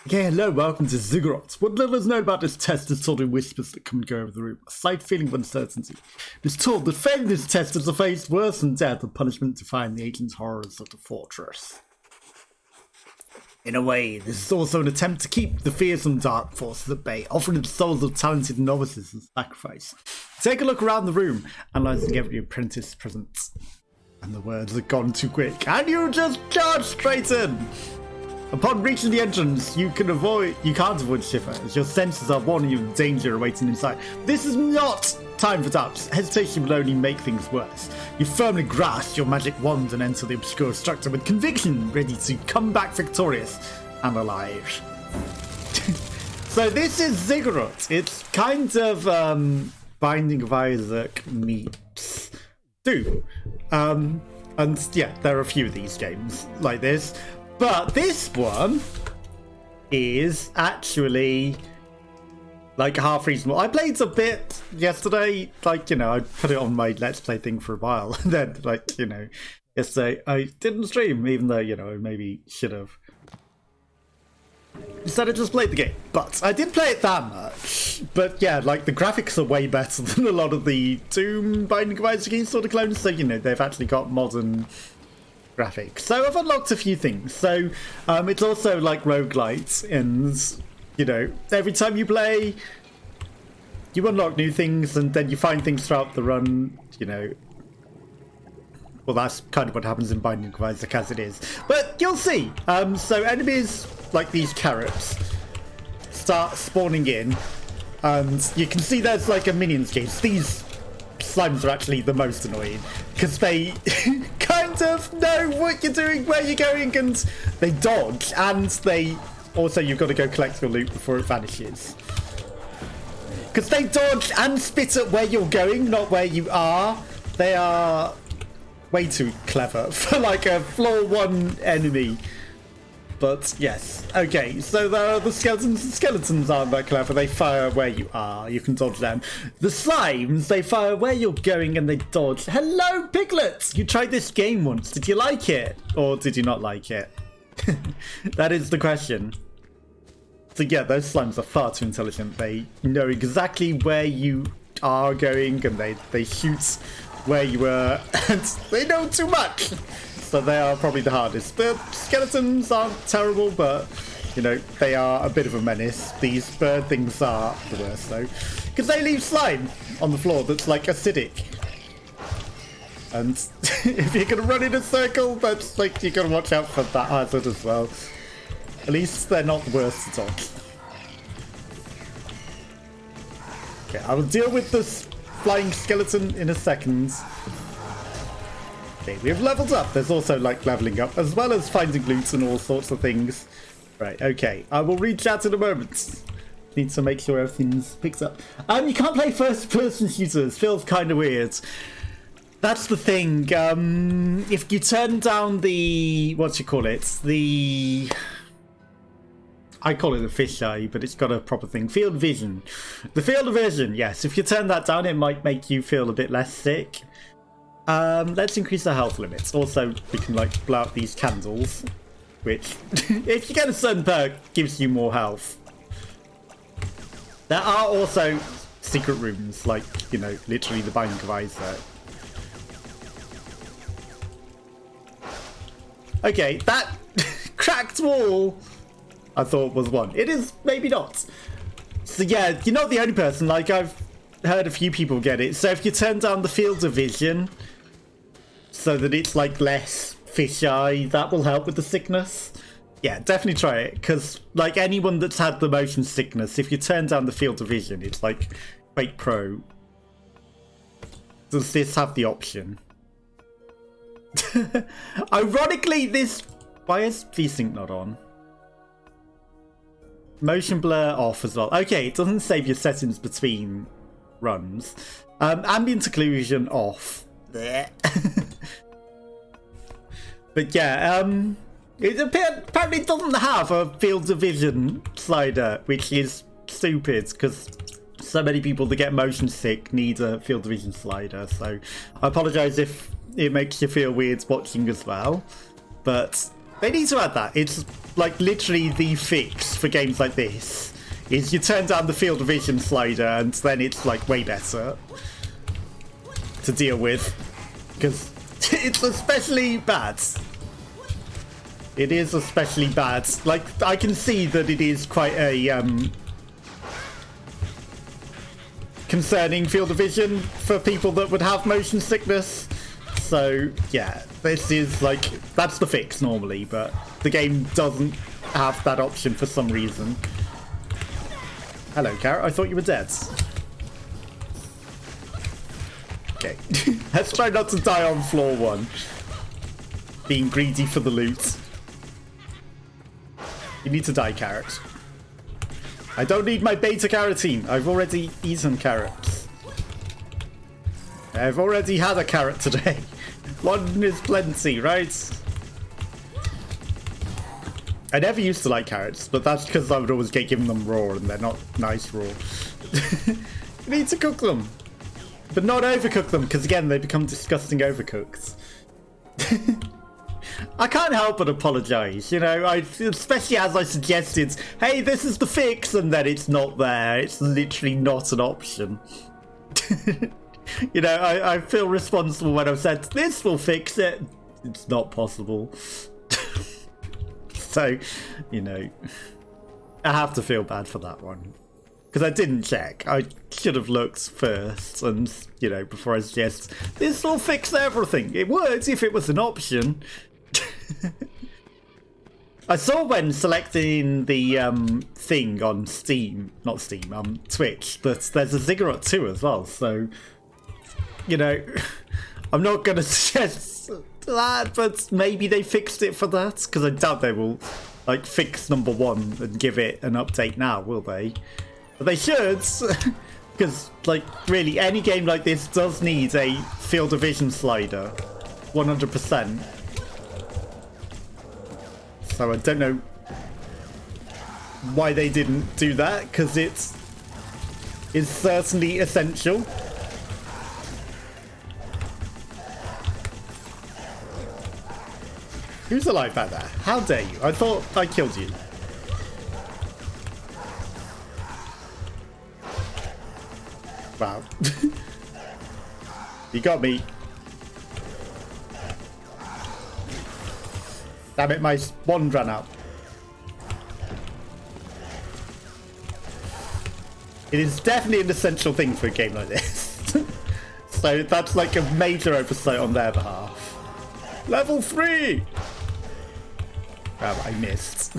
Okay, hello, welcome to Ziggurat. What little is known about this test is told in whispers that come and go over the room. A slight feeling of uncertainty. It is told that failing this test is to face worse than death or punishment to find the ancient horrors of the fortress. In a way, this is also an attempt to keep the fearsome dark forces at bay, offering the souls of talented novices as sacrifice. Take a look around the room, analysing every apprentice present. And the words are gone too quick, and you just charge straight in! Upon reaching the entrance, you can't avoid shiver, as your senses are warning you of danger awaiting inside. This is not time for doubts. Hesitation will only make things worse. You firmly grasp your magic wand and enter the obscure structure with conviction, ready to come back victorious and alive. So this is Ziggurat. It's kind of Binding of Isaac meets Doom. And yeah, there are a few of these games like this. But this one is actually like half reasonable. I played a bit yesterday, like, you know, I put it on my Let's Play thing for a while. And then, like, you know, yesterday I didn't stream, even though, you know, I maybe should have. Instead I just played the game. But I didn't play it that much. But yeah, like, the graphics are way better than a lot of the Doom Binding of Isaac sort of clones. So, you know, they've actually got modern graphics. So I've unlocked a few things. So it's also like roguelite, and you know, every time you play you unlock new things and then you find things throughout the run, you know. Well, that's kind of what happens in Binding of Isaac as it is. But you'll see. So enemies like these carrots start spawning in, and you can see there's like a minions case. These slimes are actually the most annoying because they kind of know what you're doing, where you're going, and they dodge, and they also, you've got to go collect your loot before it vanishes because they dodge and spit at where you're going, not where you are. They are way too clever for like a floor 1 enemy. But yes, okay, so the skeletons. The skeletons aren't that clever. They fire where you are. You can dodge them. The slimes, they fire where you're going and they dodge. Hello, piglets! You tried this game once. Did you like it? Or did you not like it? That is the question. So yeah, those slimes are far too intelligent. They know exactly where you are going, and they shoot where you were, and they know too much. So they are probably the hardest. The skeletons aren't terrible, but, you know, they are a bit of a menace. These bird things are the worst, though, because they leave slime on the floor that's, like, acidic. And if you're going to run in a circle, that's, like, you've got to watch out for that hazard as well. At least they're not the worst at all. Okay, I will deal with this flying skeleton in a second. Okay, we have leveled up. There's also like leveling up as well as finding loot and all sorts of things. Right, okay. I will read chat in a moment. Need to make sure everything's picked up. You can't play first person shooters. Feels kind of weird. That's the thing. If you turn down the, what you call it? I call it a fisheye, but it's got a proper thing. Field of vision. The field of vision, yes. If you turn that down, it might make you feel a bit less sick. Let's increase the health limits. Also, we can like blow out these candles, which, if you get a certain perk, gives you more health. There are also secret rooms, like, you know, literally the Binding of Isaac. Okay, that cracked wall I thought was one. It is maybe not. So yeah, you're not the only person. Like, I've heard a few people get it. So if you turn down the field of vision so that it's like less fisheye, that will help with the sickness. Yeah, definitely try it, because like anyone that's had the motion sickness, if you turn down the field of vision, it's like Quake Pro. Does this have the option? Ironically, this... Why is VSync not on? Motion blur off as well. Okay, it doesn't save your settings between runs. Ambient occlusion off. But yeah, it apparently doesn't have a field of vision slider, which is stupid because so many people that get motion sick need a field of vision slider. So I apologise if it makes you feel weird watching as well, but they need to add that. It's like literally the fix for games like this is you turn down the field of vision slider and then it's like way better to deal with, because it's especially bad. It is especially bad. Like, I can see that it is quite a concerning field of vision for people that would have motion sickness. So yeah, this is like, that's the fix normally, but the game doesn't have that option for some reason. Hello, Carrot. I thought you were dead. Okay. Let's try not to die on floor 1. Being greedy for the loot. You need to die, Carrot. I don't need my beta carotene. I've already eaten carrots. I've already had a carrot today. One is plenty, right? I never used to like carrots, but that's because I would always get given them raw and they're not nice raw. You need to cook them. But not overcook them, because again, they become disgusting overcooked. I can't help but apologise, you know, especially as I suggested, hey, this is the fix, and then it's not there. It's literally not an option. You know, I feel responsible when I've said, this will fix it. It's not possible. So, you know, I have to feel bad for that one. Because I didn't check. I should have looked first and, you know, before I suggest, this will fix everything. It would if it was an option. I saw when selecting the thing on Steam, not Steam, Twitch, that there's a Ziggurat 2 as well. So, you know, I'm not going to suggest that, but maybe they fixed it for that. Because I doubt they will, like, fix number 1 and give it an update now, will they? But they should, because, like, really, any game like this does need a field of vision slider, 100%. So I don't know why they didn't do that, because it is certainly essential. Who's alive back there? How dare you? I thought I killed you. Wow. You got me. Damn it, my wand ran out. It is definitely an essential thing for a game like this. So that's like a major oversight on their behalf. Level 3! Wow, I missed.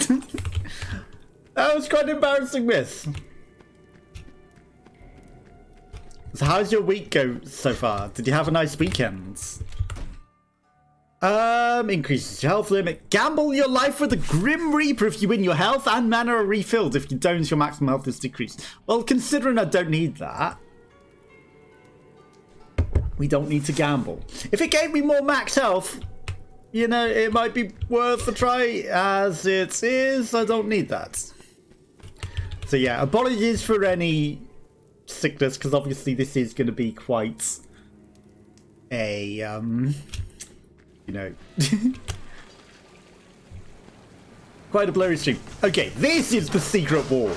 That was quite an embarrassing miss. So how's your week go so far? Did you have a nice weekend? Increases your health limit. Gamble your life with a Grim Reaper. If you win, your health and mana are refilled. If you don't, your maximum health is decreased. Well, considering I don't need that, we don't need to gamble. If it gave me more max health, you know, it might be worth a try. As it is, I don't need that. So yeah, apologies for any sickness, because obviously this is going to be quite a you know, quite a blurry stream. Okay, this is the secret wall.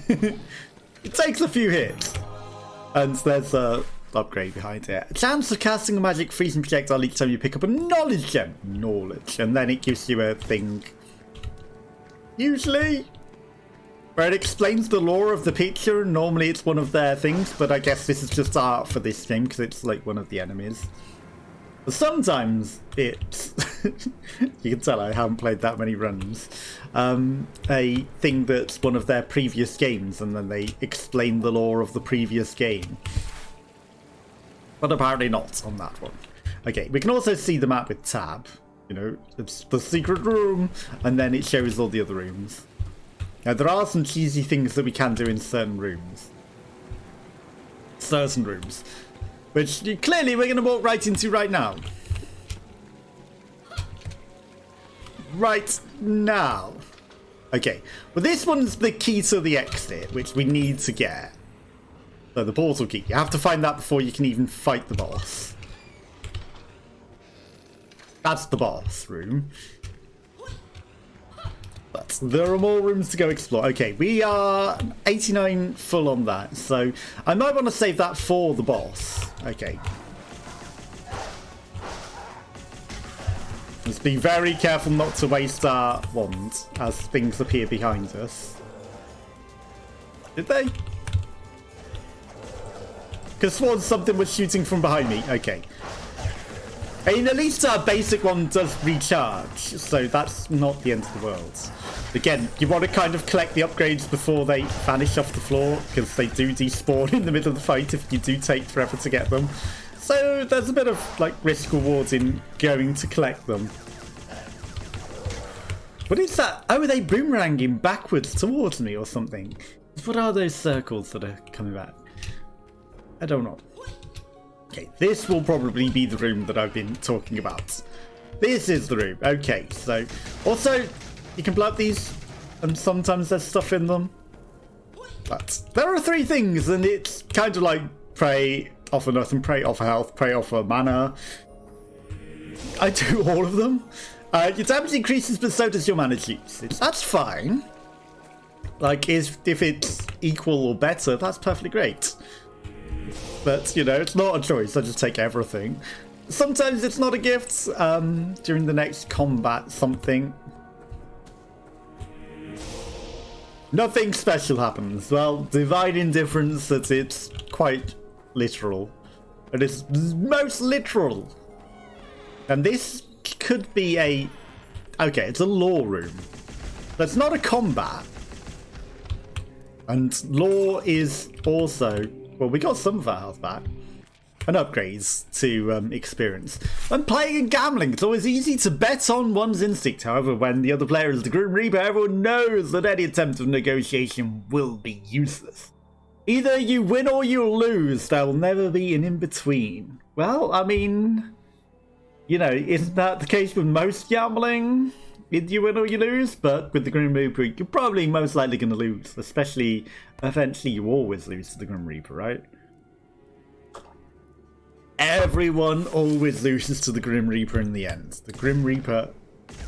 It takes a few hits, and there's a upgrade behind it. A chance of casting a magic freezing projectile each time you pick up a knowledge gem. Knowledge, and then it gives you a thing. Usually, where it explains the lore of the picture, and normally it's one of their things, but I guess this is just art for this game because it's like one of the enemies. But sometimes it's you can tell I haven't played that many runs. A thing that's one of their previous games, and then they explain the lore of the previous game. But apparently not on that one. Okay, we can also see the map with tab. You know, it's the secret room, and then it shows all the other rooms. Now, there are some cheesy things that we can do in certain rooms. Certain rooms. Which, clearly, we're going to walk right into right now. Right now. Okay. Well, this one's the key to the exit, which we need to get. So, the portal key. You have to find that before you can even fight the boss. That's the boss room. But there are more rooms to go explore. Okay, we are 89 full on that, so I might want to save that for the boss. Okay. Let's be very careful not to waste our wand as things appear behind us. Did they? Because sworn something was shooting from behind me. Okay. I mean, at least our basic one does recharge, so that's not the end of the world. Again, you want to kind of collect the upgrades before they vanish off the floor, because they do despawn in the middle of the fight if you do take forever to get them. So there's a bit of like risk reward in going to collect them. What is that? Oh, are they boomeranging backwards towards me or something? What are those circles that are coming back? I don't know. Okay, this will probably be the room that I've been talking about. This is the room. Okay, so also you can blow up these and sometimes there's stuff in them. But there are 3 things and it's kind of like pray, offer nothing, pray, offer health, pray, offer mana. I do all of them. Your damage increases, but so does your mana usage. That's fine. Like, if it's equal or better, that's perfectly great. But, you know, it's not a choice. I just take everything. Sometimes it's not a gift. During the next combat, something. Nothing special happens. Well, divine indifference, that it's quite literal. It is most literal. And this could be a... Okay, it's a lore room. That's not a combat. And lore is also... Well, we got some of our health back. And upgrades to experience. When playing and gambling, it's always easy to bet on one's instinct. However, when the other player is the Grim Reaper, everyone knows that any attempt of negotiation will be useless. Either you win or you lose. There will never be an in-between. Well, I mean... You know, isn't that the case with most gambling? Either you win or you lose, but with the Grim Reaper, you're probably most likely going to lose. Especially, eventually you always lose to the Grim Reaper, right? Everyone always loses to the Grim Reaper in the end. The Grim Reaper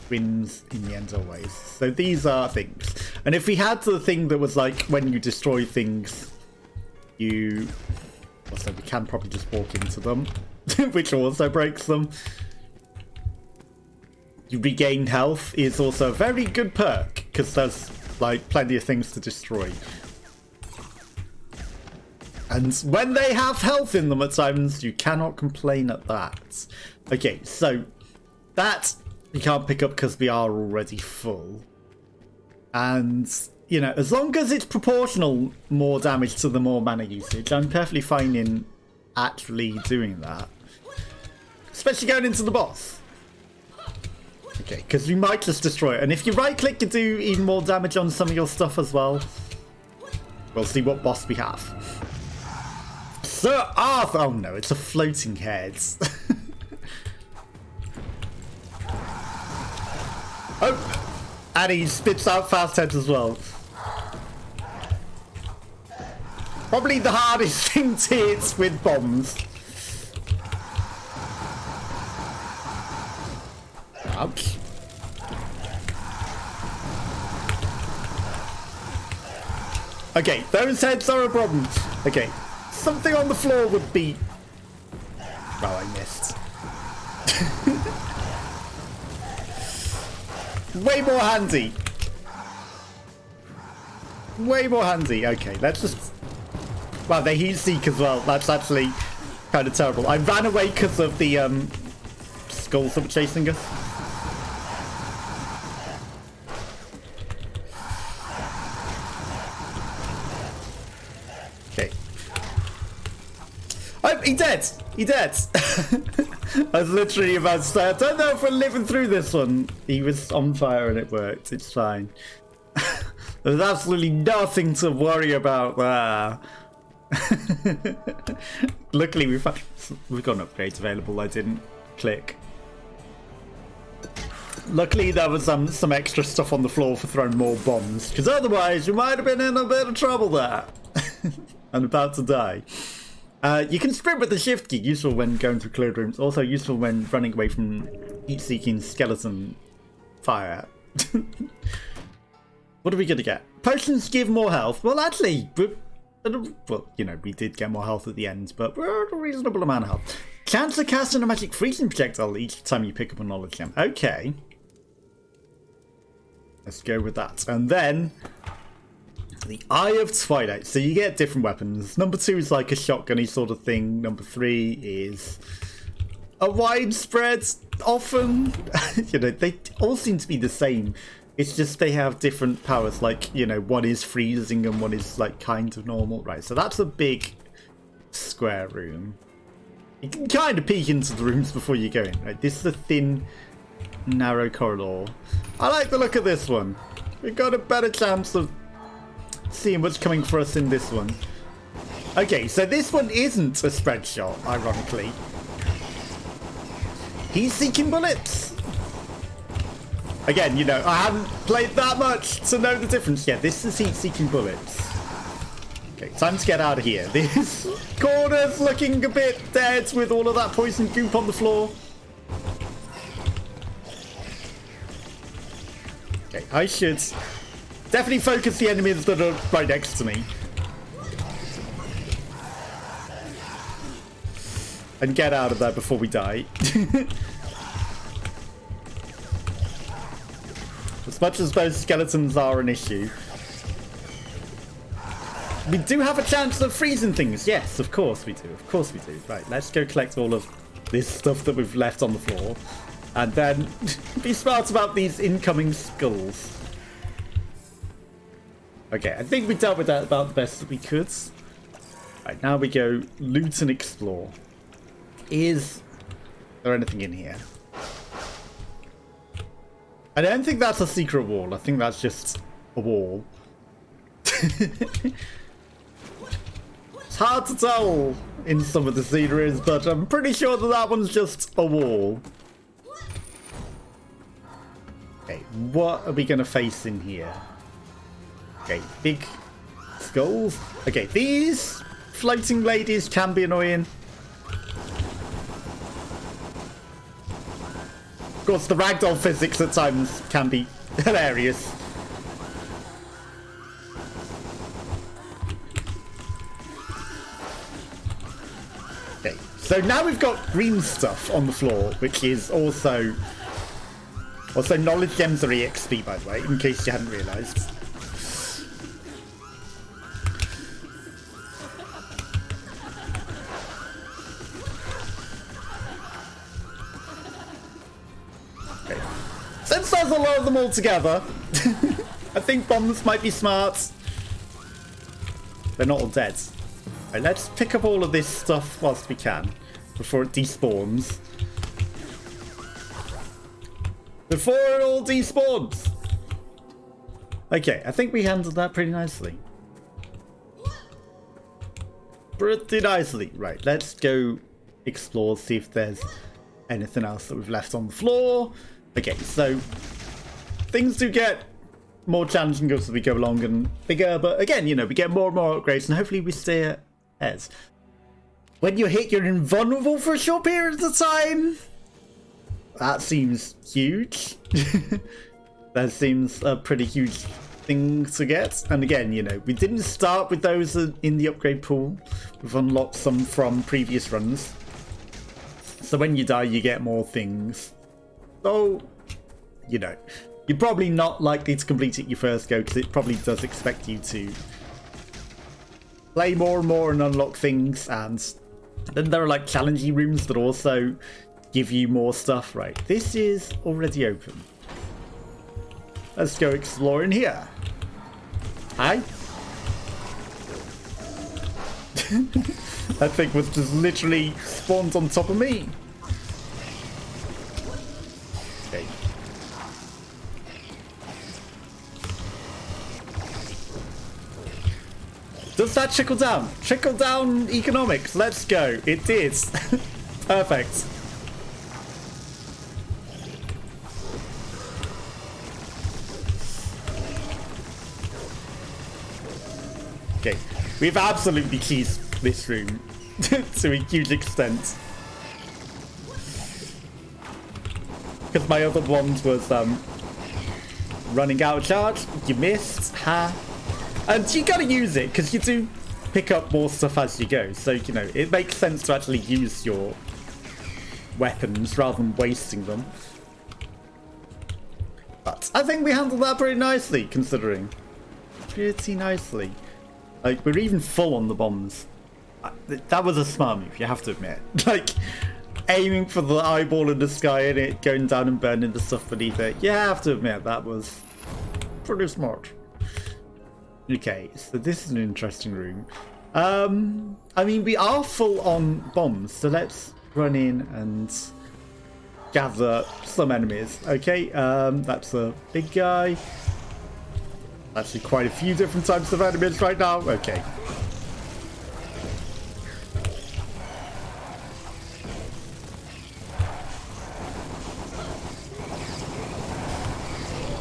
wins in the end always. So these are things. And if we had the thing that was like, when you destroy things, you... Also, we can probably just walk into them, which also breaks them. You regain health is also a very good perk, because there's like plenty of things to destroy. And when they have health in them at times, you cannot complain at that. Okay, so that we can't pick up because we are already full. And, you know, as long as it's proportional more damage to the more mana usage, I'm perfectly fine in actually doing that. Especially going into the boss. Okay, because we might just destroy it. And if you right-click, you do even more damage on some of your stuff as well. We'll see what boss we have. Sir Arthur! Oh no, it's a floating head. Oh! And he spits out fast heads as well. Probably the hardest thing to hit with bombs. Ouch. Okay, those heads are a problem. Okay, something on the floor would be... Oh, I missed. Way more handy. Way more handy. Okay, let's just... Wow, they heat seek as well. That's actually kind of terrible. I ran away because of the skulls that were chasing us. Okay. Oh, he dead! He dead! I was literally about to say, I don't know if we're living through this one. He was on fire and it worked. It's fine. There's absolutely nothing to worry about there. Luckily, we've got an upgrade available. I didn't click. Luckily, there was some extra stuff on the floor for throwing more bombs, because otherwise, you might have been in a bit of trouble there and about to die. You can sprint with the shift key, useful when going through cleared rooms. Also useful when running away from heat-seeking skeleton fire. What are we going to get? Potions give more health. Well, actually, well, you know, we did get more health at the end, but we're at a reasonable amount of health. Chance of casting a magic freezing projectile each time you pick up a knowledge gem. Okay. Let's go with that. And then the Eye of Twilight. So you get different weapons. Number 2 is like a shotgunny sort of thing. Number 3 is a widespread, often. You know, they all seem to be the same. It's just they have different powers. Like, you know, one is freezing and one is like kind of normal. Right, so that's a big square room. You can kind of peek into the rooms before you go in. Right, this is a thin, narrow corridor. I like the look of this one. We've got a better chance of seeing what's coming for us in this one. Okay, so this one isn't a spread shot, ironically. He's seeking bullets. Again, you know, I haven't played that much to know the difference yet. This is heat-seeking bullets. Okay, time to get out of here. This corner's looking a bit dead with all of that poison goop on the floor. Okay, I should definitely focus the enemies that are right next to me. And get out of there before we die. As much as those skeletons are an issue, we do have a chance of freezing things. Yes, of course we do. Of course we do. Right, let's go collect all of this stuff that we've left on the floor. And then be smart about these incoming skulls. Okay, I think we dealt with that about the best that we could. Right, now we go loot and explore. Is there anything in here? I don't think that's a secret wall. I think that's just a wall. It's hard to tell in some of the sceneries, but I'm pretty sure that that one's just a wall. Okay, what are we going to face in here? Okay, big skulls. Okay, these floating ladies can be annoying. Of course, the ragdoll physics at times can be hilarious. Okay, so now we've got green stuff on the floor, which is also knowledge gems are EXP, by the way, in case you hadn't realised. Since there's a lot of them all together, I think bombs might be smart. They're not all dead. Right, let's pick up all of this stuff whilst we can before it despawns. Before it all despawns! Okay, I think we handled that pretty nicely. Pretty nicely. Right, let's go explore, see if there's anything else that we've left on the floor. Okay, so things do get more challenging as we go along and bigger, but again, you know, we get more and more upgrades and hopefully we stay ahead. When you hit, you're invulnerable for a short period of time. That seems huge. That seems a pretty huge thing to get. And again, you know, we didn't start with those in the upgrade pool. We've unlocked some from previous runs. So when you die, you get more things. So, you know, you're probably not likely to complete it your first go because it probably does expect you to play more and more and unlock things. And then there are like challenging rooms that also give you more stuff. Right, this is already open. Let's go explore in here. Hi. That thing was just literally spawned on top of me. Okay. Does that trickle down? Trickle down economics. Let's go. It did. Perfect. Okay. We've absolutely cheesed this room to a huge extent. because my other wand was running out of charge. You missed. Ha. And you gotta use it, because you do pick up more stuff as you go. So, you know, it makes sense to actually use your weapons rather than wasting them. But I think we handled that pretty nicely, considering. Pretty nicely. Like, we're even full on the bombs. That was a smart move, you have to admit. Like, aiming for the eyeball in the sky and it going down and burning the stuff beneath it. You have to admit, that was pretty smart. Okay, so this is an interesting room. I mean, we are full on bombs, so let's run in and gather some enemies. Okay, that's a big guy. Actually, quite a few different types of enemies right now. Okay.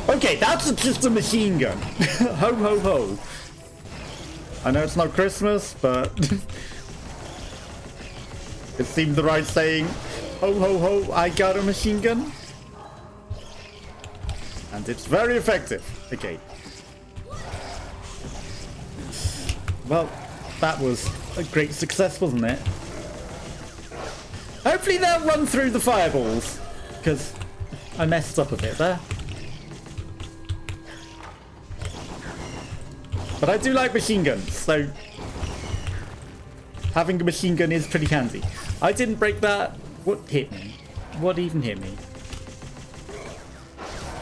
Okay, that's just a machine gun. Ho, ho, ho. I know it's not Christmas, but it seemed the right saying. Ho, ho, ho, I got a machine gun. And it's very effective. Okay. Well, that was a great success, wasn't it? Hopefully they'll run through the fireballs, because I messed up a bit there. But I do like machine guns, so having a machine gun is pretty handy. I didn't break that. What hit me? What even hit me?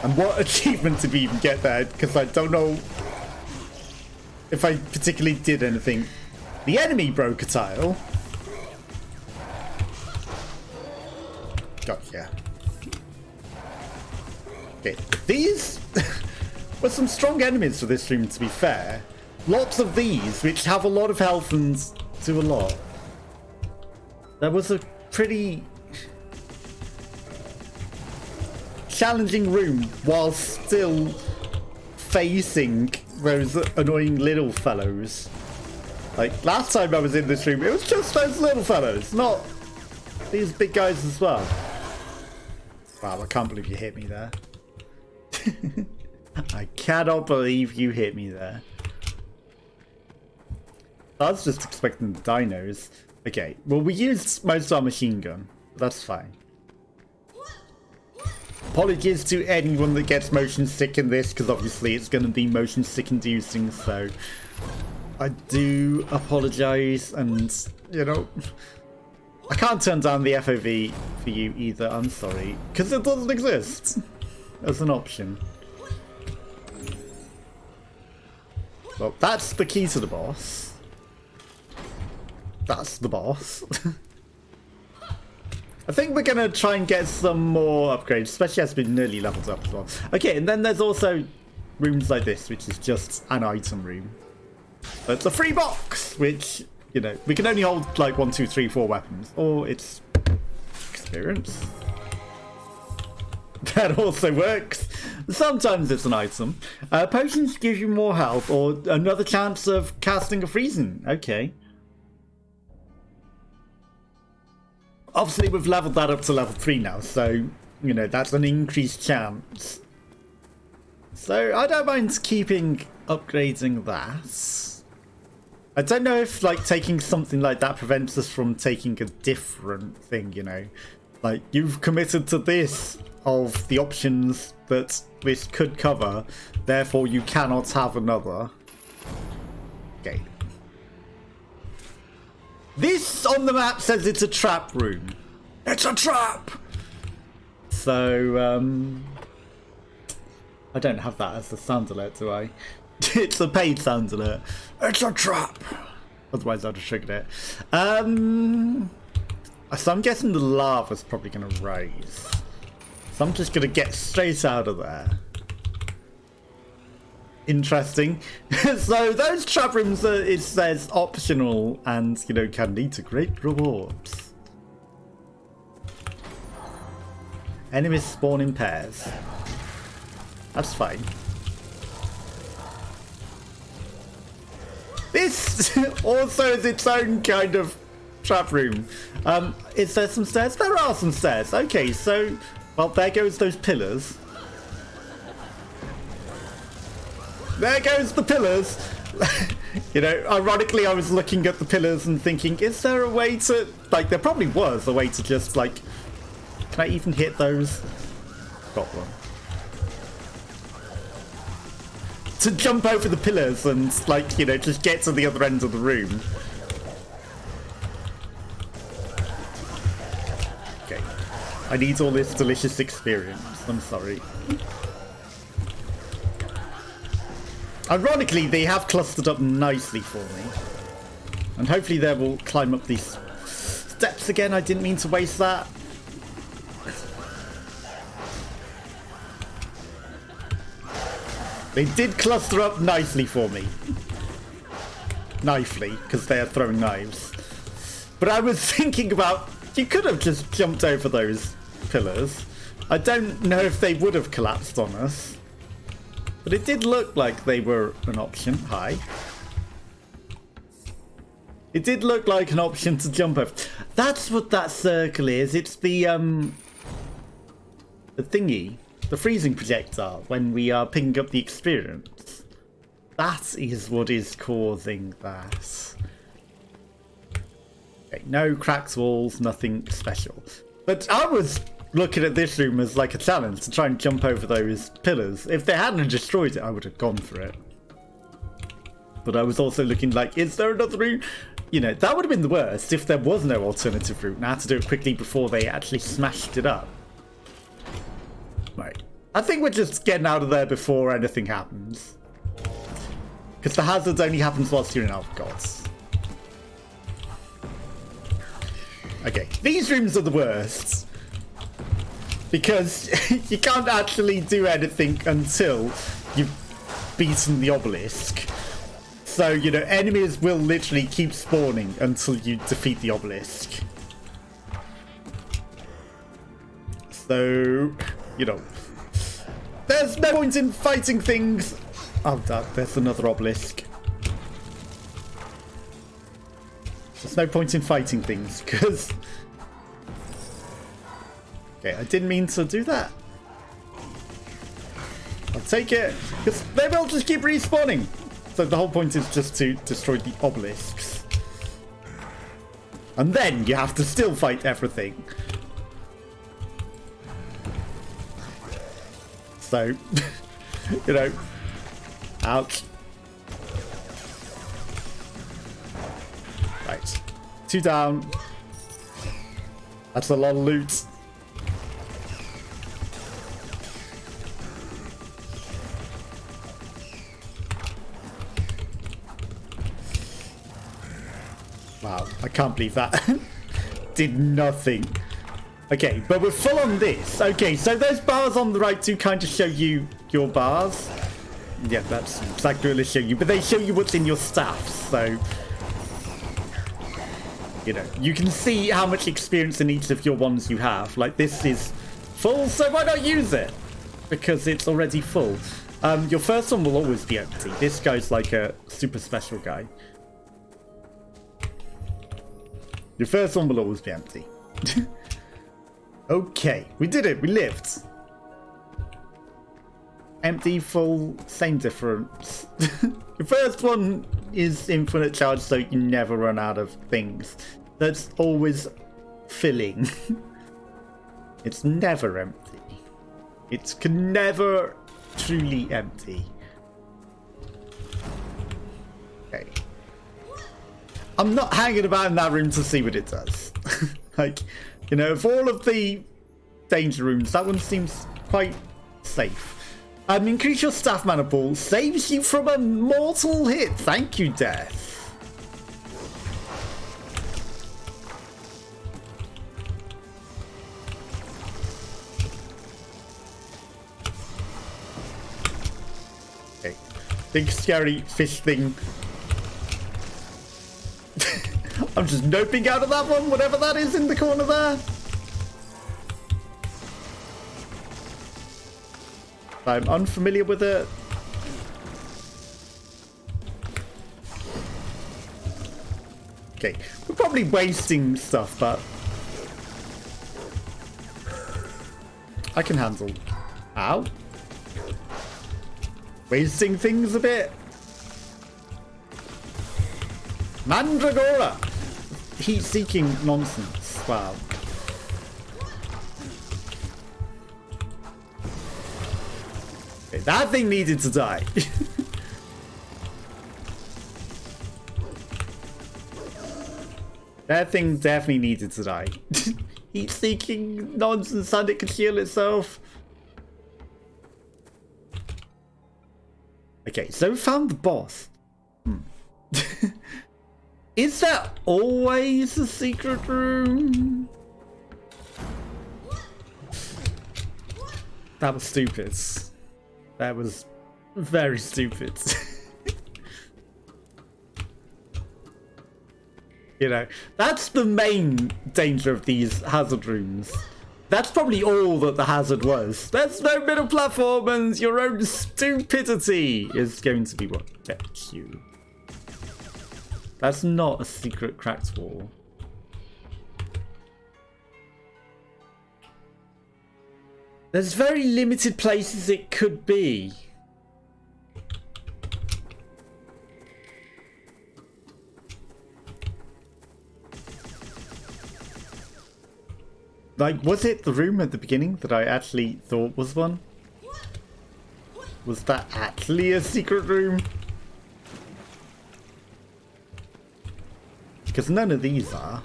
And what achievement did we even get there? Because I don't know if I particularly did anything. The enemy broke a tile. Gotcha. Okay, these were some strong enemies for this room, to be fair. Lots of these, which have a lot of health and do a lot. There was a pretty challenging room while still facing those annoying little fellows. Like, last time I was in this room, it was just those little fellows, not these big guys as well. Wow, I can't believe you hit me there. I cannot believe you hit me there. I was just expecting the dinos. Okay, well, we used most of our machine gun. That's fine. Apologies to anyone that gets motion sick in this, because obviously it's going to be motion sick inducing, so I do apologize. And, you know, I can't turn down the FOV for you either, I'm sorry, because it doesn't exist as an option. Well, that's the key to the boss. That's the boss. I think we're going to try and get some more upgrades, especially as we've nearly leveled up as well. Okay, and then there's also rooms like this, which is just an item room. But it's a free box, which, you know, we can only hold like 1, 2, 3, 4 weapons. Or it's experience. That also works. Sometimes it's an item. Potions give you more health or another chance of casting a freezing. Okay. Obviously, we've leveled that up to level 3 now, so, you know, that's an increased chance. So, I don't mind keeping upgrading that. I don't know if, like, taking something like that prevents us from taking a different thing, you know. Like, you've committed to this of the options that this could cover, therefore you cannot have another. Okay. This on the map says it's a trap room. It's a trap! So, I don't have that as the sound alert, do I? It's a paid sound alert. It's a trap! Otherwise I'd have triggered it. So I'm guessing the lava's probably going to rise. So I'm just going to get straight out of there. Interesting. So those trap rooms, it says optional and, you know, can lead to great rewards. Enemies spawn in pairs. That's fine. This also is its own kind of trap room. Is there some stairs? There are some stairs. Okay, so Well, there goes those pillars. There goes the pillars. You know, ironically, I was looking at the pillars and thinking, is there a way to... Like, there probably was a way to just, like... Can I even hit those? Got one. To jump over the pillars and, like, you know, just get to the other end of the room. Okay. I need all this delicious experience. I'm sorry. Ironically, they have clustered up nicely for me. And hopefully they will climb up these steps again. I didn't mean to waste that. They did cluster up nicely for me. Knifely, because they are throwing knives. But I was thinking about, you could have just jumped over those pillars. I don't know if they would have collapsed on us. But it did look like they were an option. Hi. It did look like an option to jump over. That's what that circle is. It's the thingy. The freezing projectile when we are picking up the experience. That is what is causing that. Okay, no cracked walls, nothing special. But I was looking at this room as like a challenge to try and jump over those pillars. If they hadn't destroyed it, I would have gone for it. But I was also looking like, is there another route? You know, that would have been the worst if there was no alternative route and I had to do it quickly before they actually smashed it up. Right. I think we're just getting out of there before anything happens. Because the hazard only happens whilst you're in Gods. Okay, these rooms are the worst. Because you can't actually do anything until you've beaten the obelisk. So, you know, enemies will literally keep spawning until you defeat the obelisk. So, you know, there's no point in fighting things. Oh, there's another obelisk. There's no point in fighting things, because... Okay, I didn't mean to do that. I'll take it, because they will just keep respawning. So the whole point is just to destroy the obelisks. And then you have to still fight everything. So, you know, ouch. Right, 2 down. That's a lot of loot. Wow, I can't believe that. Did nothing. Okay, but we're full on this. Okay, so those bars on the right do kind of show you your bars. Yeah, that's exactly what they show you. But they show you what's in your staff, so... You know, you can see how much experience in each of your ones you have. Like, this is full, so why not use it? Because it's already full. Your first one will always be empty. This guy's like a super special guy. Your first one will always be empty. Okay, we did it. We lived. Empty, full, same difference. Your first one is infinite charge, so you never run out of things. That's always filling. It's never empty. It's never truly empty. Okay. I'm not hanging about in that room to see what it does. Like, you know, of all of the danger rooms, that one seems quite safe. Increase your staff mana pool. Saves you from a mortal hit. Thank you, Death. Okay. Big scary fish thing. I'm just noping out of that one, whatever that is in the corner there. I'm unfamiliar with it. Okay, we're probably wasting stuff, but... I can handle. Ow. Wasting things a bit. Mandragora! Heat-seeking nonsense. Wow. Okay, that thing needed to die. That thing definitely needed to die. Heat-seeking nonsense and it could heal itself. Okay, so we found the boss. Is that always a secret room? That was stupid. That was very stupid. You know, that's the main danger of these hazard rooms. That's probably all that the hazard was. There's no middle platform and your own stupidity is going to be what gets you. That's not a secret cracked wall. There's very limited places it could be. Like, was it the room at the beginning that I actually thought was one? Was that actually a secret room? Because none of these are.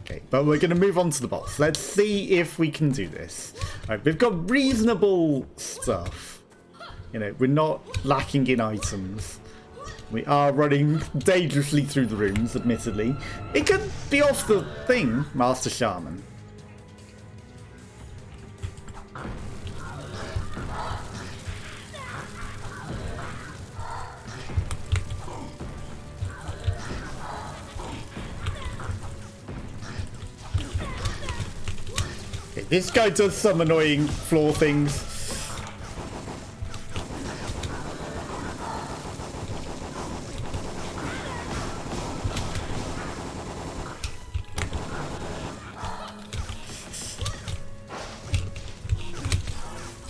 Okay, but we're going to move on to the boss. Let's see if we can do this. Alright, we've got reasonable stuff. You know, we're not lacking in items. We are running dangerously through the rooms, admittedly. It could be off the thing, Master Shaman. Okay, this guy does some annoying floor things.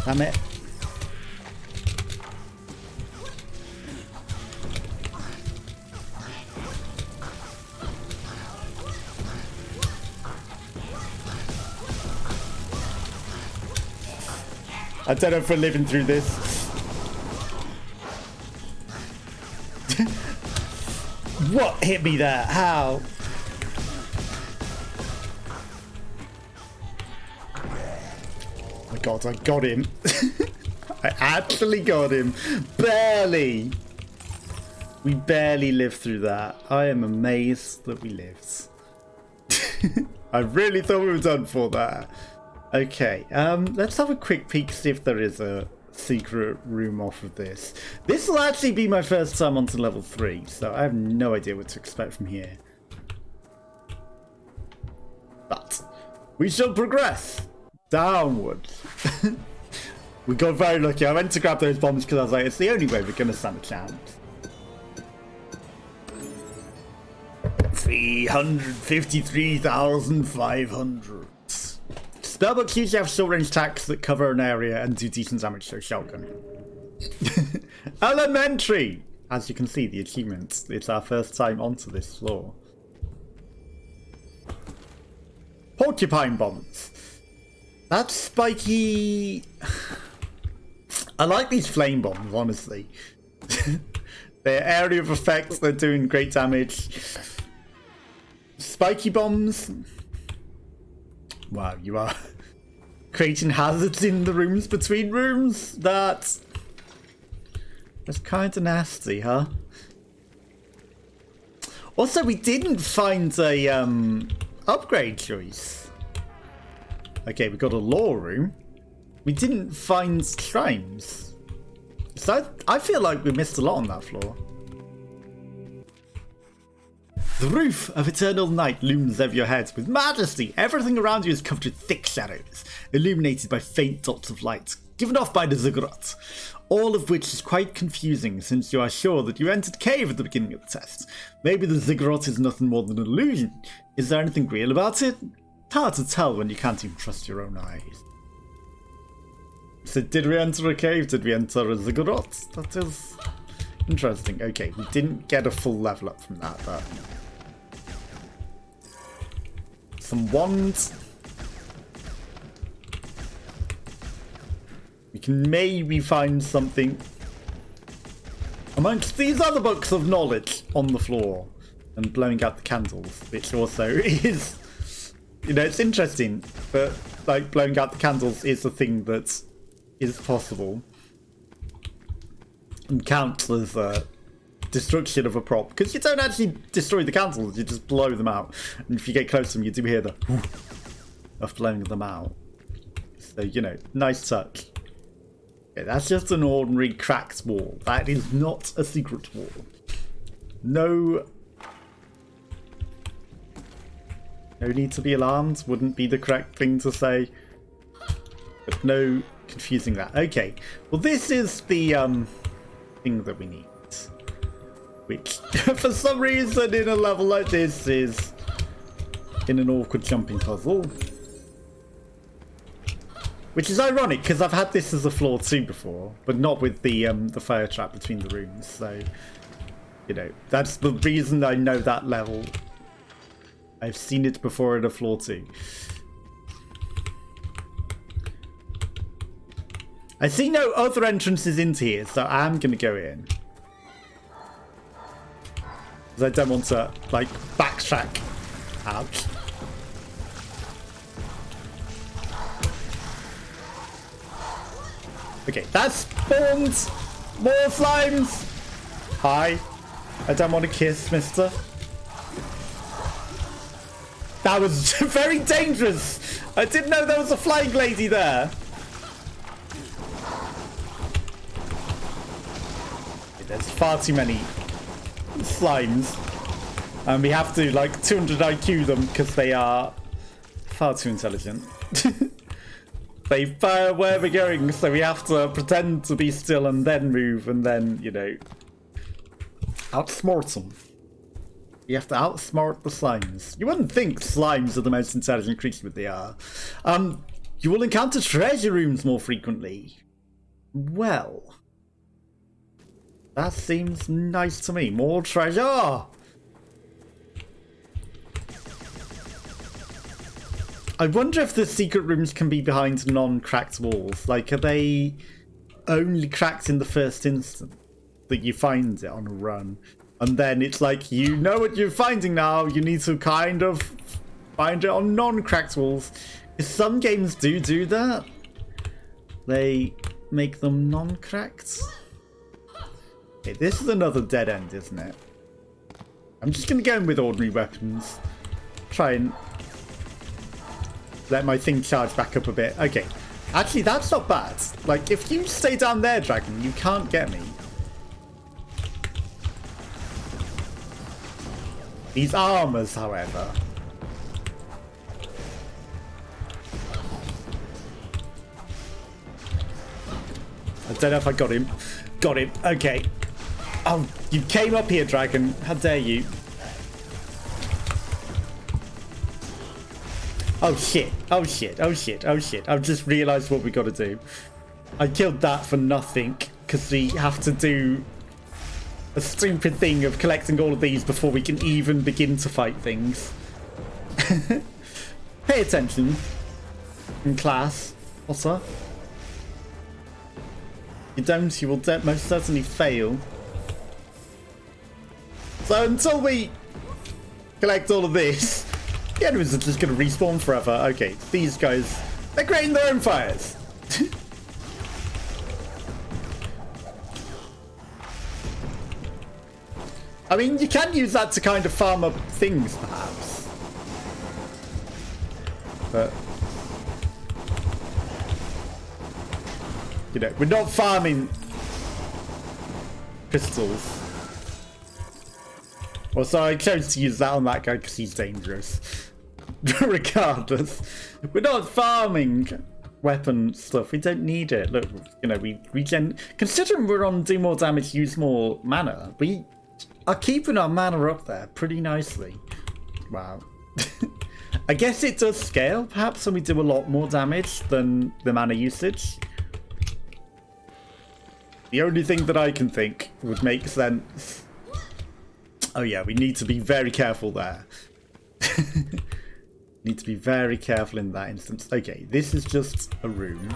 Damn it. I don't know if we're living through this. What hit me there? How? Oh my god, I got him. I actually got him. Barely. We barely lived through that. I am amazed that we lived. I really thought we were done for that. Okay, let's have a quick peek, see if there is a secret room off of this. This will actually be my first time onto level 3, so I have no idea what to expect from here. But we shall progress downwards. We got very lucky. I went to grab those bombs because I was like, it's the only way we're going to stand a chance. 353,500. Spellbooks usually have short-range attacks that cover an area and do decent damage to a shotgun. Elementary! As you can see, the achievement. It's our first time onto this floor. Porcupine bombs. That's spiky. I like these flame bombs, honestly. Their area of effect, they're doing great damage. Spiky bombs. Wow, you are creating hazards in the rooms between rooms? That's kind of nasty, huh? Also, we didn't find a upgrade choice. Okay, we got a lore room. We didn't find shrines. So I feel like we missed a lot on that floor. The roof of eternal night looms over your head with majesty. Everything around you is covered with thick shadows, illuminated by faint dots of light, given off by the Ziggurat. All of which is quite confusing, since you are sure that you entered cave at the beginning of the test. Maybe the Ziggurat is nothing more than an illusion. Is there anything real about it? hard to tell when you can't even trust your own eyes. So did we enter a cave? Did we enter a ziggurat? That is interesting. Okay, we didn't get a full level up from that, but some wands. We can maybe find something amongst these other books of knowledge on the floor and blowing out the candles, which also is, you know, it's interesting, but like blowing out the candles is a thing that is possible and counts as destruction of a prop, because you don't actually destroy the candles, you just blow them out, and if you get close to them you do hear the of blowing them out. So, you know, nice touch. Okay, that's just an ordinary cracked wall. That is not a secret wall. No need to be alarmed, wouldn't be the correct thing to say, but no confusing that. Okay, well this is the thing that we need, which for some reason in a level like this is in an awkward jumping puzzle, which is ironic because I've had this as a floor 2 before, but not with the fire trap between the rooms. So, you know, that's the reason I know that level. I've seen it before in a floor 2. I see no other entrances into here, so I'm going to go in. Because I don't want to, like, backtrack out. Okay, that spawned more slimes! Hi. I don't want to kiss, mister. That was very dangerous! I didn't know there was a flying lady there. Okay, there's far too many slimes. And we have to, like, 200 IQ them because they are far too intelligent. They fire where we're going, so we have to pretend to be still and then move and then, you know, outsmart them. You have to outsmart the slimes. You wouldn't think slimes are the most intelligent creature, but they are. You will encounter treasure rooms more frequently. Well, that seems nice to me. More treasure! I wonder if the secret rooms can be behind non-cracked walls. Like, are they only cracked in the first instant that you find it on a run? And then it's like, you know what you're finding now, you need to kind of find it on non-cracked walls. Some games do that. They make them non-cracked. Okay, this is another dead end, isn't it? I'm just going to go in with ordinary weapons. Try and let my thing charge back up a bit. Okay. Actually, that's not bad. Like, if you stay down there, dragon, you can't get me. These armors, however. I don't know if I got him. Got him. Okay. Oh, you came up here, dragon. How dare you? Oh shit, oh shit, oh shit, oh shit. I've just realised what we got to do. I killed that for nothing, because we have to do a stupid thing of collecting all of these before we can even begin to fight things. Pay attention in class, Potter. You don't, you will most certainly fail. So until we collect all of this, the enemies are just going to respawn forever. Okay, these guys, they're creating their own fires. I mean, you can use that to kind of farm up things, perhaps. But, you know, we're not farming crystals. Also, I chose to use that on that guy because he's dangerous. Regardless, we're not farming weapon stuff. We don't need it. Look, you know, we regen. Considering we're on do more damage, use more mana, we are keeping our mana up there pretty nicely. Wow. I guess it does scale, perhaps, and we do a lot more damage than the mana usage. The only thing that I can think would make sense... Oh yeah, we need to be very careful there. Need to be very careful in that instance. Okay, this is just a room.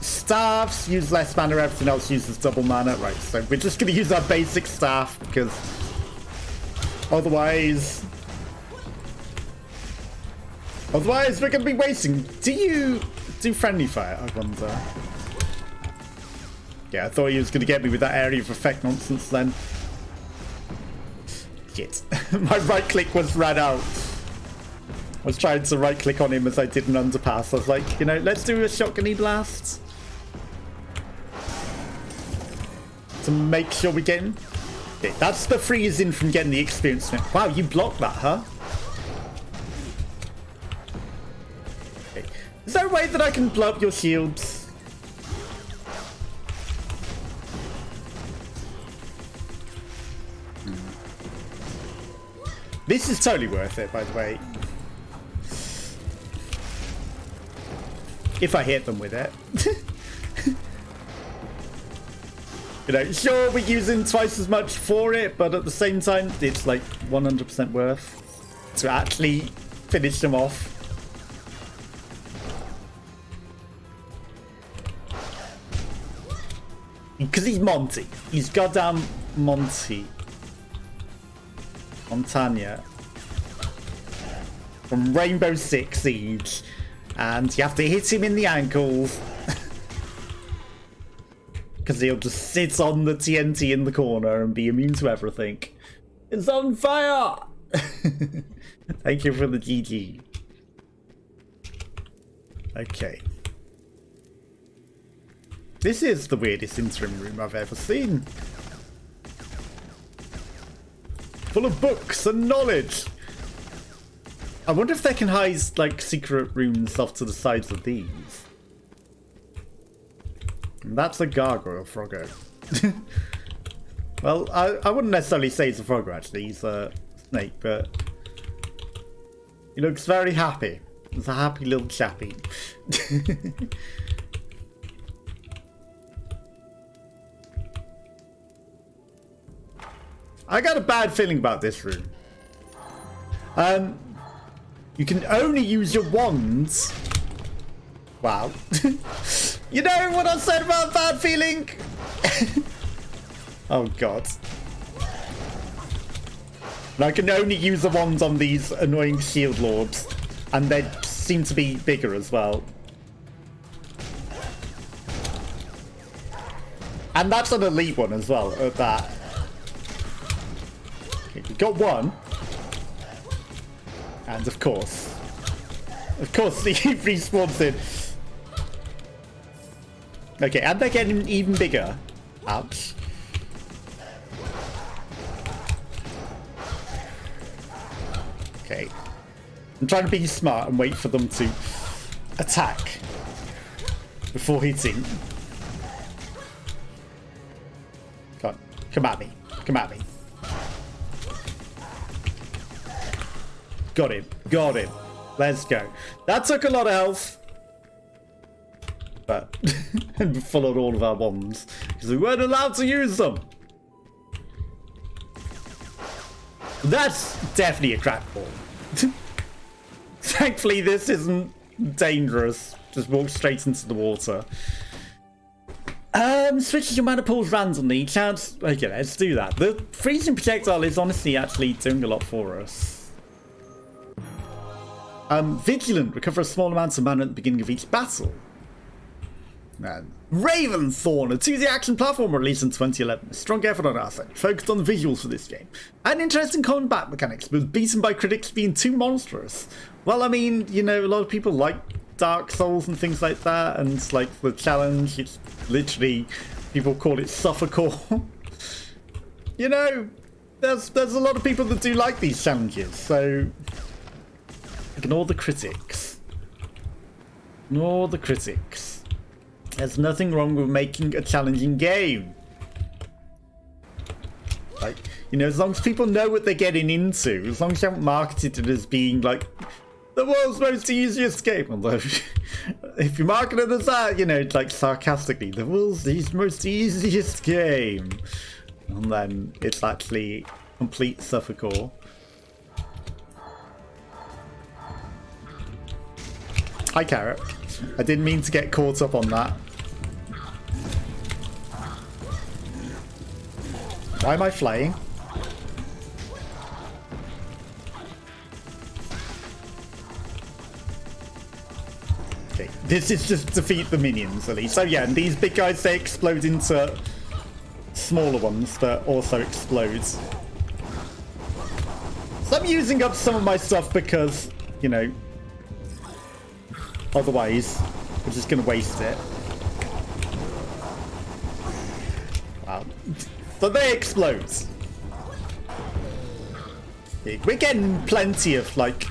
Staffs use less mana, everything else uses double mana. Right, so we're just going to use our basic staff because otherwise we're going to be wasting. Do you do friendly fire, I wonder? Yeah, I thought he was going to get me with that area of effect nonsense then. Shit. My right click was ran out. I was trying to right click on him as I did an underpass. I was like, you know, let's do a shotgunny blast to make sure we get him. Okay, that's the freezing from getting the experience. Wow, you blocked that, huh? Okay. Is there a way that I can blow up your shields? This is totally worth it, by the way. If I hit them with it. You know, sure, we're using twice as much for it, but at the same time, it's like 100% worth to actually finish them off. Because he's Monty. He's goddamn Monty. Montana. From Rainbow Six Siege. And you have to hit him in the ankles. Because he'll just sit on the TNT in the corner and be immune to everything. It's on fire! Thank you for the GG. Okay. This is the weirdest interim room I've ever seen. Full of books and knowledge. I wonder if they can hide like secret rooms off to the sides of these. And that's a gargoyle froggo. Well, I wouldn't necessarily say he's a froggo actually, he's a snake, but he looks very happy. He's a happy little chappy. I got a bad feeling about this room. You can only use your wands. Wow. You know what I said about bad feeling? Oh god. And I can only use the wands on these annoying shield lords. And they seem to be bigger as well. And that's an elite one as well, at that. Okay, we got one. And of course, he respawns in. Okay, and they're getting even bigger. Ouch. Okay. I'm trying to be smart and wait for them to attack before hitting. Come at me. Come at me. Got him. Got him. Let's go. That took a lot of health. But we followed all of our wands because we weren't allowed to use them. That's definitely a crack ball. Thankfully, this isn't dangerous. Just walk straight into the water. Switches your mana pools randomly. Chance. Okay, let's do that. The freezing projectile is honestly actually doing a lot for us. Vigilant. Recover a small amount of mana at the beginning of each battle. Raventhorn, a 2D action platform released in 2011. A strong effort on our side, focused on the visuals for this game. And interesting combat mechanics, but beaten by critics being too monstrous. Well, I mean, you know, a lot of people like Dark Souls and things like that, and like the challenge, it's literally, people call it suffercore. You know, there's a lot of people that do like these challenges, so ignore the critics. Ignore the critics. There's nothing wrong with making a challenging game. Like, You know, as long as people know what they're getting into, as long as you haven't marketed it as being like the world's most easiest game. Although, if you market it as that, you know, like sarcastically, the world's most easiest game, and then it's actually complete suffercore. Hi, Carrot. I didn't mean to get caught up on that. Why am I flying? Okay, this is just defeat the minions at least. So yeah, and these big guys, they explode into smaller ones that also explode. So I'm using up some of my stuff because, you know, otherwise we're just going to waste it. Wow. So they explode. We're getting plenty of, like,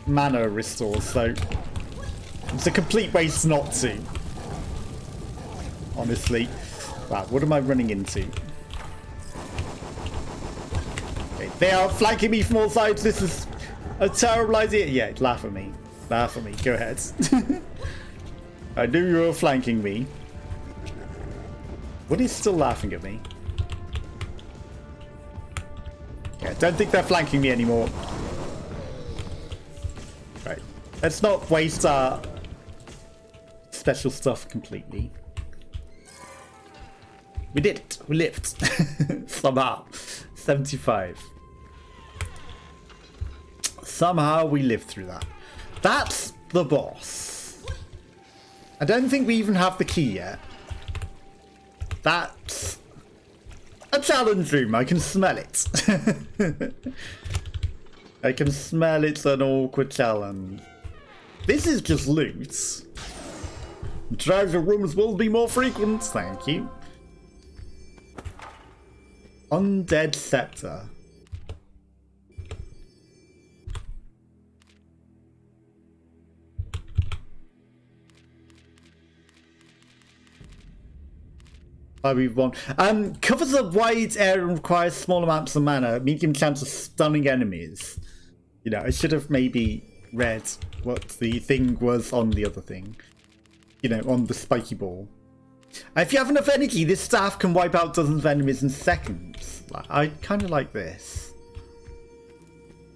mana restores, so it's a complete waste not to. Honestly. Wow, what am I running into? Okay, they are flanking me from all sides. This is a terrible idea. Yeah, laugh at me. Laugh at me. Go ahead. I knew you were flanking me. What is still laughing at me? Yeah, don't think they're flanking me anymore. Right. Let's not waste our special stuff completely. We did it. We lived. Somehow. 75. Somehow we lived through that. That's the boss. I don't think we even have the key yet. That's a challenge room. I can smell it. I can smell it's an awkward challenge. This is just loot. Treasure rooms will be more frequent. Thank you. Undead Scepter. We've won. Covers a wide area and requires small amounts of mana. Medium chance of stunning enemies. You know, I should have maybe read what the thing was on the other thing. You know, on the spiky ball. If you have enough energy, this staff can wipe out dozens of enemies in seconds. I kind of like this.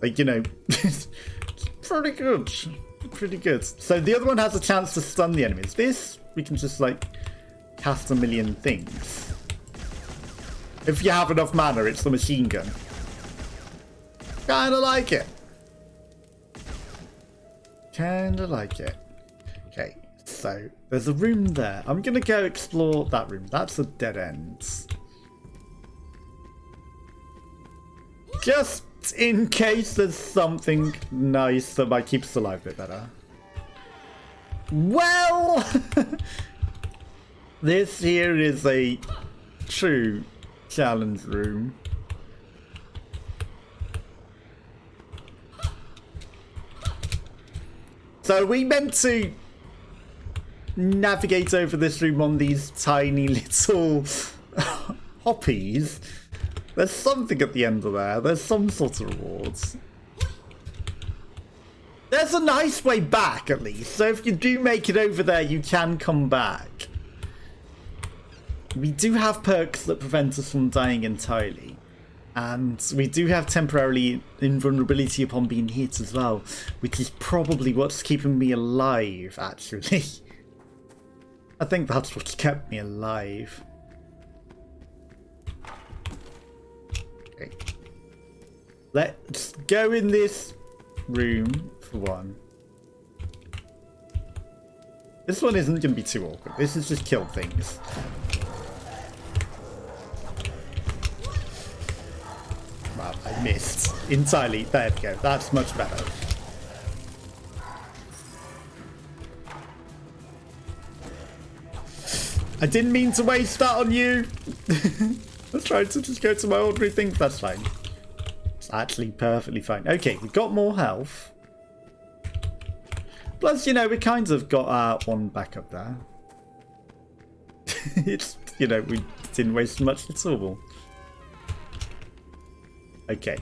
Like, you know, it's pretty good. Pretty good. So the other one has a chance to stun the enemies. This, we can just, like, cast a million things. If you have enough mana, it's the machine gun. Kinda like it. Kinda like it. Okay, so there's a room there. I'm gonna go explore that room. That's a dead end. Just in case there's something nice that might keep us alive a bit better. Well, this here is a true challenge room. So we meant to navigate over this room on these tiny little hoppies. There's something at the end of there. There's some sort of rewards. There's a nice way back, at least. So if you do make it over there, you can come back. We do have perks that prevent us from dying entirely. And we do have temporarily invulnerability upon being hit as well. Which is probably what's keeping me alive, actually. I think that's what's kept me alive. Okay. Let's go in this room for one. This one isn't going to be too awkward. This is just kill things. Wow, I missed entirely. There we go. That's much better. I didn't mean to waste that on you. I was trying to just go to my ordinary things. That's fine. It's actually perfectly fine. Okay, we've got more health. Plus, you know, we kind of got our one back up there. It's, you know, we didn't waste much at all. Okay.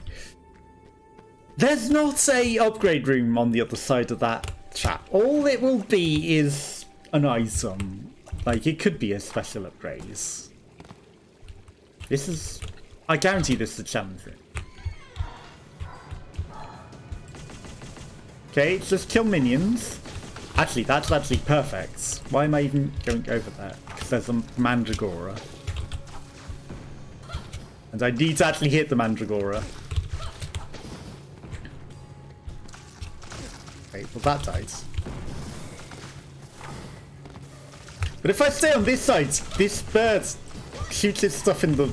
There's not a upgrade room on the other side of that chat. All it will be is an item. Like, it could be a special upgrade. This is... I guarantee this is a challenge room. Okay, just kill minions. Actually, that's actually perfect. Why am I even going over there? Because there's a Mandragora. And I need to actually hit the Mandragora. Okay, well that died. But if I stay on this side, this bird shoots its stuff in the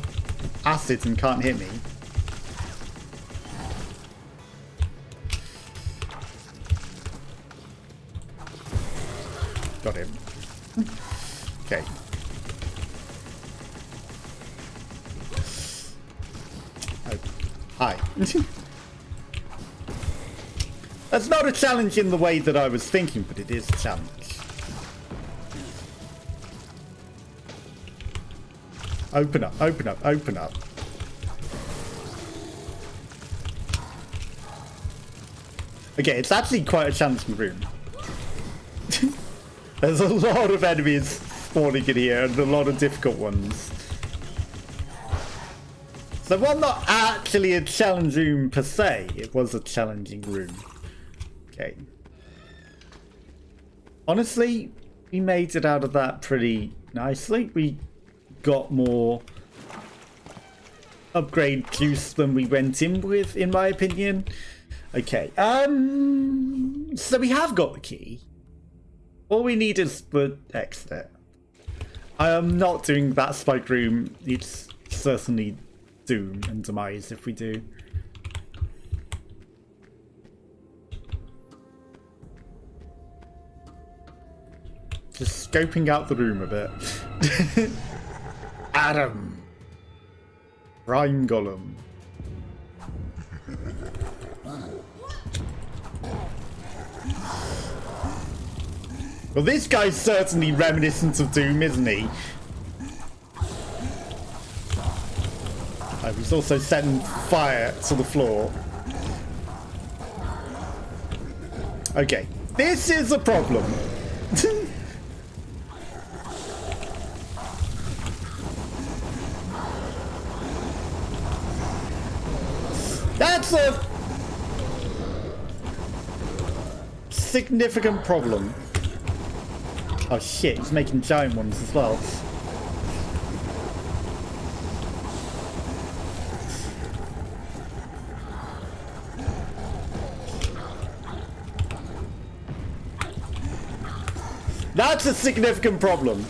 acid and can't hit me. Got him. Okay. Oh, hi. That's not a challenge in the way that I was thinking, but it is a challenge. Open up, open up, open up. Okay, it's actually quite a challenging room. There's a lot of enemies spawning in here and a lot of difficult ones. So while not actually a challenge room per se, it was a challenging room. Okay. Honestly, we made it out of that pretty nicely. We got more upgrade juice than we went in with, in my opinion. Okay. So we have got the key. All we need is the exit. I am not doing that spike room. It's certainly doom and demise if we do. Just scoping out the room a bit. Adam. Rhyme Golem. Well, this guy's certainly reminiscent of Doom, isn't he? Oh, he's also setting fire to the floor. Okay, this is a problem. That's a significant problem. Oh shit, he's making giant ones as well. That's a significant problem.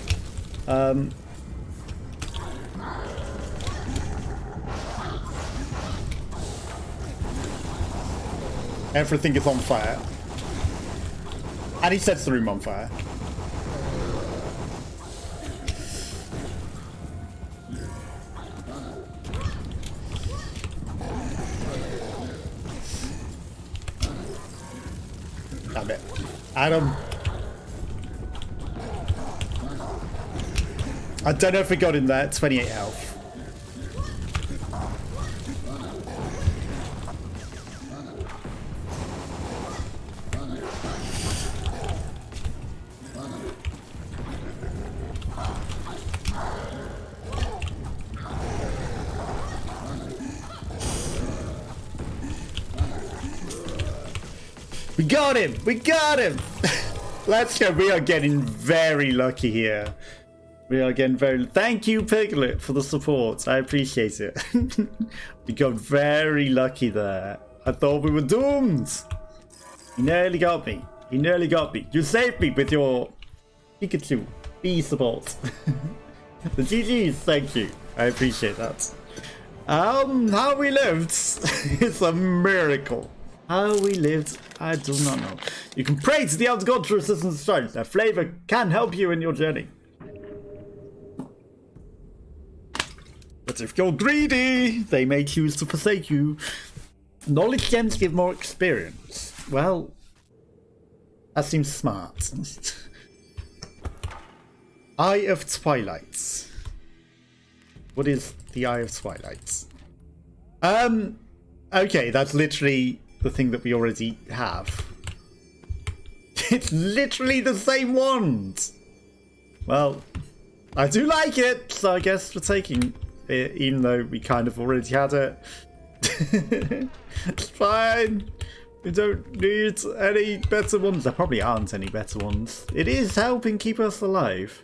Everything is on fire. And he sets the room on fire. Damn it. Adam. I don't know if we got in there. 28 health. We got him! We got him! Let's go. We are getting very lucky here. We are getting very... Thank you, Piglet, for the support. I appreciate it. We got very lucky there. I thought we were doomed. He nearly got me. He nearly got me. You saved me with your Pikachu B support. The GG's, thank you. I appreciate that. How we lived is a miracle. How we lived, I do not know. You can pray to the elder god for assistance and strength. Their flavor can help you in your journey. But if you're greedy, they may choose to forsake you. Knowledge gems give more experience. Well, that seems smart. Eye of Twilight. What is the Eye of Twilight? Okay, that's literally the thing that we already have. It's literally the same ones! Well, I do like it, so I guess we're taking it, even though we kind of already had it. It's fine. We don't need any better ones. There probably aren't any better ones. It is helping keep us alive.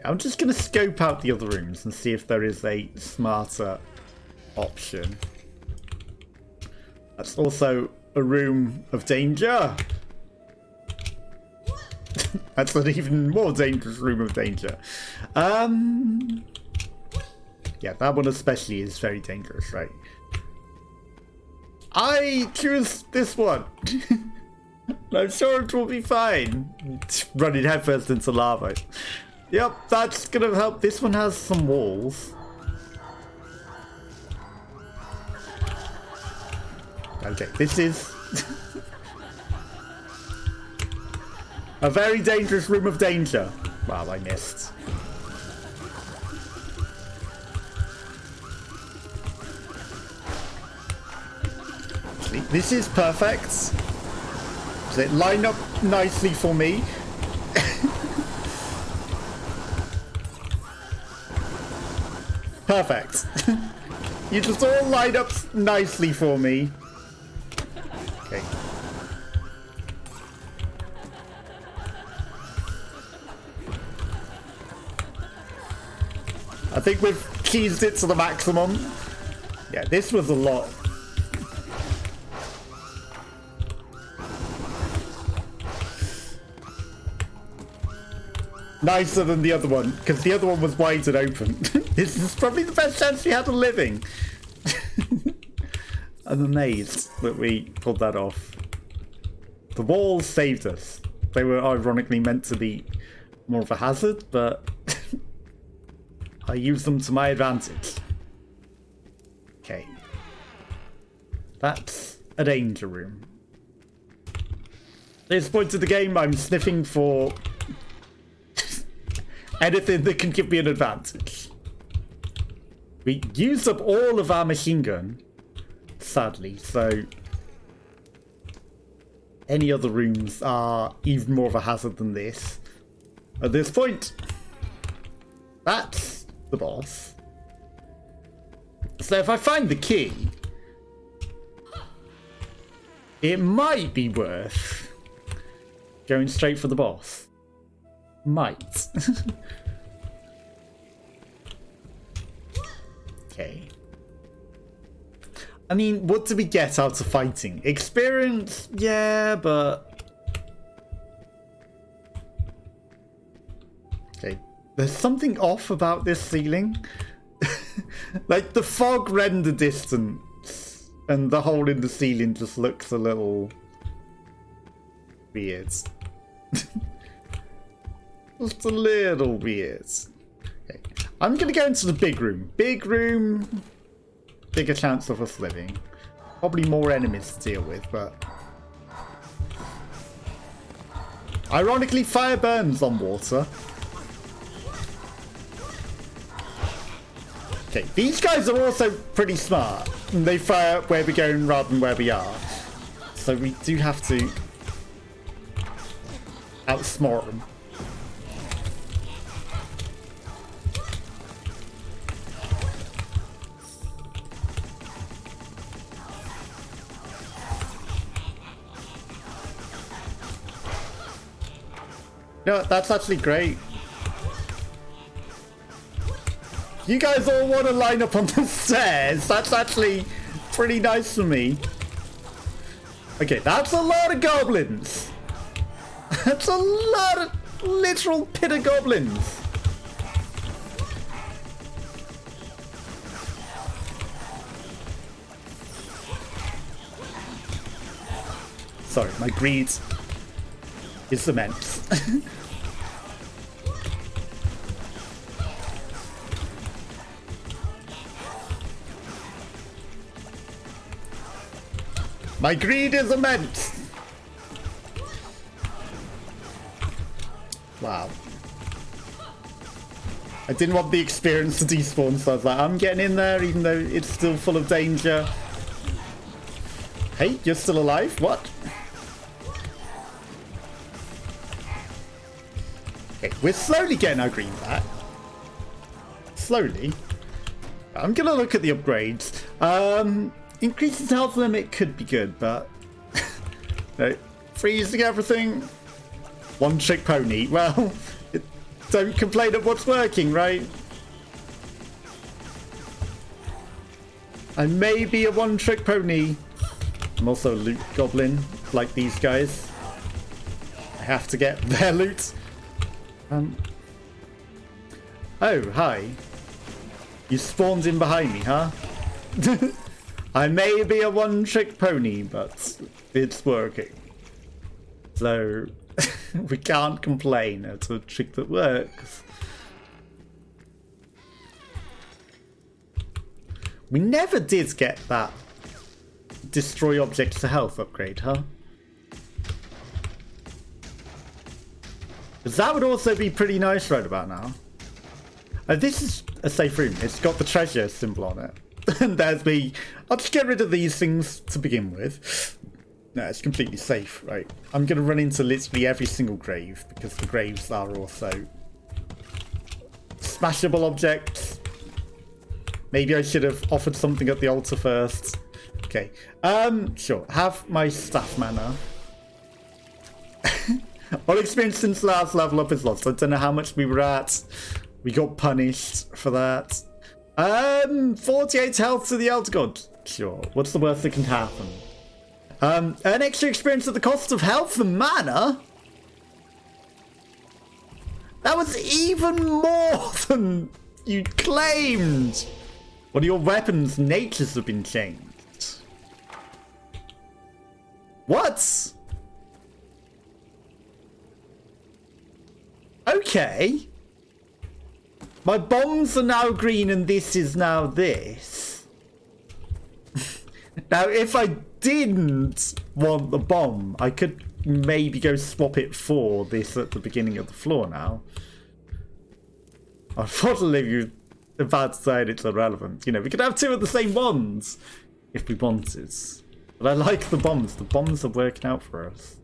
I'm just going to scope out the other rooms and see if there is a smarter option. That's also a room of danger. That's an even more dangerous room of danger. Yeah, that one especially is very dangerous, right? I choose this one. I'm sure it will be fine. Running headfirst into lava. Yep, that's gonna help. This one has some walls. Okay, this is a very dangerous room of danger. Wow, I missed. This is perfect. Does it line up nicely for me? Perfect. You just all line up nicely for me. Okay. I think we've keysed it to the maximum. Yeah, this was a lot. Nicer than the other one, because the other one was wide and open. This is probably the best chance we had of living. I'm amazed that we pulled that off. The walls saved us. They were ironically meant to be more of a hazard, but I used them to my advantage. Okay. That's a danger room. At this point of the game, I'm sniffing for anything that can give me an advantage. We used up all of our machine gun, sadly, so any other rooms are even more of a hazard than this. At this point, that's the boss. So if I find the key, it might be worth going straight for the boss. Might. Okay. I mean, what do we get out of fighting? Experience? Yeah, but... Okay. There's something off about this ceiling. Like, the fog render distance and the hole in the ceiling just looks a little weird. Just a little weird. Okay. I'm going to go into the big room. Big room, bigger chance of us living. Probably more enemies to deal with, but... Ironically, fire burns on water. Okay, these guys are also pretty smart. They fire where we're going rather than where we are. So we do have to outsmart them. No, that's actually great. You guys all want to line up on the stairs. That's actually pretty nice for me. Okay, that's a lot of goblins. That's a lot of literal pit of goblins. Sorry, my greed is immense. My greed is immense. Wow. I didn't want the experience to despawn, so I was like, I'm getting in there even though it's still full of danger. Hey, you're still alive? What? Okay, we're slowly getting our green back. Slowly. I'm gonna look at the upgrades. Increases health limit could be good, but no. Freezing everything. One trick pony. Well, don't complain of what's working, right? I may be a one trick pony. I'm also a loot goblin, like these guys. I have to get their loot. Oh, hi. You spawned in behind me, huh? I may be a one-trick pony, but it's working. So, we can't complain. It's a trick that works. We never did get that destroy objects to health upgrade, huh? Because that would also be pretty nice right about now. This is a safe room. It's got the treasure symbol on it. And there's me. I'll just get rid of these things to begin with. No, it's completely safe, right? I'm going to run into literally every single grave, because the graves are also smashable objects. Maybe I should have offered something at the altar first. Okay. Sure. Have my staff mana. All experience since last level up is lost. I don't know how much we were at. We got punished for that. 48 health to the Elder God. Sure. What's the worst that can happen? An extra experience at the cost of health and mana? That was even more than you claimed. What are your weapons' natures have been changed? What? Okay. My bombs are now green and this is now this. Now, if I didn't want the bomb, I could maybe go swap it for this at the beginning of the floor now. Unfortunately, you're about to say it's irrelevant. You know, we could have two of the same ones if we wanted. But I like the bombs. The bombs are working out for us.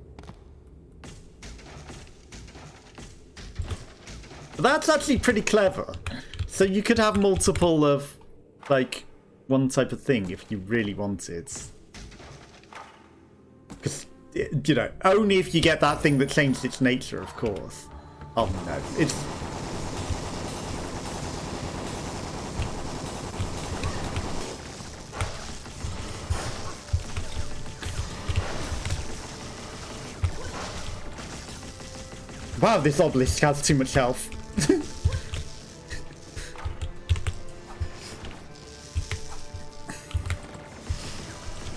But that's actually pretty clever. So you could have multiple of, like, one type of thing if you really wanted. Because, you know, only if you get that thing that changed its nature, of course. Oh no, it's... Wow, this obelisk has too much health.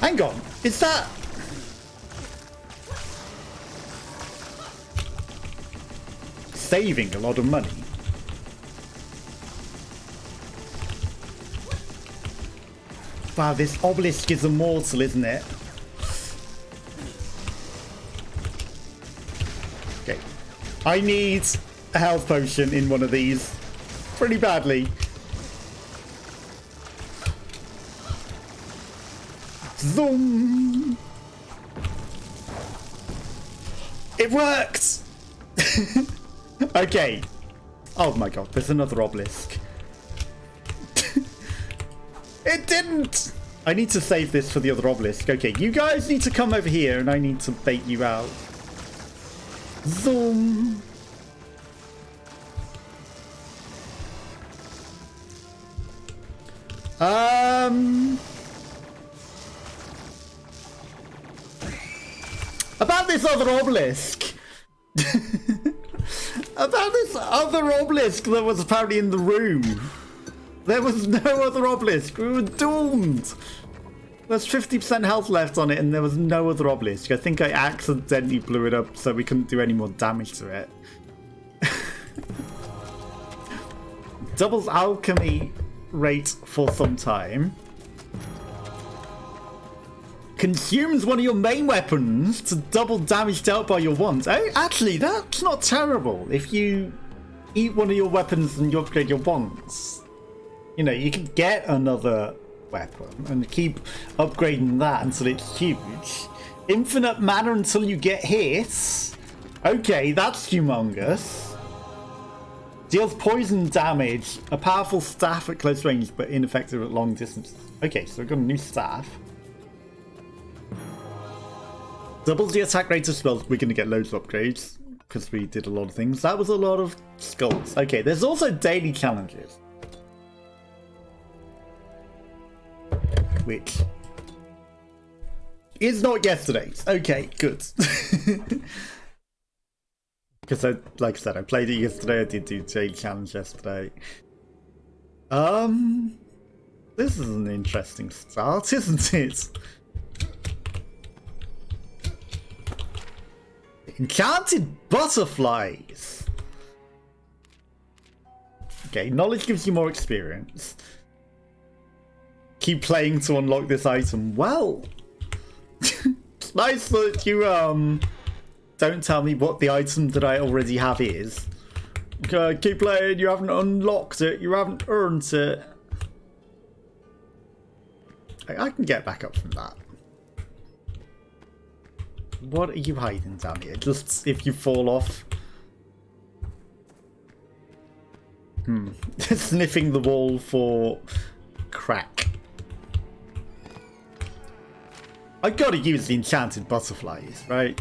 Hang on, is that... saving a lot of money? Wow, this obelisk is immortal, isn't it? Okay. I need a health potion in one of these pretty badly. Zoom! It worked! Okay. Oh my god, there's another obelisk. It didn't! I need to save this for the other obelisk. Okay, you guys need to come over here and I need to bait you out. Zoom! About this other obelisk. About this other obelisk that was apparently in the room. There was no other obelisk. We were doomed. There's 50% health left on it and there was no other obelisk. I think I accidentally blew it up so we couldn't do any more damage to it. Doubles alchemy rate for some time. Consumes one of your main weapons to double damage dealt by your wands. Oh, actually, that's not terrible. If you eat one of your weapons and you upgrade your wands. You know, you can get another weapon and keep upgrading that until it's huge. Infinite mana until you get hit. Okay, that's humongous. Deals poison damage, a powerful staff at close range but ineffective at long distance. Okay, so we've got a new staff. Doubles the attack rate of spells. We're going to get loads of upgrades because we did a lot of things. That was a lot of skulls. Okay, there's also daily challenges. Which is not yesterday's. Okay, good. Because like I said, I played it yesterday. I did do daily challenge yesterday. This is an interesting start, isn't it? Enchanted butterflies. Okay, knowledge gives you more experience. Keep playing to unlock this item. Well, it's nice that you don't tell me what the item that I already have is. Okay, keep playing. You haven't unlocked it. You haven't earned it. I can get back up from that. What are you hiding down here? Just if you fall off. Sniffing the wall for crack. I gotta use the enchanted butterflies, right?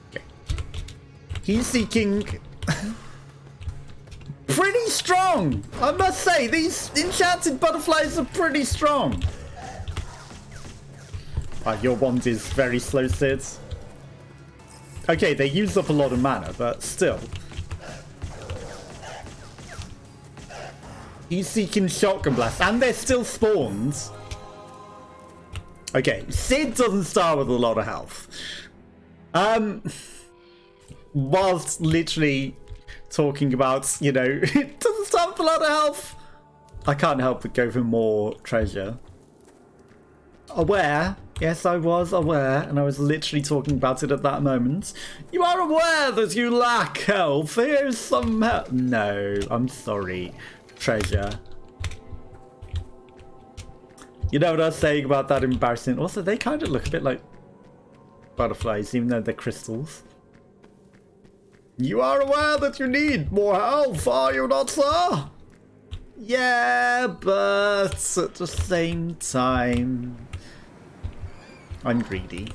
Okay. He's seeking. Pretty strong! I must say, these enchanted butterflies are pretty strong. Your wand is very slow, Sid. Okay, they use up a lot of mana, but still. He's seeking shotgun blast, and they're still spawned. Okay, Sid doesn't start with a lot of health. Whilst literally talking about, you know, it doesn't start with a lot of health. I can't help but go for more treasure. Aware. Yes, I was aware, and I was literally talking about it at that moment. You are aware that you lack health. Here's some help. No, I'm sorry. Treasure. You know what I was saying about that embarrassing? Also, they kind of look a bit like butterflies, even though they're crystals. You are aware that you need more health, are you not, sir? Yeah, but at the same time, I'm greedy.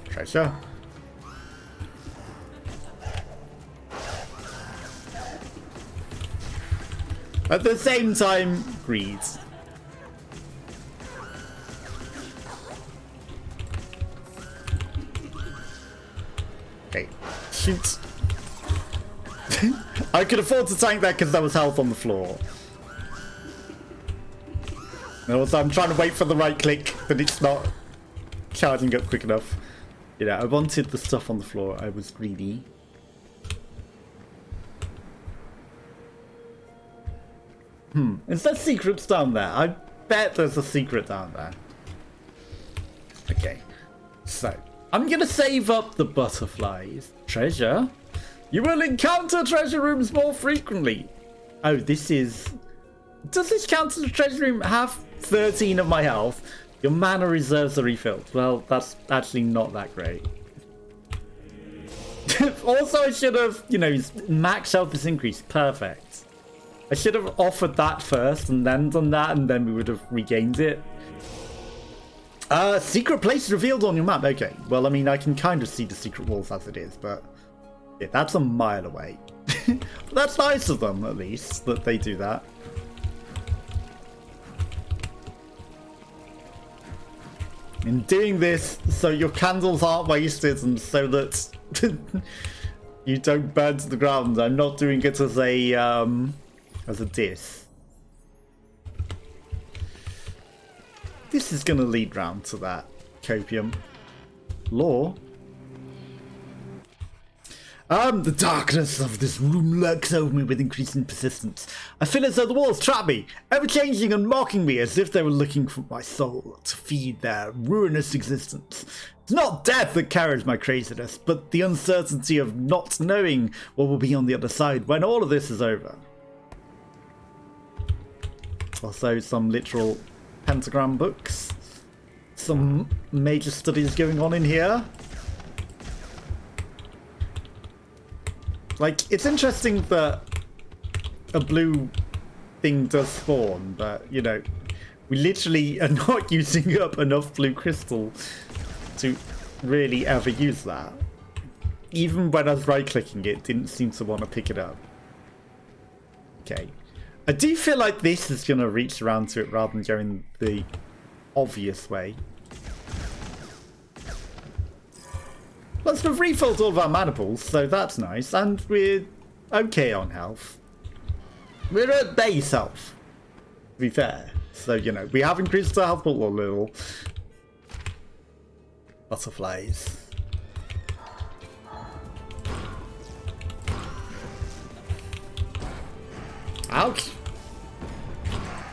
Treasure. At the same time, greed. Okay, shoot. I could afford to tank that because there was health on the floor. And also, I'm trying to wait for the right click, but it's not charging up quick enough. You know, I wanted the stuff on the floor. I was greedy. Is there secrets down there? I bet there's a secret down there. Okay, so I'm gonna save up the butterflies. Treasure? You will encounter treasure rooms more frequently. Oh, this is... Does this count as a treasure room? Have 13 of my health. Your mana reserves are refilled. Well, that's actually not that great. Also, I should have, you know, max health is increased. Perfect. I should have offered that first and then done that, and then we would have regained it. Secret place revealed on your map. Okay, well, I mean, I can kind of see the secret walls as it is, but yeah, that's a mile away. But that's nice of them, at least, that they do that. In doing this, so your candles aren't wasted and so that you don't burn to the ground. I'm not doing it as a diss. This is going to lead round to that copium. Law. The darkness of this room lurks over me with increasing persistence. I feel as though the walls trap me, ever-changing and mocking me as if they were looking for my soul to feed their ruinous existence. It's not death that carries my craziness, but the uncertainty of not knowing what will be on the other side when all of this is over. Also, some literal pentagram books. Some major studies going on in here. Like, it's interesting that a blue thing does spawn, but, you know, we literally are not using up enough blue crystal to really ever use that. Even when I was right-clicking it, didn't seem to want to pick it up. Okay. I do feel like this is going to reach around to it rather than going the obvious way. Plus, we've refilled all of our mana pools, so that's nice. And we're okay on health. We're at base health, to be fair. So, you know, we have increased our health pool a little. Butterflies. Ouch!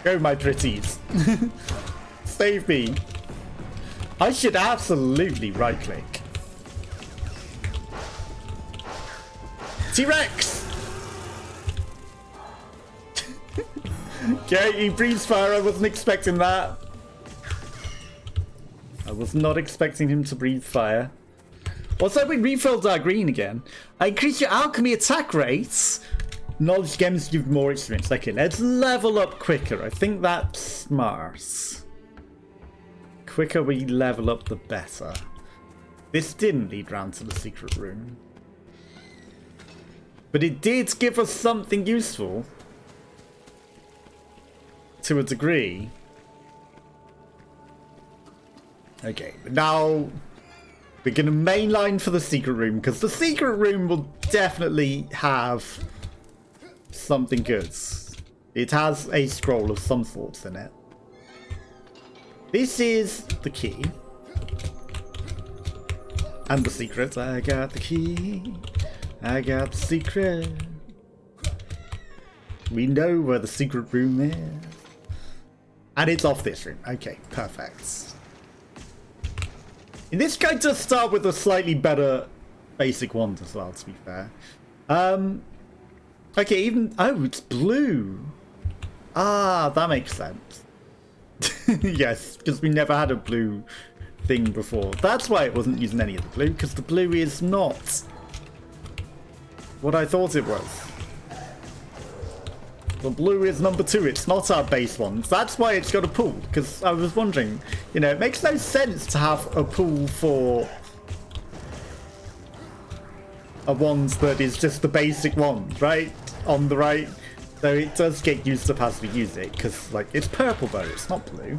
Go, my pretties. Save me. I should absolutely right-click. T-Rex! Okay, he breathes fire. I wasn't expecting that. I was not expecting him to breathe fire. Also, we refilled our green again. I increase your alchemy attack rates. Knowledge games give more experience. Okay, let's level up quicker. I think that's smart. Quicker we level up, the better. This didn't lead round to the secret room. But it did give us something useful. To a degree. Okay, but now we're going to mainline for the secret room, because the secret room will definitely have something good. It has a scroll of some sorts in it. This is the key. And the secret. I got the key. I got the secret. We know where the secret room is. And it's off this room. Okay, perfect. And this guy does start with a slightly better basic wand as well, to be fair. Okay, even... Oh, it's blue. Ah, that makes sense. Yes, because we never had a blue thing before. That's why it wasn't using any of the blue, because the blue is not what I thought it was. The blue is number 2. It's not our base one. That's why it's got a pool. Because I was wondering, you know, it makes no sense to have a pool for a wand that is just the basic wand, right? On the right. So it does get used up as we use it. Because, like, it's purple though. It's not blue.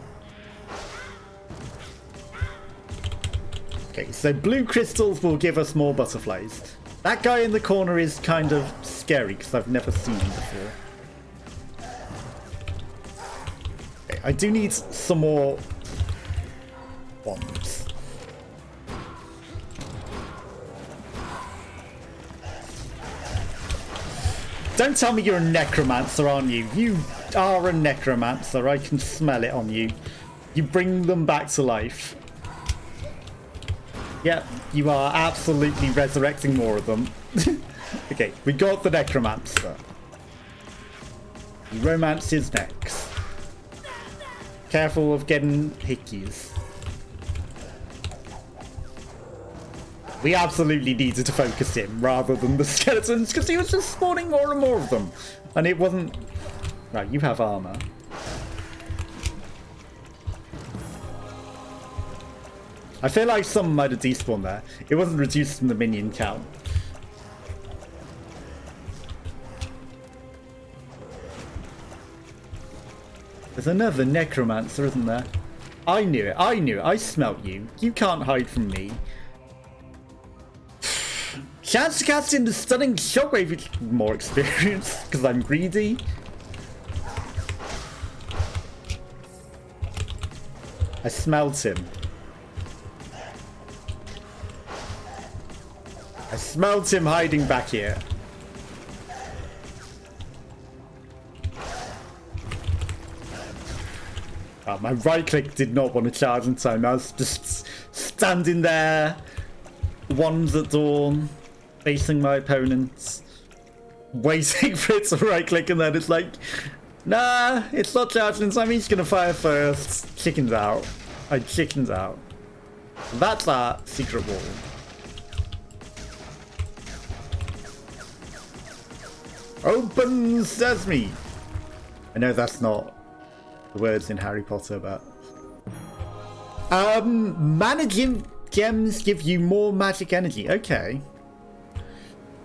Okay, so blue crystals will give us more butterflies. That guy in the corner is kind of scary because I've never seen him before. Okay, I do need some more wands. Don't tell me you're a necromancer, aren't you? You are a necromancer. I can smell it on you. You bring them back to life. Yep, you are absolutely resurrecting more of them. Okay, we got the necromancer. Romance is next. Careful of getting hickeys. We absolutely needed to focus him rather than the skeletons, because he was just spawning more and more of them. And it wasn't... Right, you have armor. I feel like some might have despawned there. It wasn't reduced from the minion count. There's another necromancer, isn't there? I knew it. I knew it. I smelt you. You can't hide from me. Chance to cast in the stunning shockwave with more experience, because I'm greedy. I smelt him. I smelled him hiding back here. Oh, my right click did not want to charge in time. I was just standing there, wands at dawn, facing my opponents, waiting for it to right click, and then it's like, nah, it's not charging in time. He's gonna fire first. Chickens out. I chickens out. That's our secret wall. Open sesame. I know that's not the words in Harry Potter, but managing gems give you more magic energy. Okay.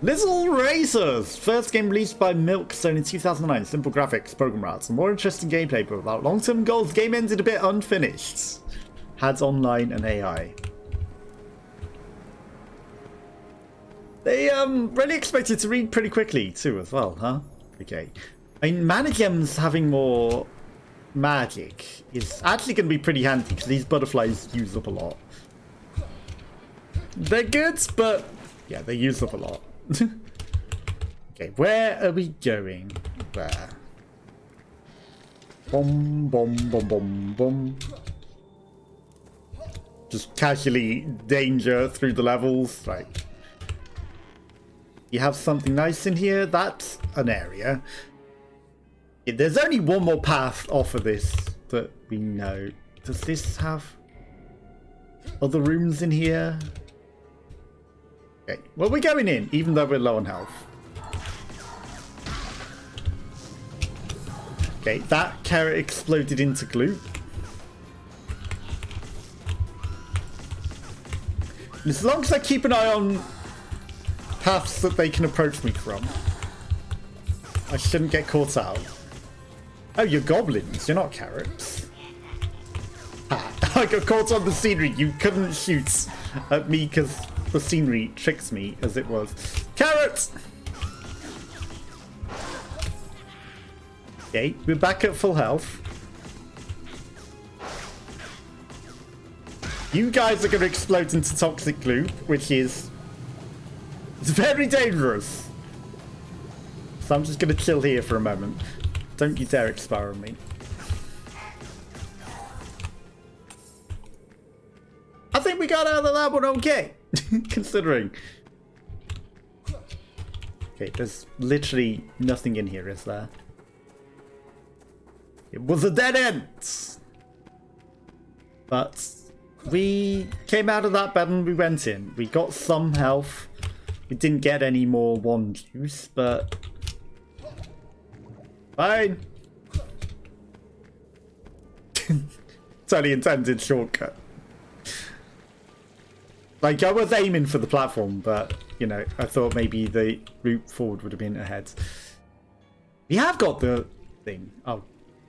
Little Racers, first game released by Milkstone in 2009. Simple graphics, program routes, more interesting gameplay, but without long-term goals. Game ended a bit unfinished. Had online and AI. They really expected to read pretty quickly too, as well, huh? Okay. I mean, mana gems having more magic is actually going to be pretty handy because these butterflies use up a lot. They're good, but yeah, they use up a lot. Okay, where are we going? Where? Boom, boom, boom, boom, boom. Just casually danger through the levels. Right. You have something nice in here. That's an area. Yeah, there's only one more path off of this that we know. Does this have other rooms in here? Okay, well, we're going in, even though we're low on health. Okay, that carrot exploded into glue. And as long as I keep an eye on paths that they can approach me from, I shouldn't get caught out. Oh, you're goblins, you're not carrots. Ah, I got caught on the scenery. You couldn't shoot at me because the scenery tricks me as it was. Carrots! Okay, we're back at full health. You guys are going to explode into toxic glue, which is very dangerous. So I'm just going to chill here for a moment. Don't you dare expire on me. I think we got out of that one okay, considering. Okay, there's literally nothing in here, is there? It was a dead end! But we came out of that bed and we went in. We got some health. We didn't get any more wand juice, but fine. Totally intended shortcut. Like, I was aiming for the platform, but, you know, I thought maybe the route forward would have been ahead. We have got the thing. Oh,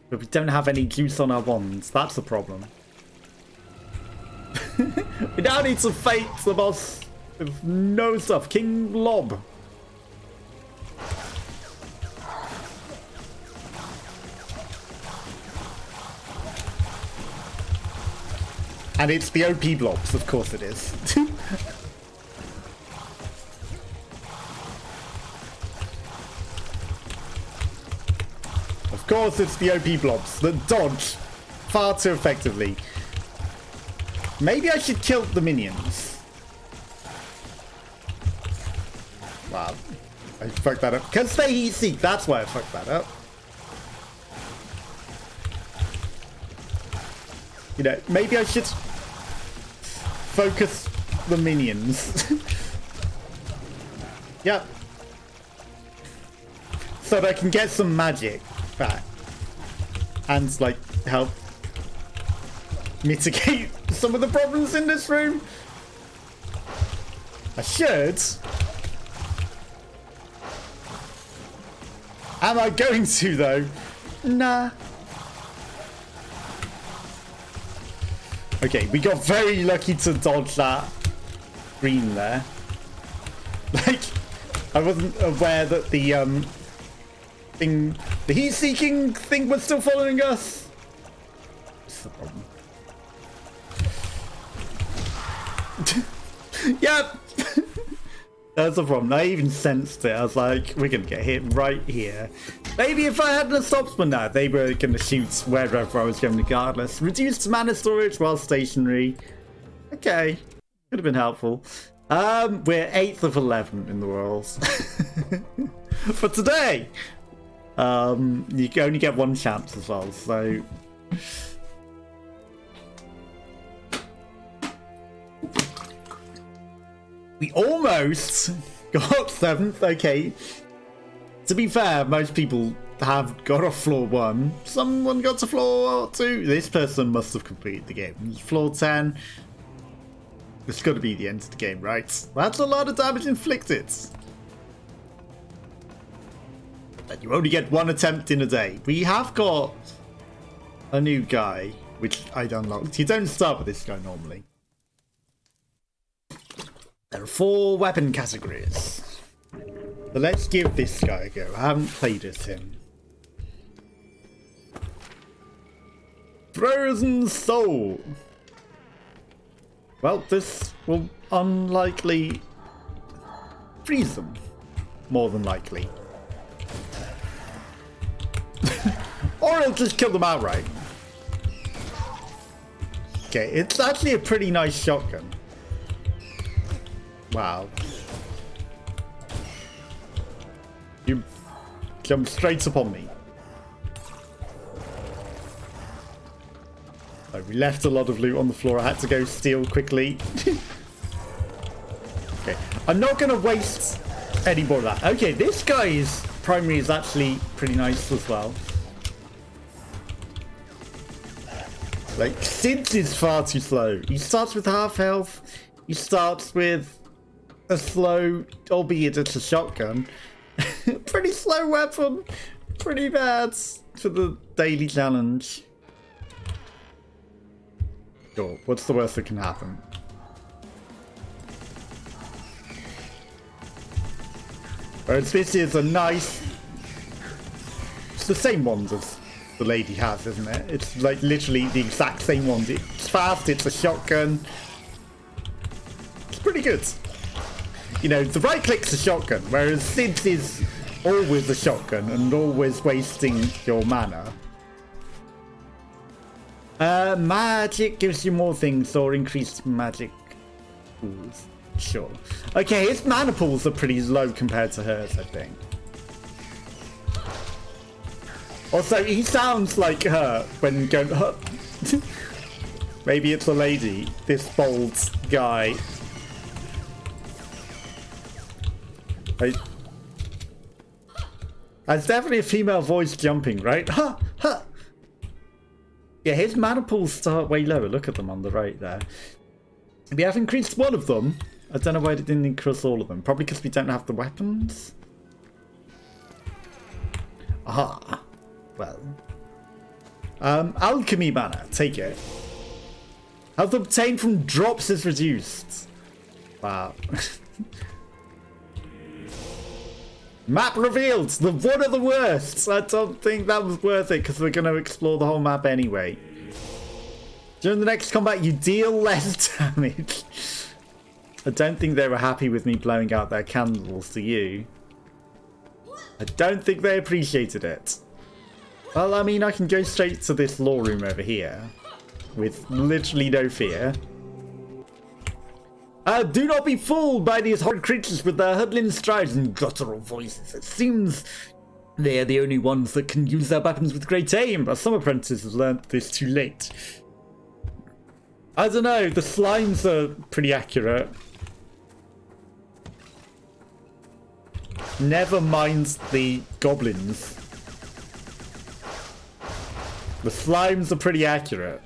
but we don't have any juice on our wands. That's the problem. We now need to fight the boss with no stuff. King Lob. And it's the OP blobs, of course it is. Of course it's the OP blobs that dodge far too effectively. Maybe I should kill the minions. Wow. I fucked that up. Because they heat seek, that's why I fucked that up. You know, maybe I should focus the minions. Yep. So that I can get some magic back. And, like, help mitigate some of the problems in this room. I should. Am I going to, though? Nah. Okay, we got very lucky to dodge that green there. Like, I wasn't aware that the thing, the heat-seeking thing was still following us. What's the problem? Yep. That's the problem. I even sensed it. I was like, we're going to get hit right here. Maybe if I hadn't stopped, but no, they were going to shoot wherever I was going regardless. Reduced mana storage while stationary. Okay. Could have been helpful. We're 8th of 11 in the world. For today. You can only get one chance as well, so... We almost got 7th, okay. To be fair, most people have got off floor 1. Someone got to floor 2. This person must have completed the game. Floor 10. It's got to be the end of the game, right? That's a lot of damage inflicted. But you only get 1 attempt in a day. We have got a new guy, which I unlocked. You don't start with this guy normally. There are 4 weapon categories. So let's give this guy a go. I haven't played as him. Frozen Soul. Well, this will unlikely freeze them. More than likely. Or it'll just kill them outright. Okay, it's actually a pretty nice shotgun. Wow. You jumped straight upon me. Oh, we left a lot of loot on the floor. I had to go steal quickly. Okay, I'm not going to waste any more of that. Okay, this guy's primary is actually pretty nice as well. Like, Synth is far too slow. He starts with half health. He starts with a slow, albeit it's a shotgun. Pretty slow weapon. Pretty bad for the daily challenge. Sure, what's the worst that can happen? Whereas this is a nice... It's the same ones as the lady has, isn't it? It's like literally the exact same ones. It's fast, it's a shotgun. It's pretty good. You know, the right click's a shotgun, whereas Synth is always a shotgun and always wasting your mana. Magic gives you more things or increased magic pools. Sure. Okay, his mana pools are pretty low compared to hers, I think. Also, he sounds like her when going... Maybe it's a lady, this bold guy. That's definitely a female voice jumping, right? Ha! Ha! Yeah, his mana pools start way lower. Look at them on the right there. We have increased one of them. I don't know why it didn't increase all of them. Probably because we don't have the weapons. Aha. Well. Alchemy mana. Take it. Health obtained from drops is reduced. Wow. Map revealed! The one of the worst! I don't think that was worth it because we're going to explore the whole map anyway. During the next combat, you deal less damage. I don't think they were happy with me blowing out their candles to you. I don't think they appreciated it. Well, I mean, I can go straight to this lore room over here with literally no fear. Do not be fooled by these horrid creatures with their huddling strides and guttural voices. It seems they are the only ones that can use their weapons with great aim, but some apprentices have learnt this too late. I don't know, the slimes are pretty accurate. Never mind the goblins. The slimes are pretty accurate.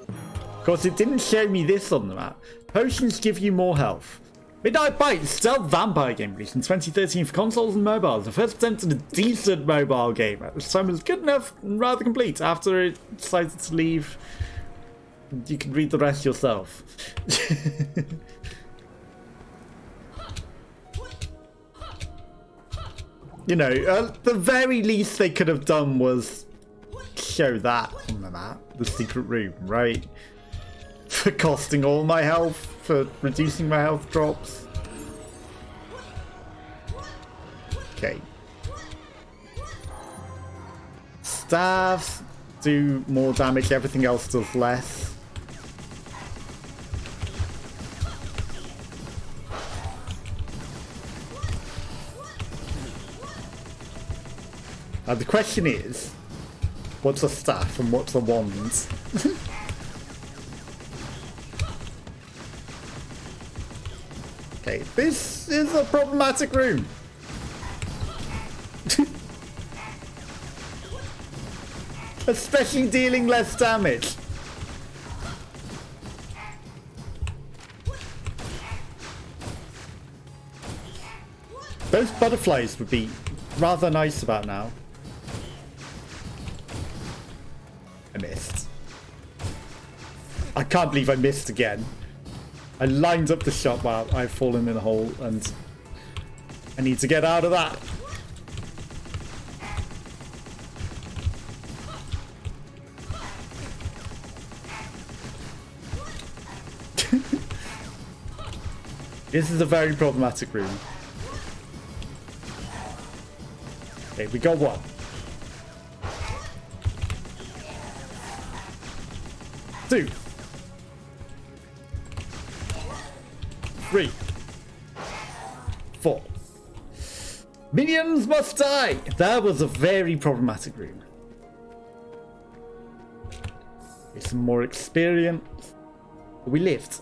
Of course, it didn't show me this on the map. Potions give you more health. Midnight Bite, stealth vampire game released in 2013 for consoles and mobiles. The first attempt at a decent mobile game. At this time it was good enough and rather complete. After it decided to leave, you can read the rest yourself. You know, at the very least they could have done was show that on the map. The secret room, right? For costing all my health, for reducing my health drops. Okay. Staves do more damage, everything else does less. The question is, what's a staff and what's a wand? Okay, this is a problematic room. Especially dealing less damage. Those butterflies would be rather nice about now. I missed. I can't believe I missed again. I lined up the shot while I've fallen in a hole and I need to get out of that. This is a very problematic room. Okay, we got one. Two. Three. Four. Minions must die! That was a very problematic room. Get some more experience. We lived.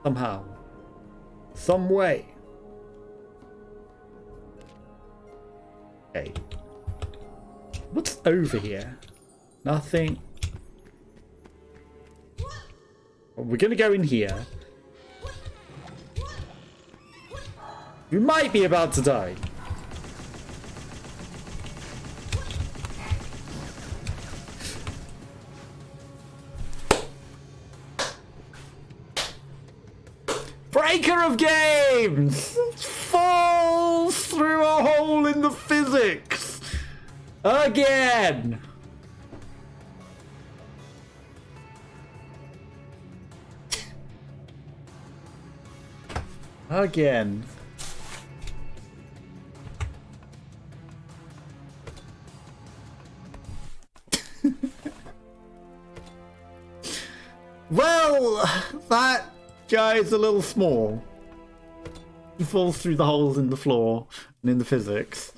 Somehow. Some way. Okay. What's over here? Nothing. We're gonna go in here. We might be about to die. Breaker of games! Falls through a hole in the physics! Again! Again. Well, that guy's a little small. He falls through the holes in the floor and in the physics.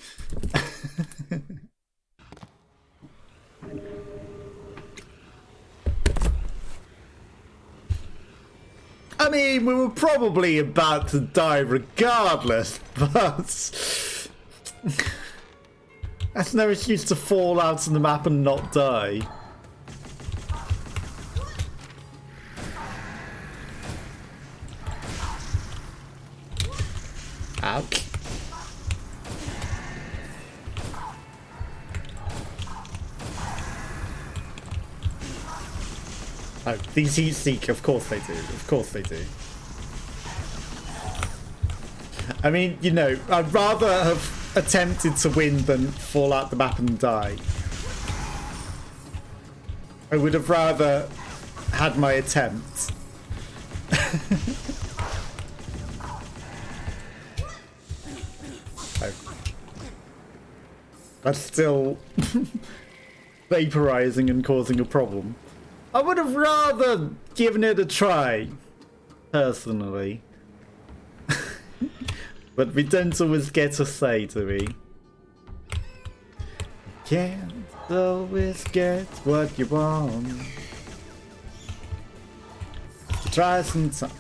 I mean, we were probably about to die regardless, but that's no excuse to fall out on the map and not die. Ouch. Oh, these heat seek, of course they do. Of course they do. I mean, you know, I'd rather have attempted to win than fall out the map and die. I would have rather had my attempt. Oh. That's still vaporizing and causing a problem. I would have rather given it a try, personally. But we don't always get a say, do we? Can't always get what you want. Try some time.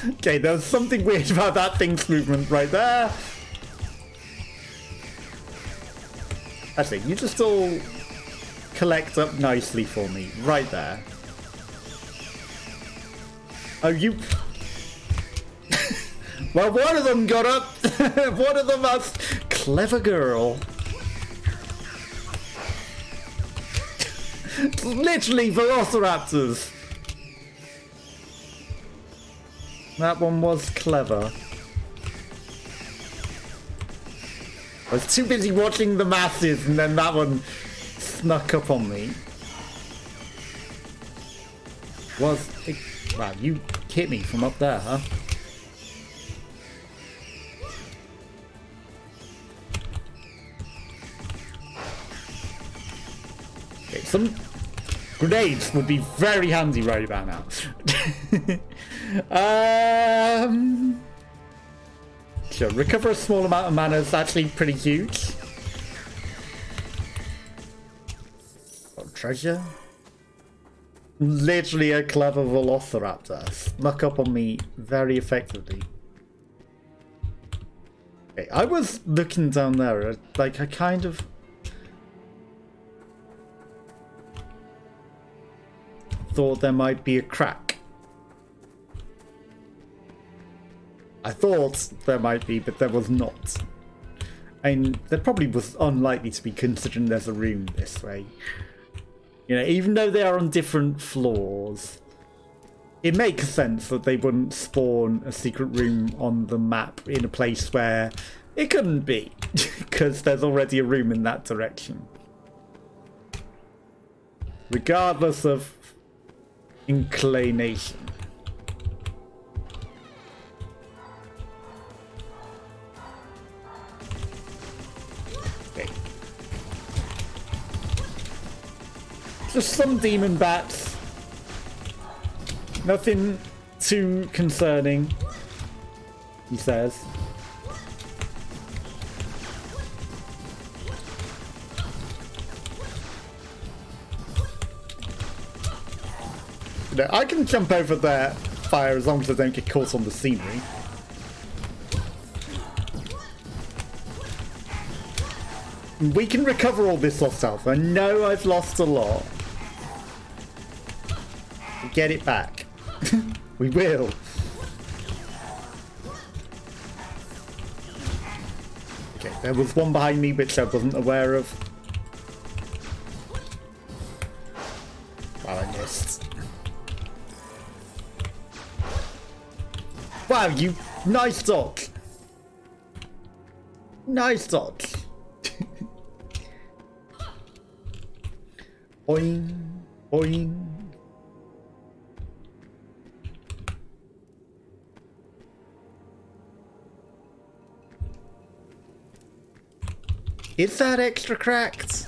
Okay, there was something weird about that thing's movement right there. Actually, you just all collect up nicely for me, right there. Oh, you... Well, one of them got up. One of them was... Clever girl. Literally velociraptors. That one was clever. I was too busy watching the masses and then that one snuck up on me. Wow, you hit me from up there, huh? Some grenades would be very handy right about now. Sure, recover a small amount of mana is actually pretty huge. Treasure? Literally a clever velociraptor snuck up on me very effectively. Okay, I was looking down there, like I kind of thought there might be a crack. I thought there might be, but there was not. And there probably was unlikely to be, considering there's a room this way. You know, even though they are on different floors, it makes sense that they wouldn't spawn a secret room on the map in a place where it couldn't be, because there's already a room in that direction. Regardless of inclination. Just some demon bats. Nothing too concerning, he says. You know, I can jump over their fire as long as I don't get caught on the scenery. We can recover all this lost health. I know I've lost a lot. We'll get it back. We will. Okay, there was one behind me which I wasn't aware of. Well, I missed. Wow, you nice dodge. Nice dodge. Boing, boing. Is that extra cracked?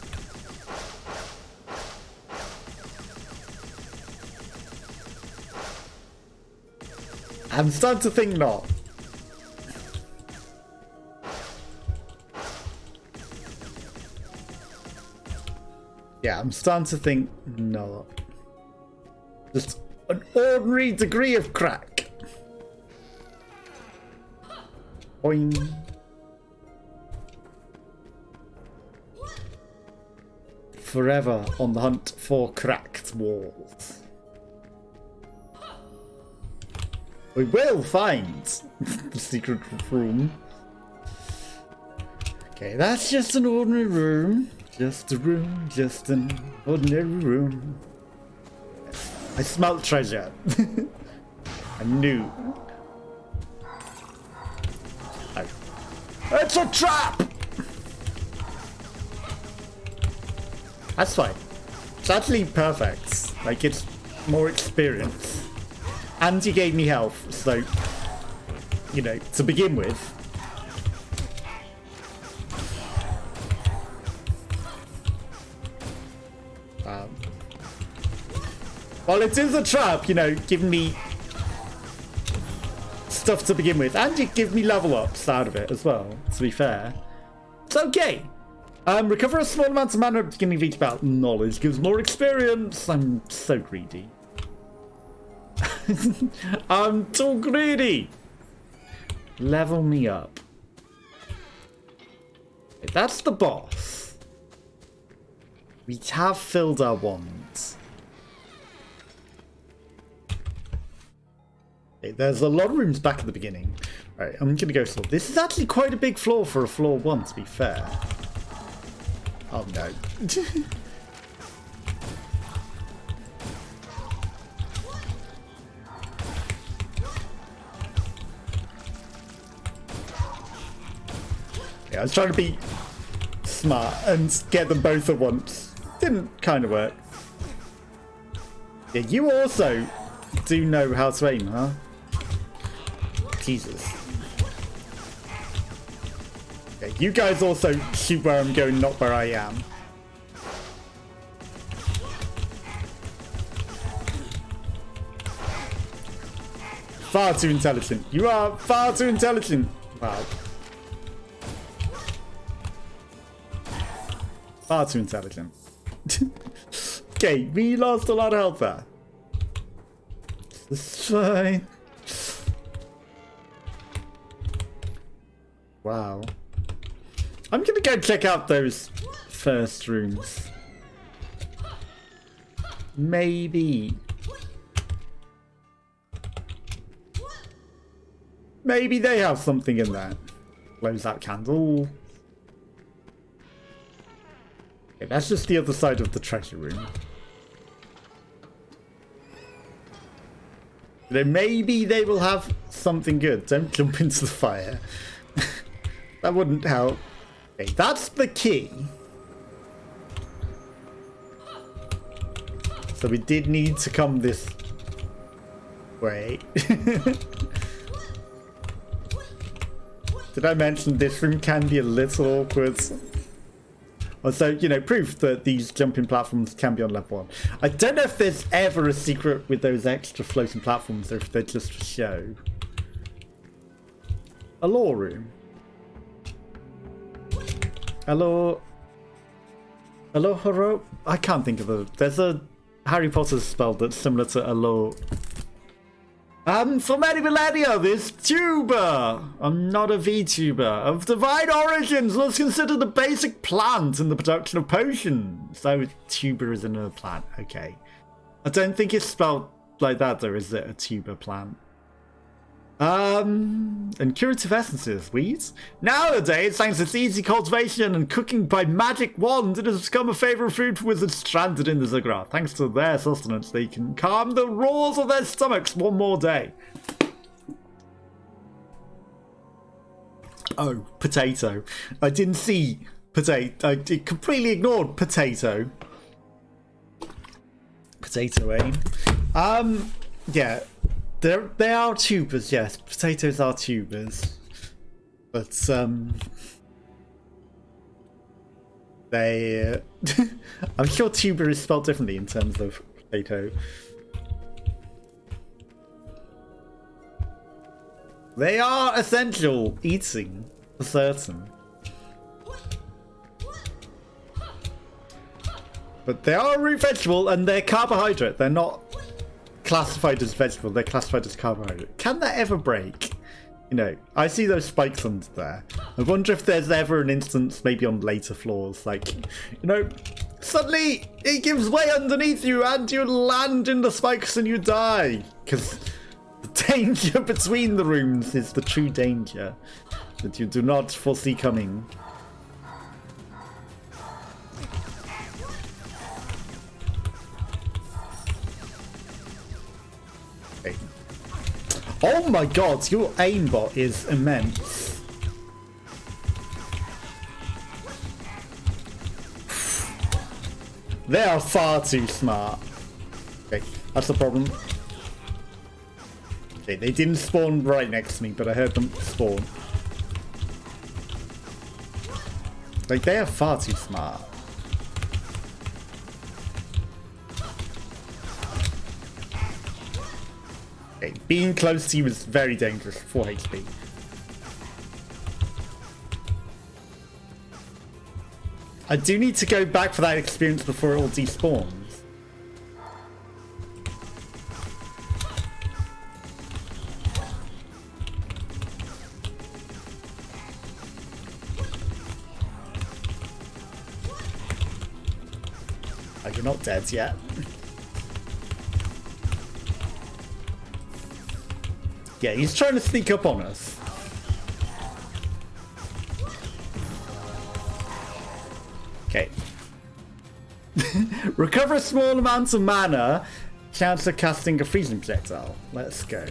I'm starting to think not. Yeah, I'm starting to think no. Just an ordinary degree of crack. Boing. Forever on the hunt for cracked walls. We will find the secret room. Okay, that's just an ordinary room. Just a room, just an ordinary room. I smelt treasure. I knew. It's a trap! That's fine. It's actually perfect. Like, it's more experience. And you gave me health, so, you know, to begin with. Well, it is a trap, you know, giving me stuff to begin with. And you give me level ups out of it as well, to be fair. It's okay. Recover a small amount of mana at the beginning of each battle. Knowledge gives more experience. I'm so greedy. I'm too greedy. Level me up. Okay, that's the boss. We have filled our wands. Okay, there's a lot of rooms back at the beginning. Alright, I'm gonna go slow. This is actually quite a big floor for a floor 1, to be fair. Oh no. Yeah, I was trying to be smart and get them both at once. Didn't kind of work. Yeah, you also do know how to aim, huh? Jesus. Okay, you guys also shoot where I'm going, not where I am. Far too intelligent. You are far too intelligent. Wow. Far too intelligent. Okay, we lost a lot of health there. This is fine. Wow. I'm gonna go check out those first rooms. Maybe. Maybe they have something in there. Close that candle. Okay, that's just the other side of the treasure room. Then maybe they will have something good. Don't jump into the fire. That wouldn't help. Okay, that's the key. So we did need to come this way. Did I mention this room can be a little awkward? Also, you know, proof that these jumping platforms can be on level 1. I don't know if there's ever a secret with those extra floating platforms or if they're just for show. A lore room. Hello. Hello, Horo? I can't think of a... There's a Harry Potter spell that's similar to hello. For many millennia, this tuber, I'm not a VTuber, of divine origins was considered a basic plant in the production of potions. So tuber is another plant, okay. I don't think it's spelled like that though, is it? A tuber plant. And curative essences, weeds? Nowadays, thanks to its easy cultivation and cooking by magic wands, it has become a favourite food for wizards stranded in the Ziggurat. Thanks to their sustenance, they can calm the roars of their stomachs one more day. Oh, potato. I didn't see potato. I completely ignored potato. Potato, eh? Yeah. They are tubers, yes. Potatoes are tubers. But, they... I'm sure tuber is spelled differently in terms of potato. They are essential eating, for certain. But they are a root vegetable and they're carbohydrate. They're not classified as vegetable, they're classified as carbohydrate. Can that ever break? You know, I see those spikes under there. I wonder if there's ever an instance, maybe on later floors, like, you know, suddenly it gives way underneath you and you land in the spikes and you die. Because the danger between the rooms is the true danger that you do not foresee coming. Oh my god, your aimbot is immense. They are far too smart. Okay, that's the problem. Okay, they didn't spawn right next to me, but I heard them spawn. Like, they are far too smart. Okay, being close to you is very dangerous. 4 HP. I do need to go back for that experience before it all despawns. Oh, you're not dead yet. Yeah, he's trying to sneak up on us. Okay. Recover a small amount of mana. Chance of casting a freezing projectile. Let's go.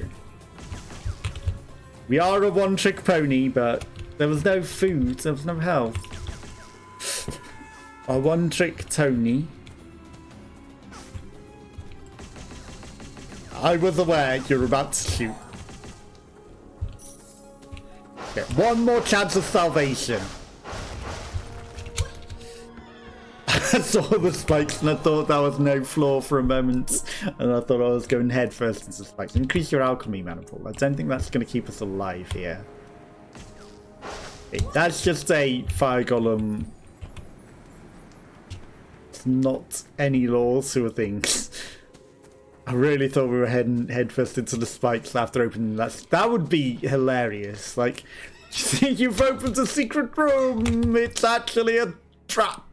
We are a one-trick pony, but there was no food. There was no health. A one-trick Tony. I was aware you were about to shoot. Okay, one more chance of salvation. I saw the spikes and I thought that was no flaw for a moment. And I thought I was going head first into spikes. Increase your alchemy manifold. I don't think that's going to keep us alive here. That's just a fire golem. It's not any law sort of things. I really thought we were heading head first into the spikes after opening that. That would be hilarious. Like, you've opened a secret room. It's actually a trap.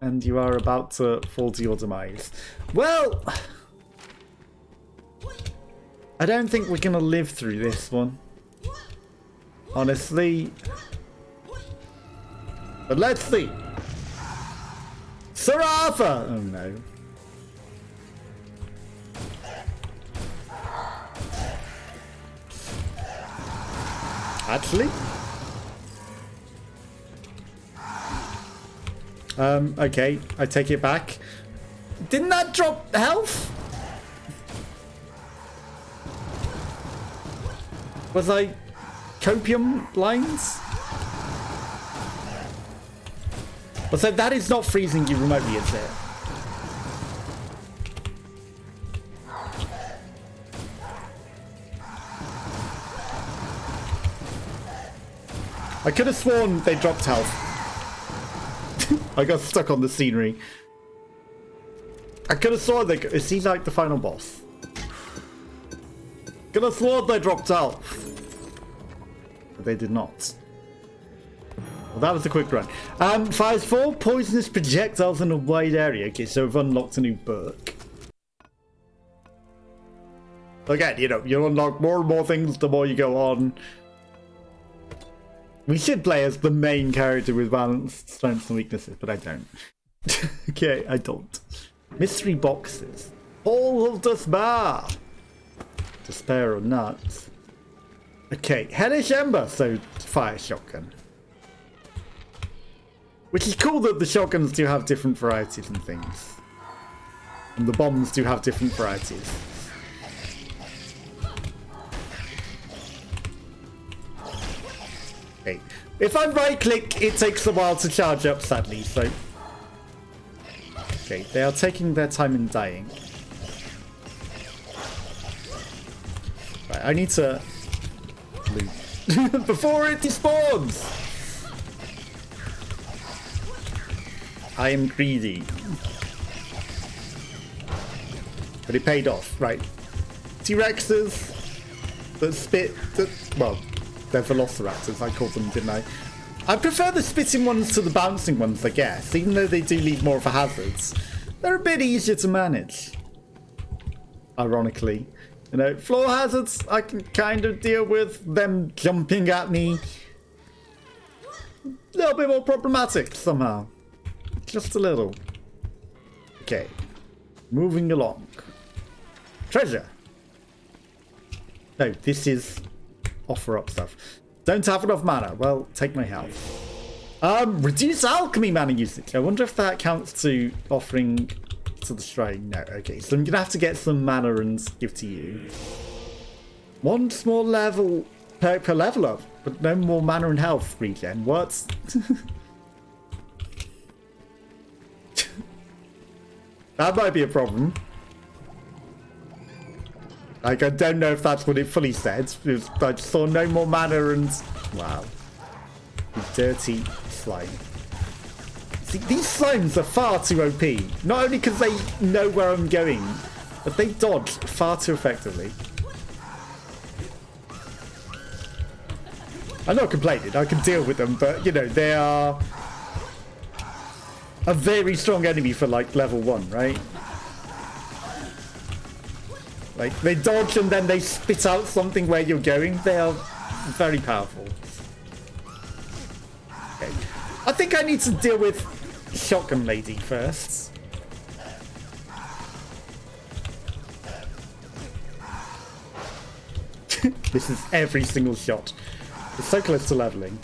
And you are about to fall to your demise. Well, I don't think we're going to live through this one. Honestly. But let's see. Sir Arthur! Oh no. Actually? Okay, I take it back. Didn't that drop health? Was I copium lines? Well, so that is not freezing you remotely, is it? I could have sworn they dropped health. I got stuck on the scenery. I could have sworn they... Is he like the final boss? Could have sworn they dropped out. But they did not. Well, that was a quick run. Fires 4 poisonous projectiles in a wide area. Okay, so we've unlocked a new book. Again, you know, you unlock more and more things the more you go on. We should play as the main character with balanced strengths and weaknesses, but I don't. Okay, I don't. Mystery boxes. Hall of Despair. Despair or not. Okay, Hellish Ember, so fire shotgun. Which is cool that the shotguns do have different varieties and things. And the bombs do have different varieties. Okay. If I right click, it takes a while to charge up, sadly, so... Okay, they are taking their time in dying. Right, I need to loot before it despawns! I am greedy. But it paid off, right. T-Rexes that spit, well, they're velociraptors, I called them, didn't I? I prefer the spitting ones to the bouncing ones, I guess, even though they do leave more of a hazard. They're a bit easier to manage. Ironically. You know, floor hazards, I can kind of deal with them jumping at me. A little bit more problematic, somehow. Just a little. Okay. Moving along. Treasure. No, this is offer up stuff. Don't have enough mana. Well, take my health. Reduce alchemy mana usage. I wonder if that counts to offering to the shrine. No, okay. So I'm gonna have to get some mana and give to you. One small level per level up, but no more mana and health regen. What? That might be a problem. Like, I don't know if that's what it fully said. I just saw no more mana and... Wow. You dirty slime. See, these slimes are far too OP. Not only because they know where I'm going, but they dodge far too effectively. I'm not complaining. I can deal with them, but, you know, they are a very strong enemy for, like, level 1, right? Like, they dodge and then they spit out something where you're going. They are very powerful. Okay. I think I need to deal with Shotgun Lady first. This is every single shot. It's so close to leveling.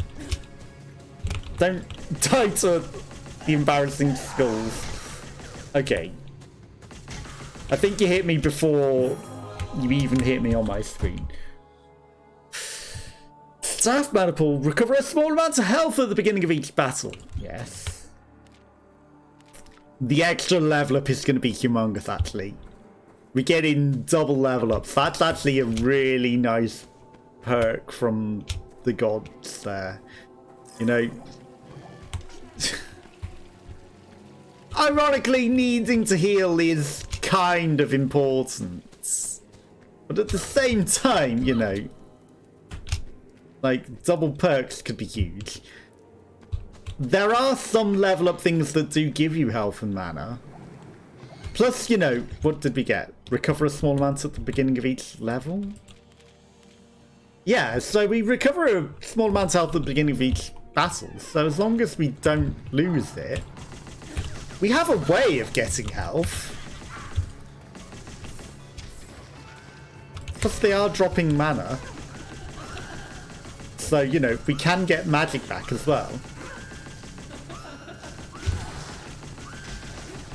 Don't die to the embarrassing skulls. Okay. I think you hit me before you even hit me on my screen. Staff Maniple. Recover a small amount of health at the beginning of each battle. Yes. the extra level up is going to be humongous, actually. We're getting double level ups. That's actually a really nice perk from the gods there. You know, ironically, needing to heal is kind of important. But at the same time, you know, like, double perks could be huge. There are some level up things that do give you health and mana. Plus, you know, what did we get? Recover a small amount at the beginning of each level? Yeah, so we recover a small amount of health at the beginning of each battle. So as long as we don't lose it, we have a way of getting health. Plus they are dropping mana. So, you know, we can get magic back as well.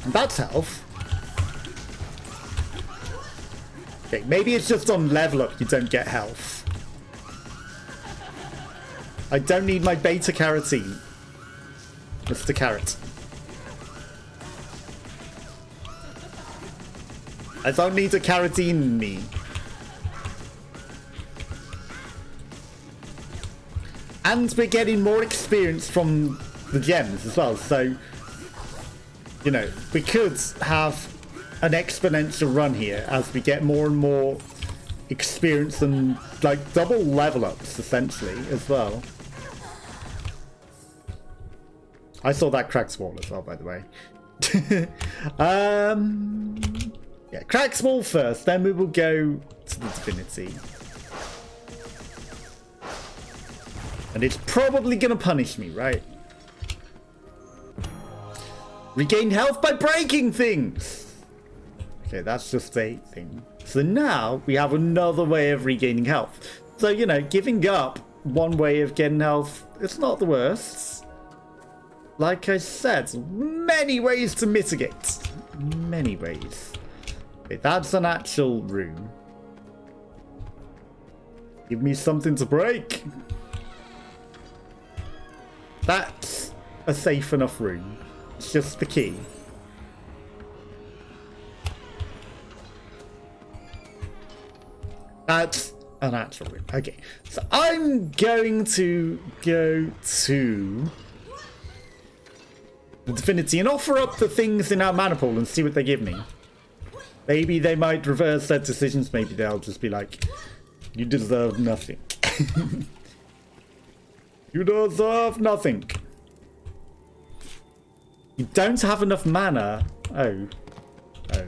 And that's health. Okay, maybe it's just on level up you don't get health. I don't need my beta carotene, Mr. Carrot. I don't need a carotene in me. And we're getting more experience from the gems as well, so, you know, we could have an exponential run here as we get more and more experience and, like, double level ups, essentially, as well. I saw that cracked wall as well, by the way. Yeah, cracked wall first, then we will go to the divinity. And it's probably gonna punish me, right? Regain health by breaking things! Okay, that's just a thing. So now we have another way of regaining health. So, you know, giving up one way of getting health, it's not the worst. Like I said, many ways to mitigate. Many ways. Okay, that's an actual room. Give me something to break. That's a safe enough room. It's just the key. That's an actual room. Okay, so I'm going to go to the divinity and offer up the things in our mana pool and see what they give me. Maybe they might reverse their decisions. Maybe they'll just be like, you deserve nothing. You deserve nothing. You don't have enough mana. Oh. Oh.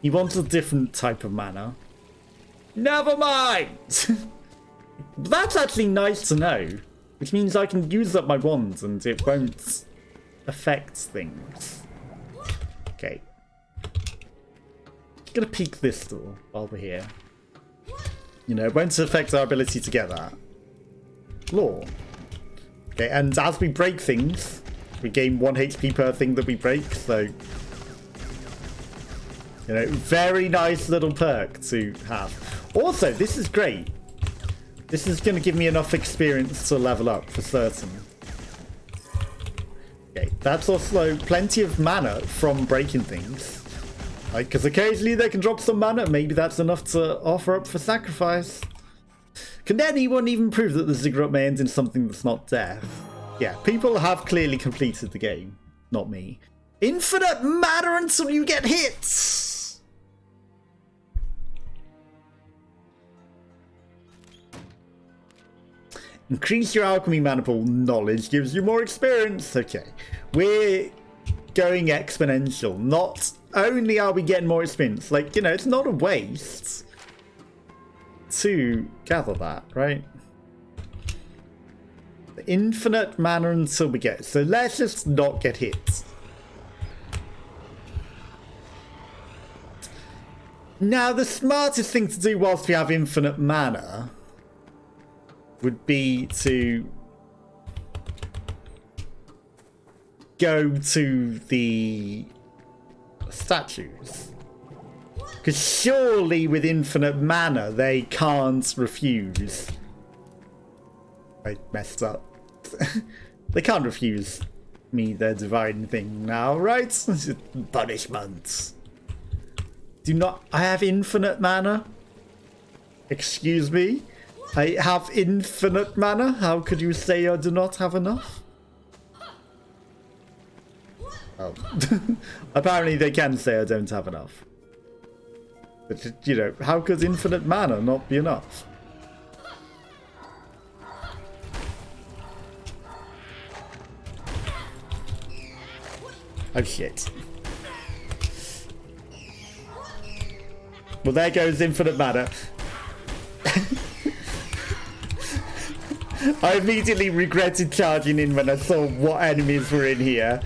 He wants a different type of mana. Never mind! That's actually nice to know. Which means I can use up my wands and it won't affect things. Okay. Just gonna peek this door while we're here. You know, it won't affect our ability to get that. Lore. Okay, and as we break things, we gain 1 HP per thing that we break, so, you know, very nice little perk to have. Also, this is great. This is going to give me enough experience to level up for certain. Okay, that's also plenty of mana from breaking things. Like, because occasionally they can drop some mana, maybe that's enough to offer up for sacrifice. Can anyone even prove that the Ziggurat may end in something that's not death? Yeah, people have clearly completed the game. Not me. Infinite mana until you get hit! Increase your alchemy mana pool. Knowledge gives you more experience. Okay. We're going exponential. Not only are we getting more experience, like, you know, it's not a waste to gather that, right? Infinite mana until we get it. So let's just not get hit. Now, the smartest thing to do whilst we have infinite mana would be to go to the statues. Because surely with infinite mana, they can't refuse. I messed up. They can't refuse me their divine thing now, right? Punishments. Do not... I have infinite mana? Excuse me? I have infinite mana? How could you say I do not have enough? Oh. Apparently they can say I don't have enough. But, you know, how could infinite mana not be enough? Oh shit. Well, there goes infinite mana. I immediately regretted charging in when I saw what enemies were in here.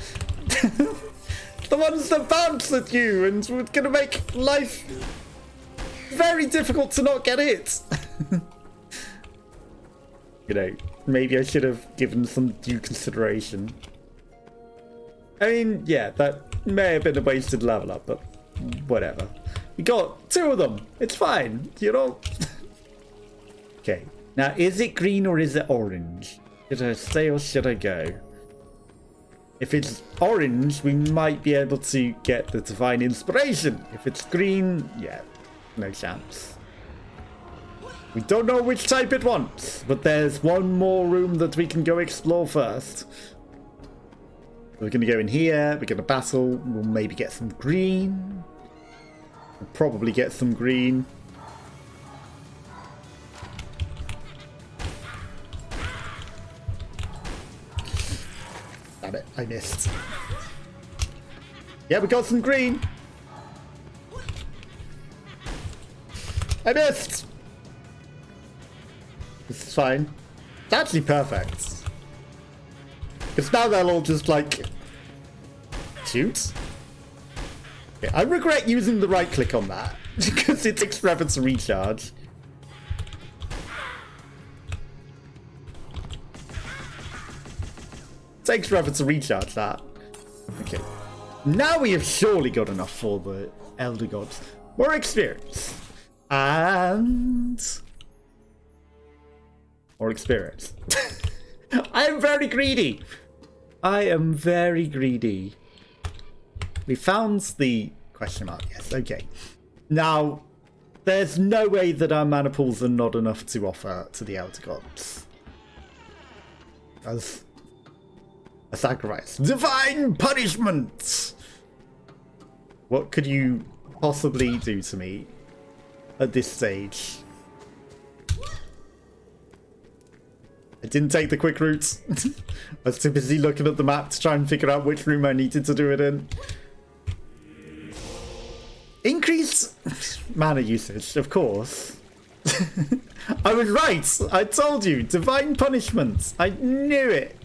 The ones that bounce at you and were gonna make life very difficult to not get hit. You know, maybe I should have given some due consideration. I mean, yeah, that may have been a wasted level up, but whatever. We got 2 of them. It's fine, you know? Okay. Now, is it green or is it orange? Should I stay or should I go? If it's orange, we might be able to get the divine inspiration. If it's green, yeah, no chance. We don't know which type it wants, but there's one more room that we can go explore first. We're going to go in here, we're going to battle, we'll maybe get some green. We'll probably get some green. Damn it, I missed. Yeah, we got some green. I missed. This is fine. It's actually perfect. Because now they'll all just, like, shoot. Okay, I regret using the right click on that. Because it takes forever to recharge. Takes forever to recharge that. Okay. Now we have surely got enough for the Elder Gods. More experience. And... more experience. I am very greedy. I am very greedy. We found the question mark. Yes, okay. Now, there's no way that our mana pools are not enough to offer to the Elder Gods. As a sacrifice. Divine punishment! What could you possibly do to me at this stage? I didn't take the quick route. I was too busy looking at the map to try and figure out which room I needed to do it in. Increased mana usage, of course. I was right. I told you. Divine punishment. I knew it.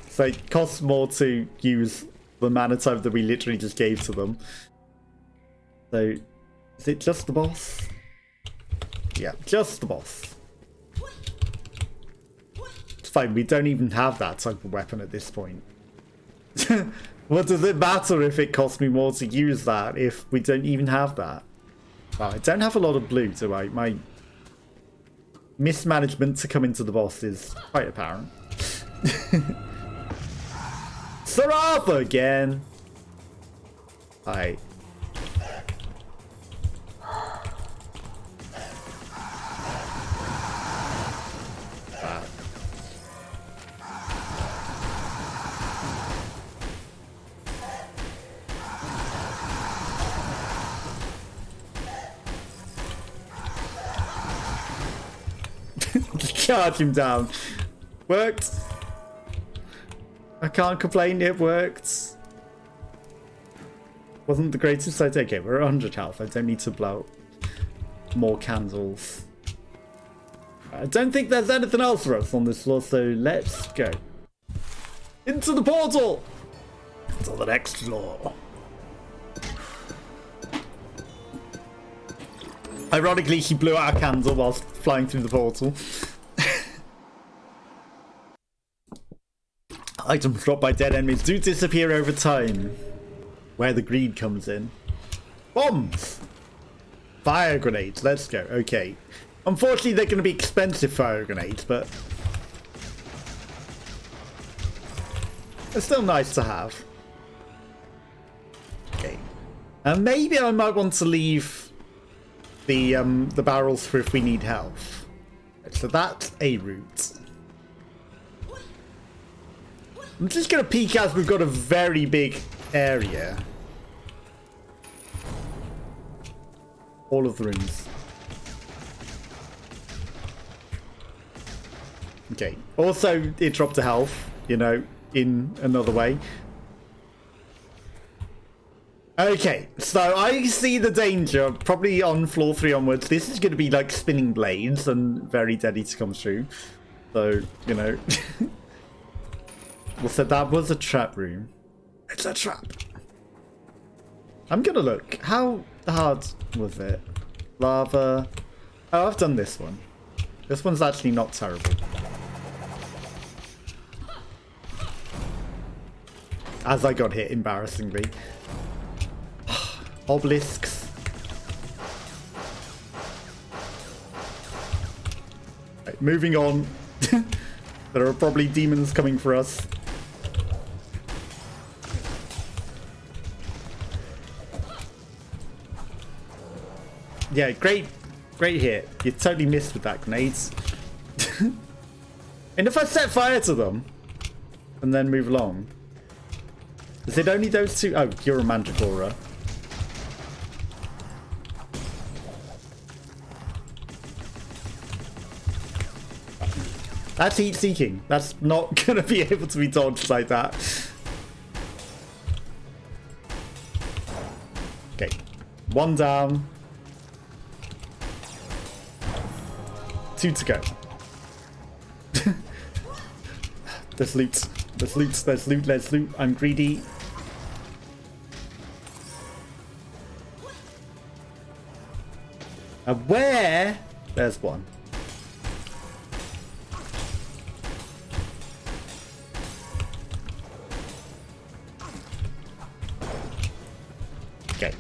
So it costs more to use the mana type that we literally just gave to them. So, is it just the boss? Yeah, just the boss. It's fine, we don't even have that type of weapon at this point. What does it matter if it costs me more to use that if we don't even have that? Well, I don't have a lot of blue, do I? My mismanagement to come into the boss is quite apparent. Sir Arthur again! Hi. Charge him down. Worked. I can't complain, it worked. Wasn't the greatest idea. Okay, we're at 100 health. I don't need to blow more candles. I don't think there's anything else for us on this floor, so let's go. Into the portal! To the next floor. Ironically, she blew out a candle whilst flying through the portal. Items dropped by dead enemies do disappear over time. Where the greed comes in. Bombs! Fire grenades, let's go. Okay. Unfortunately, they're going to be expensive fire grenades, but They're still nice to have. Okay. Maybe I might want to leave the barrels for if we need health. So that's a route. I'm just going to peek as we've got a very big area. All of the rooms. Okay. Also, it dropped a health, you know, in another way. Okay, so I see the danger, probably on floor 3 onwards. This is going to be like spinning blades and very deadly to come through. So, you know. Well, so that was a trap room. It's a trap. I'm going to look. How hard was it? Lava. Oh, I've done this one. This one's actually not terrible. As I got hit, embarrassingly. Obelisks. Right, moving on. There are probably demons coming for us. Yeah, great hit. You totally missed with that grenades. And if I set fire to them and then move along, is it only those two? Oh, you're a Mandragora. That's heat seeking. That's not gonna be able to be dodged like that. Okay, one down. 2 to go. There's loot. There's loot. There's loot. There's loot. I'm greedy. Where? There's one. Okay.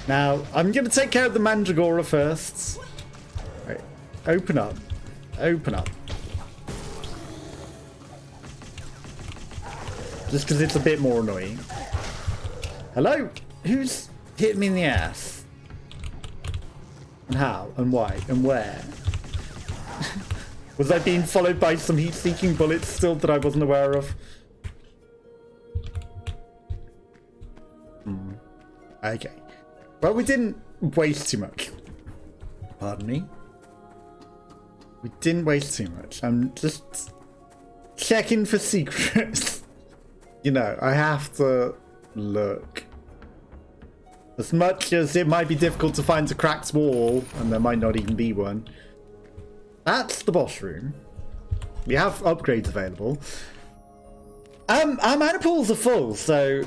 Now, I'm going to take care of the Mandragora first. Right. Open up. Open up. Just because it's a bit more annoying. Hello? Who's hit me in the ass? And how? And why? And where? Was I being followed by some heat-seeking bullets still that I wasn't aware of? Okay. Well, we didn't waste too much. Pardon me? We didn't waste too much. I'm just checking for secrets. You know, I have to look. As much as it might be difficult to find a cracked wall, and there might not even be one. That's the boss room. We have upgrades available. Our mana pools are full, so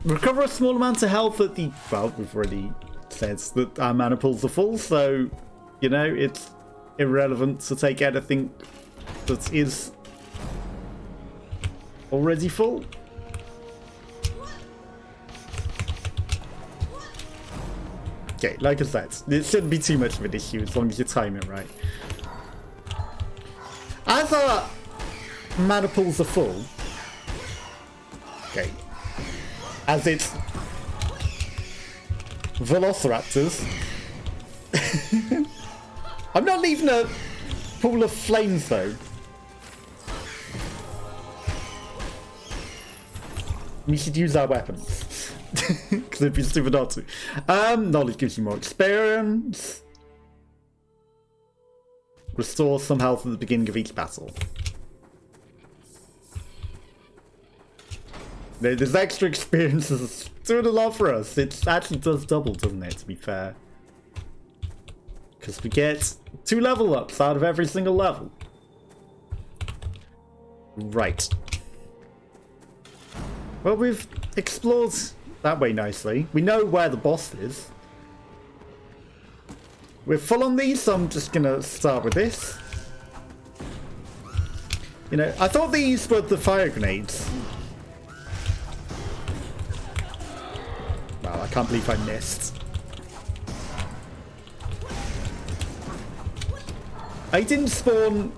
recover a small amount of health at the... Well, we've already said that our mana pools are full, so, you know, it's irrelevant to take anything that is already full. Okay, like I said, it shouldn't be too much of an issue as long as you time it right. As our mana pools are full, okay, as it's Velociraptors, I'm not leaving a pool of flames though. We should use our weapons. Because it'd be stupid not to. Knowledge gives you more experience. Restore some health at the beginning of each battle. There's extra experiences doing a lot for us. It actually does double, doesn't it, to be fair? Because we get 2 level ups out of every single level. Right. Well, we've explored that way nicely. We know where the boss is. We're full on these, so I'm just gonna start with this. You know, I thought these were the fire grenades. Wow, I can't believe I missed. I didn't spawn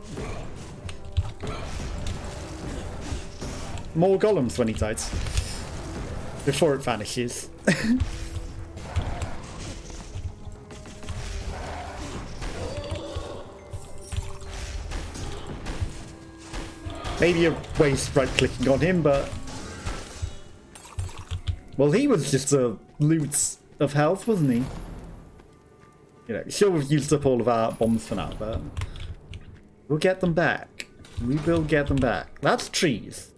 more golems when he dies. Before it vanishes. Maybe a waste right-clicking on him, but... Well, he was just a loot of health, wasn't he? You know, sure, we've used up all of our bombs for now, but... We'll get them back. We will get them back. That's trees.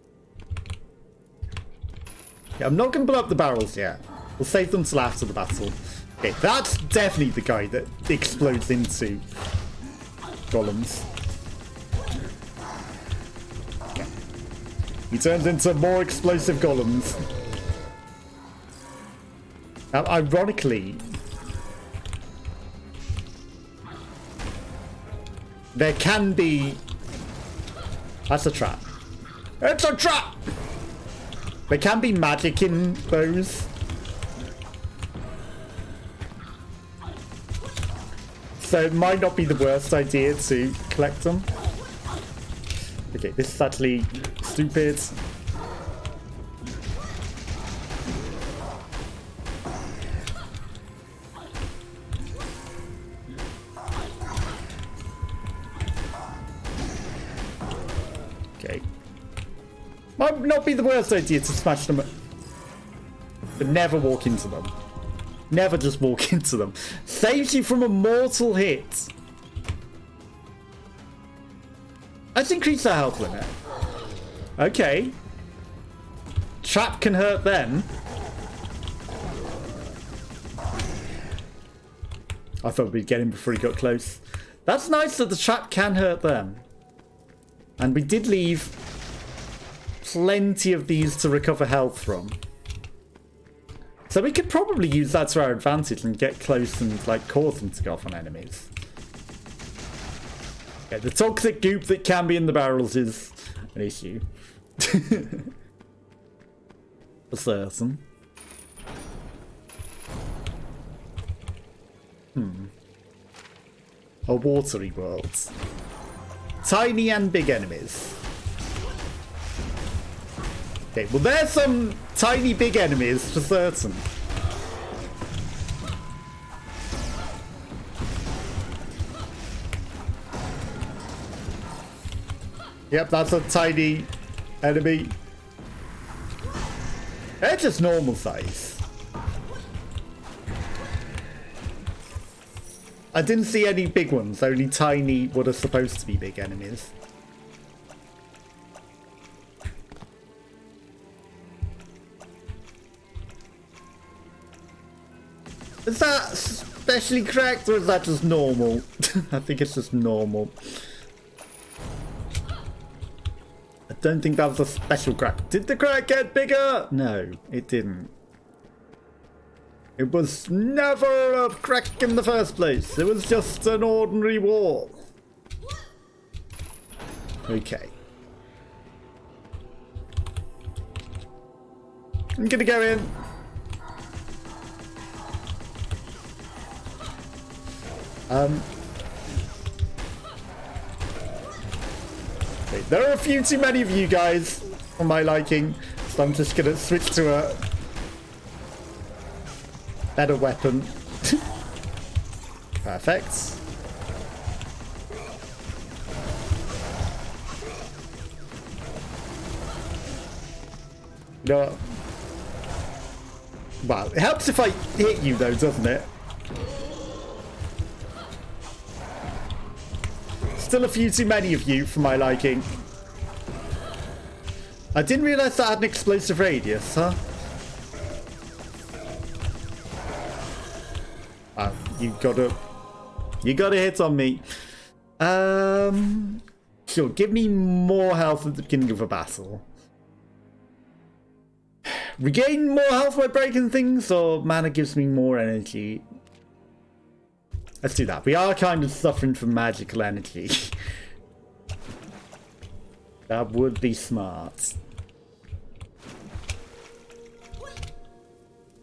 Yeah, I'm not going to blow up the barrels yet. We'll save them till after the battle. Okay, that's definitely the guy that explodes into golems. Yeah. He turns into more explosive golems. Now, ironically, there can be... That's a trap. It's a trap! There can be magic in those. So it might not be the worst idea to collect them. Okay, this is actually stupid. Okay. Might not be the worst idea to smash them, but never walk into them. Never just walk into them. Saves you from a mortal hit. Let's increase our health limit. Okay. Trap can hurt them. I thought we'd get him before he got close. That's nice that the trap can hurt them. And we did leave plenty of these to recover health from. So we could probably use that to our advantage and get close and like cause them to go off on enemies. Yeah, the toxic goop that can be in the barrels is an issue. For certain. A watery world. Tiny and big enemies. Okay, well there's some tiny big enemies for certain. Yep, that's a tiny enemy. They're just normal size. I didn't see any big ones, only tiny what are supposed to be big enemies. Is that specially cracked or is that just normal? I think it's just normal. I don't think that was a special crack. Did the crack get bigger? No, it didn't. It was never a crack in the first place. It was just an ordinary wall. Okay. I'm gonna go in. Okay, there are a few too many of you guys for my liking, so I'm just gonna switch to a better weapon. Perfect. You know what? Wow, it helps if I hit you though, doesn't it? Still a few too many of you for my liking. I didn't realise that had an explosive radius, huh? Oh, you gotta hit on me. Sure, give me more health at the beginning of a battle. Regain more health by breaking things, or mana gives me more energy? Let's do that. We are kind of suffering from magical energy. That would be smart.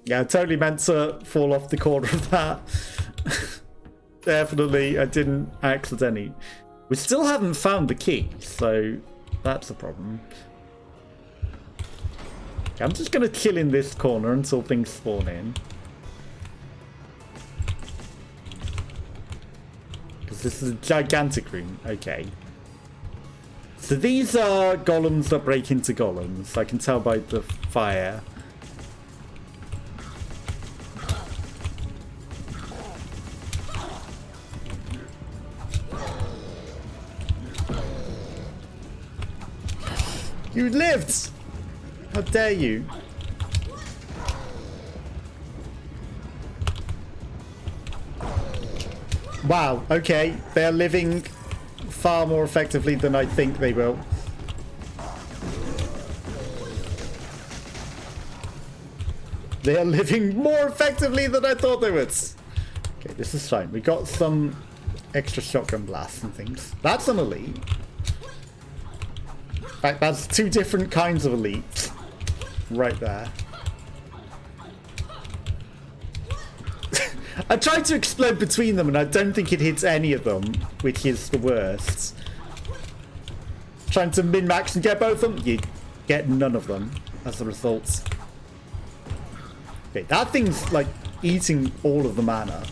Yeah, I totally meant to fall off the corner of that. Definitely, I didn't accidentally. We still haven't found the key, so that's a problem. I'm just going to chill in this corner until things spawn in. Because this is a gigantic room. Okay. So these are golems that break into golems. I can tell by the fire. You lived! How dare you? Wow, okay. They're living far more effectively than I think they will. They are living more effectively than I thought they would. Okay, this is fine. We got some extra shotgun blasts and things. That's an elite. In fact, that's two different kinds of elites. Right there. I tried to explode between them and I don't think it hits any of them, which is the worst. Trying to min-max and get both of them, you get none of them as a result. Okay, that thing's like eating all of the mana.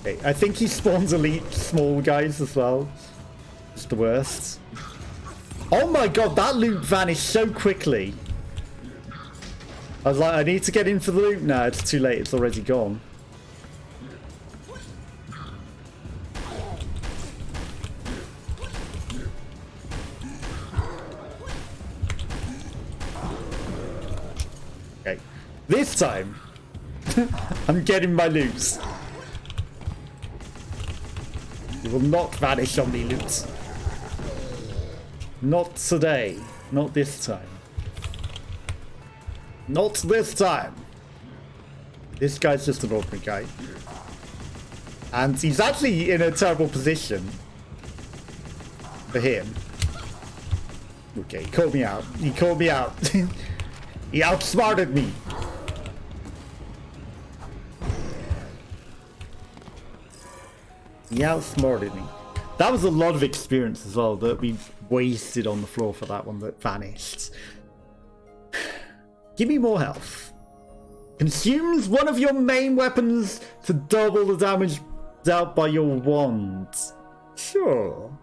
Okay, I think he spawns elite small guys as well. It's the worst. Oh my god, that loot vanished so quickly. I was like, I need to get in for the loot. No, it's too late. It's already gone. Okay. This time, I'm getting my loot. You will not vanish on me, loot. Not today. Not this time. Not this time. This guy's just an ordinary guy. And he's actually in a terrible position. For him. Okay, he called me out. He called me out. He outsmarted me. He outsmarted me. That was a lot of experience as well that we wasted on the floor for that one that vanished. Give me more health. Consumes one of your main weapons to double the damage dealt by your wand. Sure.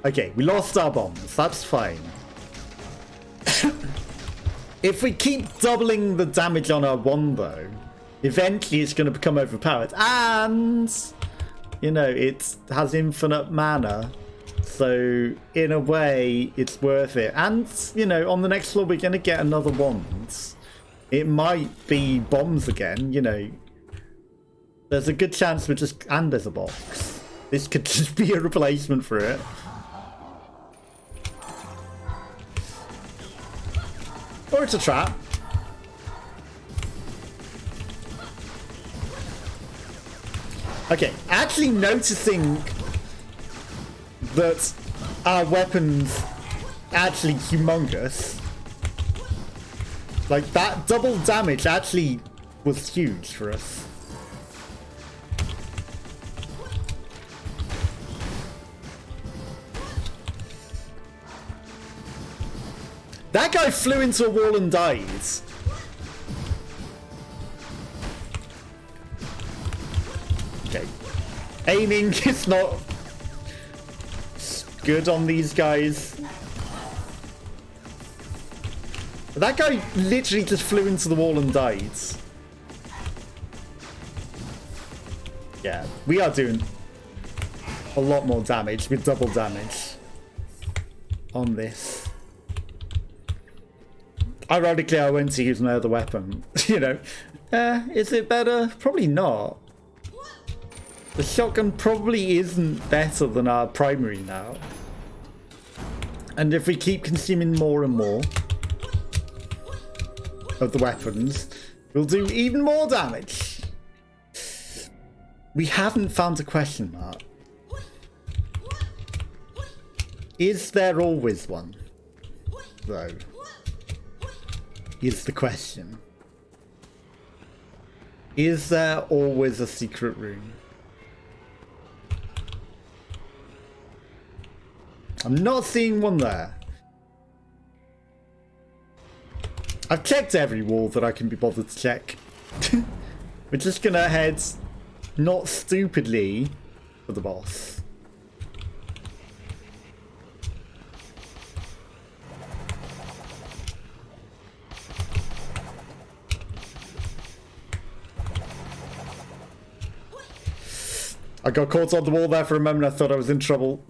Okay, we lost our bombs. That's fine. If we keep doubling the damage on our wand, though, eventually it's going to become overpowered. And, you know, it has infinite mana. So, in a way, it's worth it. And, you know, on the next floor, we're going to get another wand. It might be bombs again, you know. There's a good chance we're just... And there's a box. This could just be a replacement for it. Or it's a trap. Okay, actually noticing that our weapons actually humongous. Like, that double damage actually was huge for us. That guy flew into a wall and died. Okay. Aiming is not good on these guys. That guy literally just flew into the wall and died. Yeah, we are doing a lot more damage with double damage on this. Ironically, I went to use my other weapon. You know, is it better? Probably not. The shotgun probably isn't better than our primary now. And if we keep consuming more and more of the weapons, we'll do even more damage. We haven't found a question mark. Is there always one, though? Is the question. Is there always a secret room? I'm not seeing one there. I've checked every wall that I can be bothered to check. We're just gonna head, not stupidly, for the boss. I got caught on the wall there for a moment. I thought I was in trouble.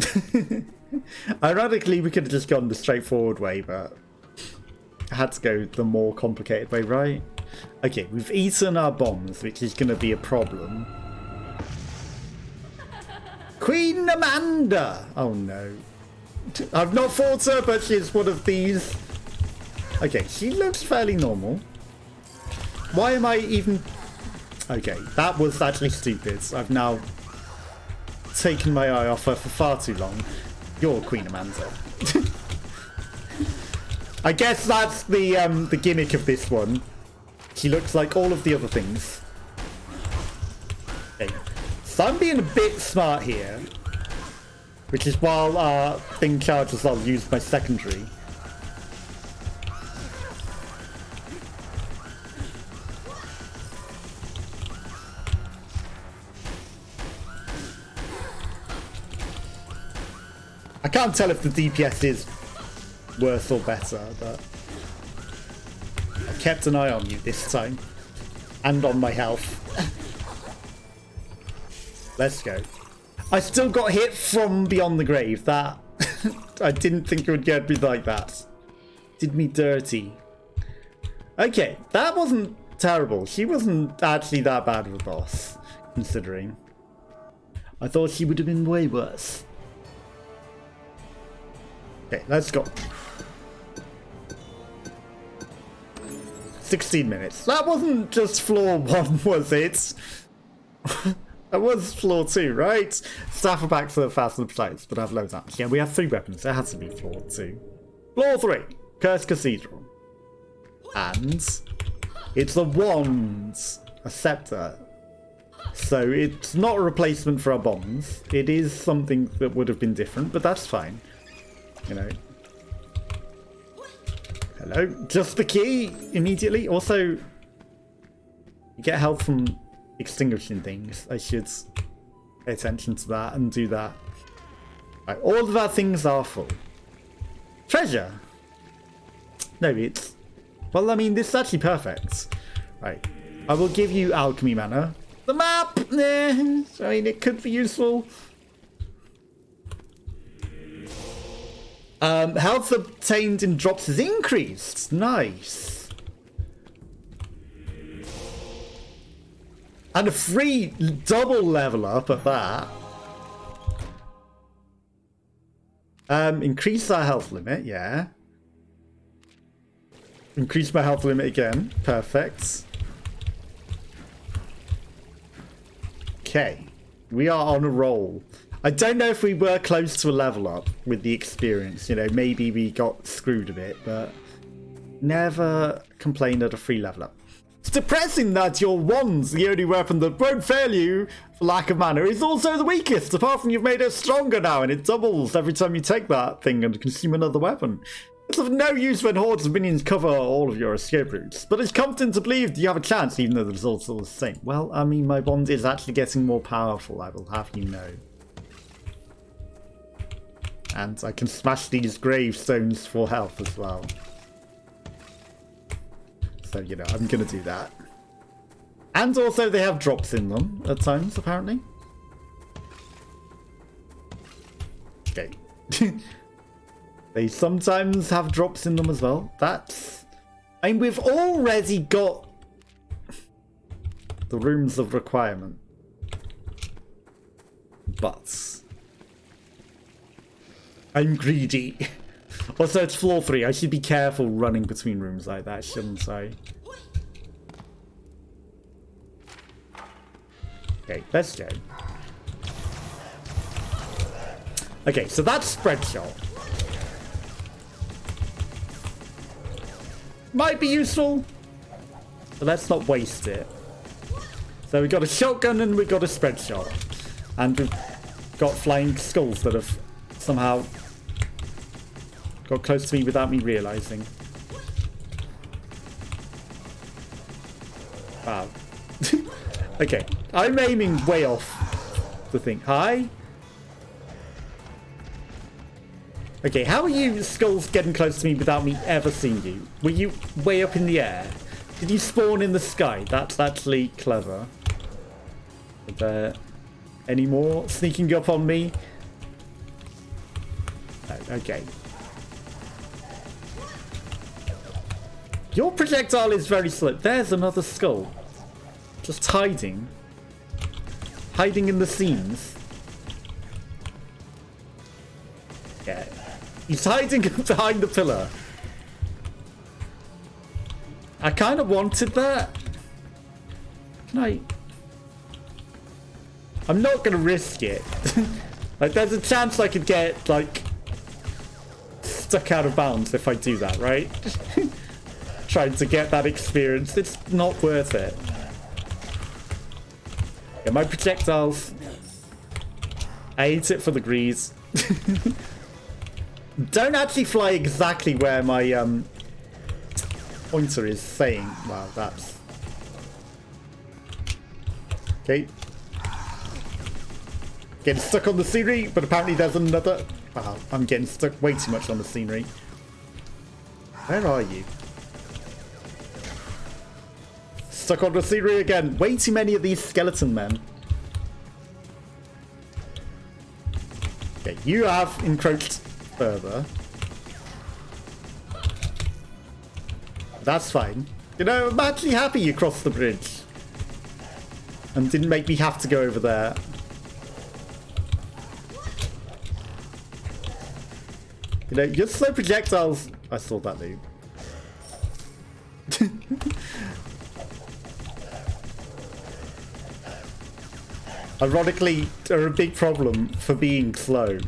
Ironically, we could have just gone the straightforward way, but I had to go the more complicated way, right? Okay, we've eaten our bombs, which is going to be a problem. Queen Amanda! Oh no. I've not fought her, but she's one of these. Okay, she looks fairly normal. Why am I even... Okay, that was actually stupid. I've now taken my eye off her for far too long. You're Queen Amanda. I guess that's the gimmick of this one. She looks like all of the other things. Okay. So I'm being a bit smart here. Which is while our thing charges, I'll use my secondary. I can't tell if the DPS is worse or better, but I kept an eye on you this time. And on my health. Let's go. I still got hit from beyond the grave. That I didn't think it would get me like that. Did me dirty. Okay, that wasn't terrible. She wasn't actually that bad of a boss, considering. I thought she would have been way worse. Okay, let's go. 16 minutes. That wasn't just floor 1, was it? That was floor 2, right? Staff are back to the fast and precise, but I have loads of... Yeah, we have 3 weapons. There has to be floor 2. Floor 3. Cursed Cathedral. And it's a wand. A scepter. So it's not a replacement for our bombs. It is something that would have been different, but that's fine. You know. Hello. Just the key immediately. Also, you get health from extinguishing things. I should pay attention to that and do that. Right, all of our things are full. Treasure. No, it's... Well, I mean, this is actually perfect. Right. I will give you alchemy mana. The map! I mean, it could be useful. Health obtained in drops is increased. Nice. And a free double level up at that. Increase our health limit, yeah. Increase my health limit again. Perfect. Okay. We are on a roll. I don't know if we were close to a level up with the experience. You know, maybe we got screwed a bit, but never complain at a free level up. It's depressing that your wand's the only weapon that won't fail you for lack of mana is also the weakest, apart from you've made it stronger now and it doubles every time you take that thing and consume another weapon. It's of no use when hordes of minions cover all of your escape routes, but it's comforting to believe you have a chance even though the results are all the same. Well, I mean, my wand is actually getting more powerful, I will have you know. And I can smash these gravestones for health as well. So, you know, I'm going to do that. And also they have drops in them at times, apparently. Okay. They sometimes have drops in them as well. That's... I mean, we've already got the rooms of requirement. But... I'm greedy. Also, it's floor 3. I should be careful running between rooms like that, shouldn't I? Okay, let's go. Okay, so that's spread shot. Might be useful, but let's not waste it. So we got a shotgun and we got a spread shot. And we've got flying skulls that have somehow Got close to me without me realizing. Wow. Okay, I'm aiming way off the thing. Hi? Okay, how are you, Skulls, getting close to me without me ever seeing you? Were you way up in the air? Did you spawn in the sky? That's actually clever. Are there any more sneaking up on me? No, okay. Your projectile is very slow. There's another skull. Just hiding. Hiding in the seams. Yeah. He's hiding behind the pillar. I kind of wanted that. Can I... I'm not going to risk it. Like, there's a chance I could get, like, stuck out of bounds if I do that, right? Trying to get that experience. It's not worth it. Yeah, my projectiles. I ate it for the grease. Don't actually fly exactly where my pointer is saying. Wow, that's... Okay. Getting stuck on the scenery, but apparently there's another... Wow, I'm getting stuck way too much on the scenery. Where are you? Stuck on the scenery again. Way too many of these skeleton men. Okay, you have encroached further. That's fine. You know, I'm actually happy you crossed the bridge. And didn't make me have to go over there. You know, your slow projectiles... I saw that loop. Ironically, are a big problem for being slow.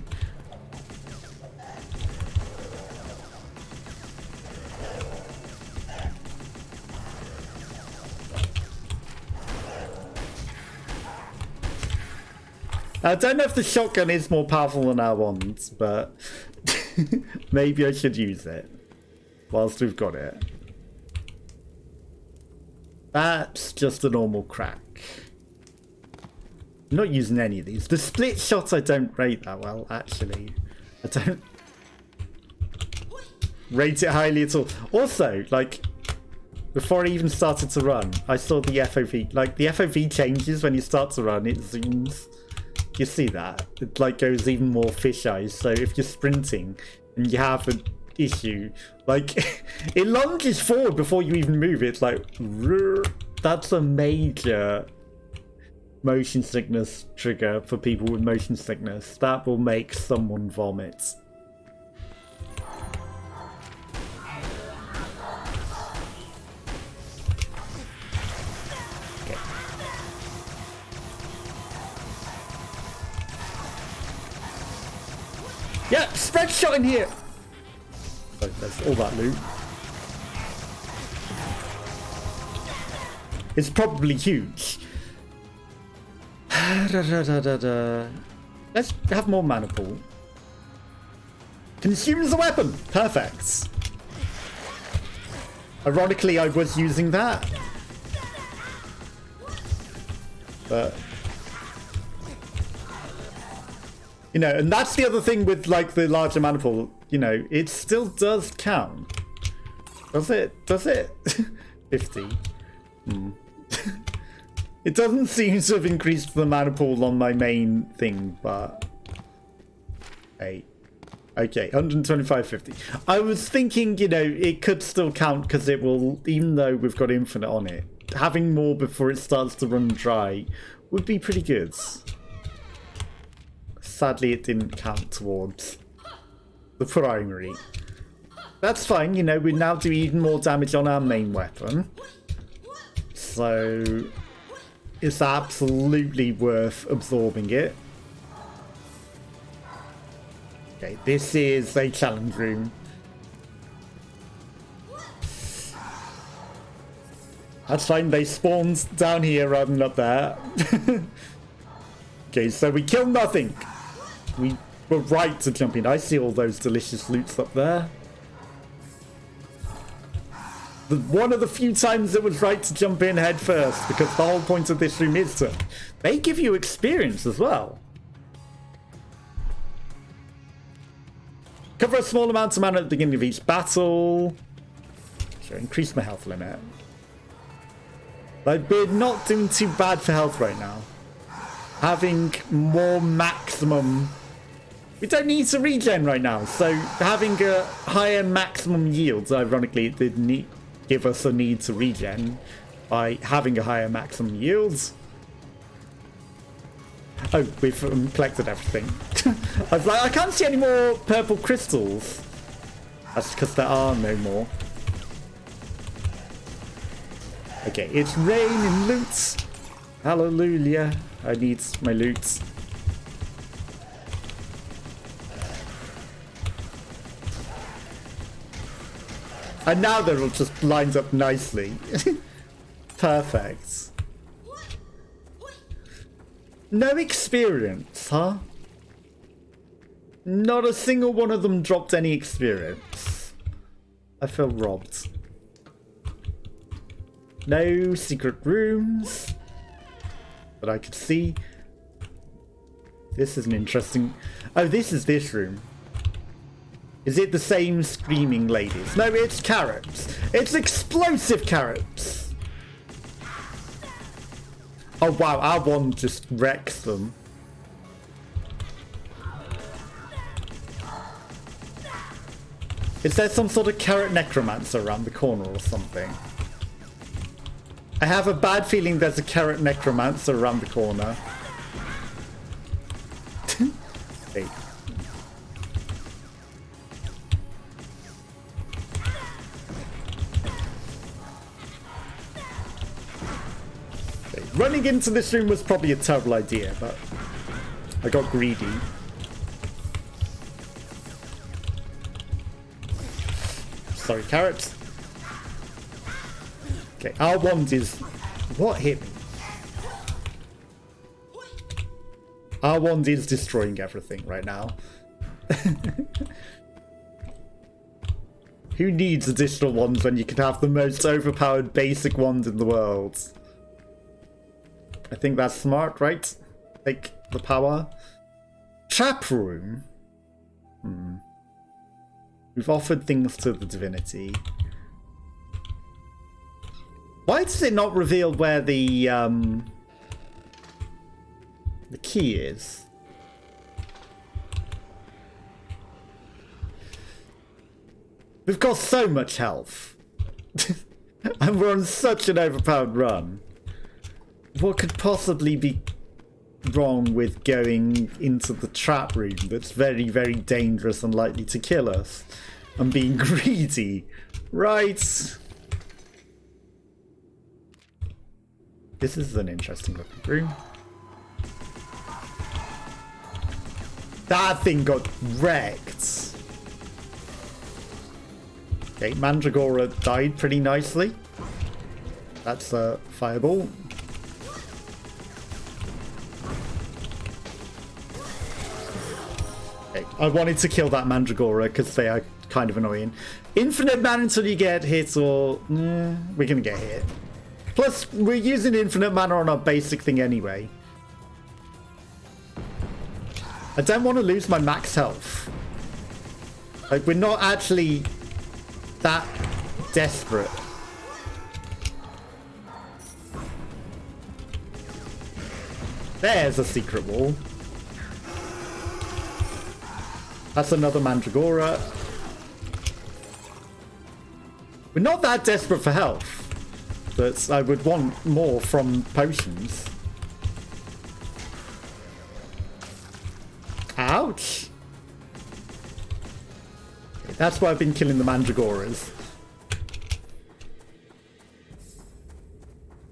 I don't know if the shotgun is more powerful than our wands, but maybe I should use it whilst we've got it. That's just a normal crack. I'm not using any of these. The split shot I don't rate that well, actually. I don't rate it highly at all. Also, like, before I even started to run, I saw the FOV. Like, the FOV changes when you start to run. It zooms. You see that? It, like, goes even more fisheye. So if you're sprinting and you have an issue, like, it lunges forward before you even move. It's like, that's a major... motion sickness trigger for people with motion sickness. That will make someone vomit. Okay. Yeah, spread shot in here! Oh, that's all that loot. It's probably huge. Let's have more mana pool. Consumes the weapon! Perfect. Ironically, I was using that. But... you know, and that's the other thing with, like, the larger mana pool. You know, it still does count. Does it? Does it? 50. Hmm. It doesn't seem to have increased the mana pool on my main thing, but... hey. Okay, 125.50. I was thinking, you know, it could still count because it will, even though we've got infinite on it, having more before it starts to run dry would be pretty good. Sadly, it didn't count towards the primary. That's fine, you know, we now do even more damage on our main weapon. So... it's absolutely worth absorbing it. Okay, this is a challenge room. That's fine, they spawned down here rather than up there. Okay, so we kill nothing. We were right to jump in. I see all those delicious loots up there. One of the few times it was right to jump in head first, because the whole point of this room is to... They give you experience as well. Cover a small amount of mana at the beginning of each battle. Sure, increase my health limit. Like, we're not doing too bad for health right now. Having more maximum... We don't need to regen right now, so having a higher maximum yield, ironically, it did give us a need to regen by having a higher maximum yield. Oh, we've collected everything. I was like, I can't see any more purple crystals. That's because there are no more. Okay, it's raining loot. Hallelujah. I need my loot. And now they're all just lined up nicely. Perfect. No experience, huh? Not a single one of them dropped any experience. I feel robbed. No secret rooms that I could see. This is an interesting... Oh, this is this room. Is it the same screaming ladies? No, it's carrots. It's explosive carrots. Oh wow, our one just wrecks them. Is there some sort of carrot necromancer around the corner or something? I have a bad feeling there's a carrot necromancer around the corner. Hey. Running into this room was probably a terrible idea, but I got greedy. Sorry, carrots. Okay, our wand is... What hit me? Our wand is destroying everything right now. Who needs additional wands when you can have the most overpowered basic wand in the world? I think that's smart, right? Take the power. Trap room? We've offered things to the divinity. Why does it not reveal where the key is? We've got so much health. And we're on such an overpowered run. What could possibly be wrong with going into the trap room that's very, very dangerous and likely to kill us? And being greedy, right? This is an interesting looking room. That thing got wrecked. Okay, Mandragora died pretty nicely. That's a fireball. Okay, I wanted to kill that Mandragora because they are kind of annoying. Infinite mana until you get hit, or we're gonna get hit. Plus, we're using infinite mana on our basic thing anyway. I don't want to lose my max health. Like, we're not actually that desperate. There's a secret wall. That's another Mandragora. We're not that desperate for health. But I would want more from potions. Ouch! That's why I've been killing the Mandragoras.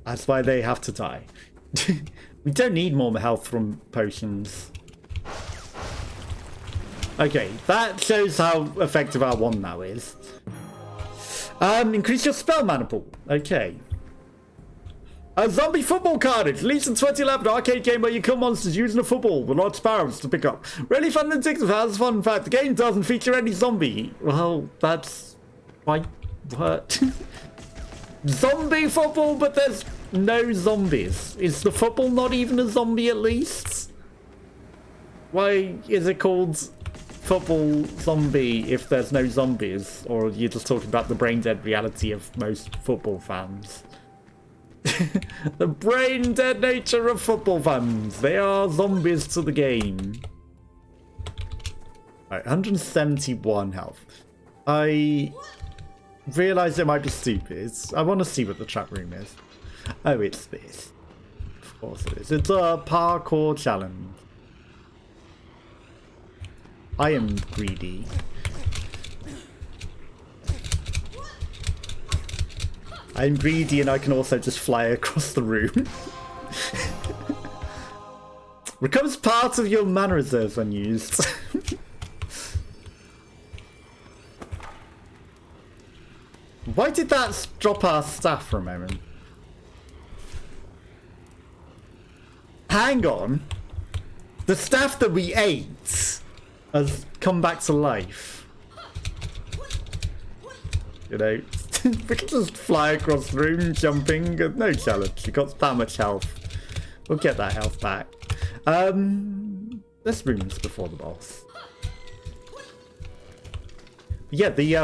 That's why they have to die. We don't need more health from potions. Okay, that shows how effective our wand now is. Increase your spell mana pool. Okay. A zombie football carnage, released in 2011, arcade game where you kill monsters using a football with large barrels to pick up. Really fun and addictive, has fun. In fact, the game doesn't feature any zombie. Well, that's... Why? What? Zombie football, but there's no zombies. Is the football not even a zombie at least? Why is it called football zombie if there's no zombies? Or are you just talking about the brain dead reality of most football fans? The brain dead nature of football fans. They are zombies to the game. Right, 171 health. I realise it might be stupid. I want to see what the chat room is. Oh, it's this. Of course it is. It's a parkour challenge. I am greedy. I'm greedy and I can also just fly across the room. Becomes part of your mana reserves when used. Why did that drop our staff for a moment? Hang on. The staff that we ate has come back to life. You know, we can just fly across the room, jumping. No challenge. We got that much health. We'll get that health back. This room's before the boss. Yeah, the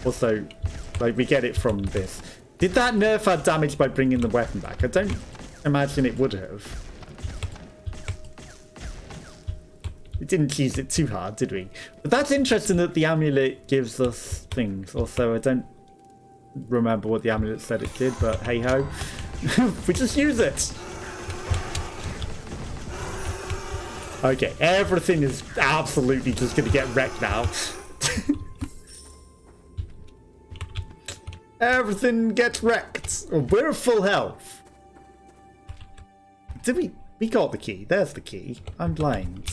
also, like, we get it from this. Did that nerf our damage by bringing the weapon back? I don't imagine it would have. We didn't use it too hard, did we? But that's interesting that the amulet gives us things. Also, I don't remember what the amulet said it did, but hey ho. We just use it. Okay, everything is absolutely just going to get wrecked now. Everything gets wrecked. Oh, we're at full health. Did we? We got the key. There's the key. I'm blind.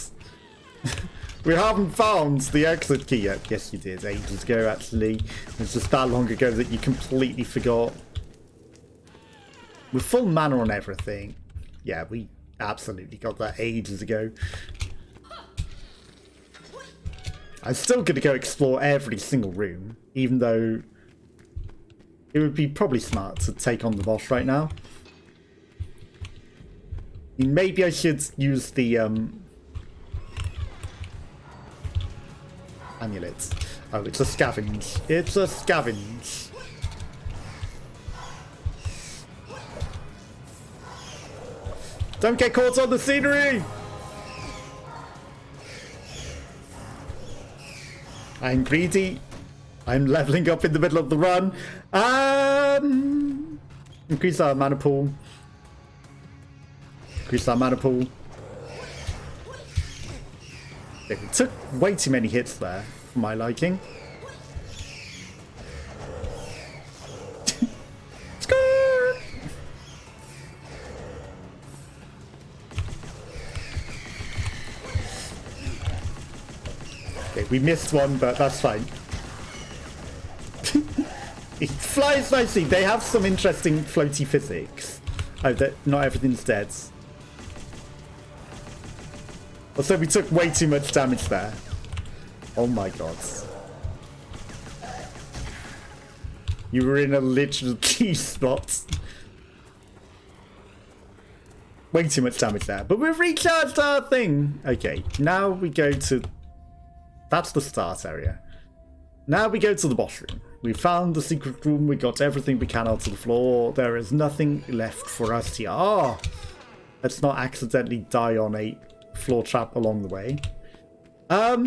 We haven't found the exit key yet. Yes, you did. Ages ago, actually. It's just that long ago that you completely forgot. With full mana on everything. Yeah, we absolutely got that ages ago. I'm still going to go explore every single room, even though it would be probably smart to take on the boss right now. Maybe I should use the amulet. Oh, it's a scavenge. It's a scavenge. Don't get caught on the scenery! I'm greedy. I'm leveling up in the middle of the run. Increase our mana pool. Increase our mana pool. It took way too many hits there, for my liking. Score! Okay, we missed one, but that's fine. It flies nicely. They have some interesting floaty physics. Oh, that not everything's dead. Also, we took way too much damage there. Oh my god. You were in a literal key spot. Way too much damage there. But we've recharged our thing. Okay, now we go to... That's the start area. Now we go to the boss room. We found the secret room. We got everything we can out of the floor. There is nothing left for us here. Oh! Let's not accidentally die on a floor trap along the way. Now,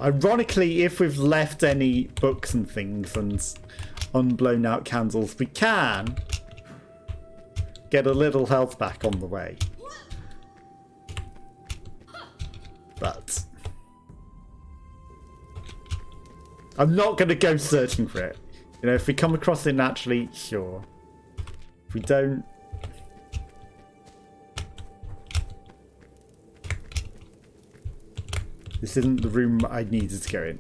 ironically, if we've left any books and things and unblown out candles, we can get a little health back on the way. But I'm not going to go searching for it. You know, if we come across it naturally, sure. If we don't... This isn't the room I needed to go in.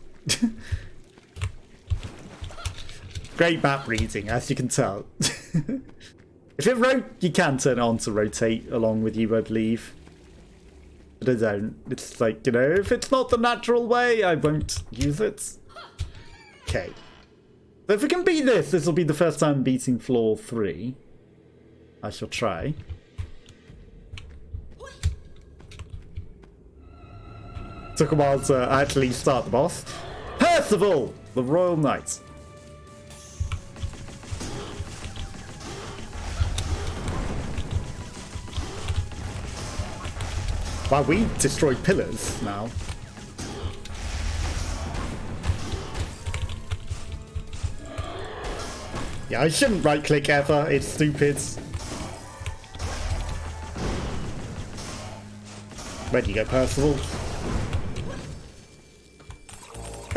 Great map reading, as you can tell. If it you can turn it on to rotate along with you, I believe. But I don't. It's like, you know, if it's not the natural way, I won't use it. Okay. So if we can beat this, this will be the first time beating floor 3. I shall try. Took a while to actually start the boss. Percival, the Royal Knight. Wow, we destroyed pillars now. Yeah, I shouldn't right-click ever. It's stupid. Where do you go, Percival?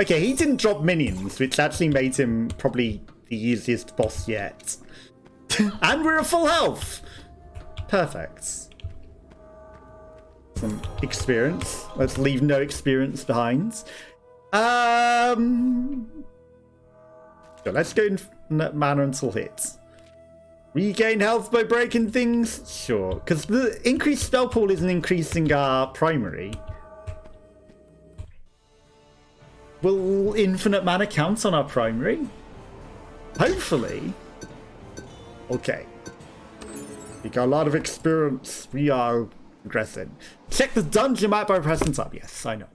Okay, he didn't drop minions, which actually made him probably the easiest boss yet. And we're at full health! Perfect. Some experience. Let's leave no experience behind. So let's go in mana until hit. Regain health by breaking things? Sure. Because the increased spell pool isn't increasing our primary. Will infinite mana count on our primary? Hopefully. Okay. We got a lot of experience. We are progressing. Check the dungeon map by pressing tab. Yes, I know.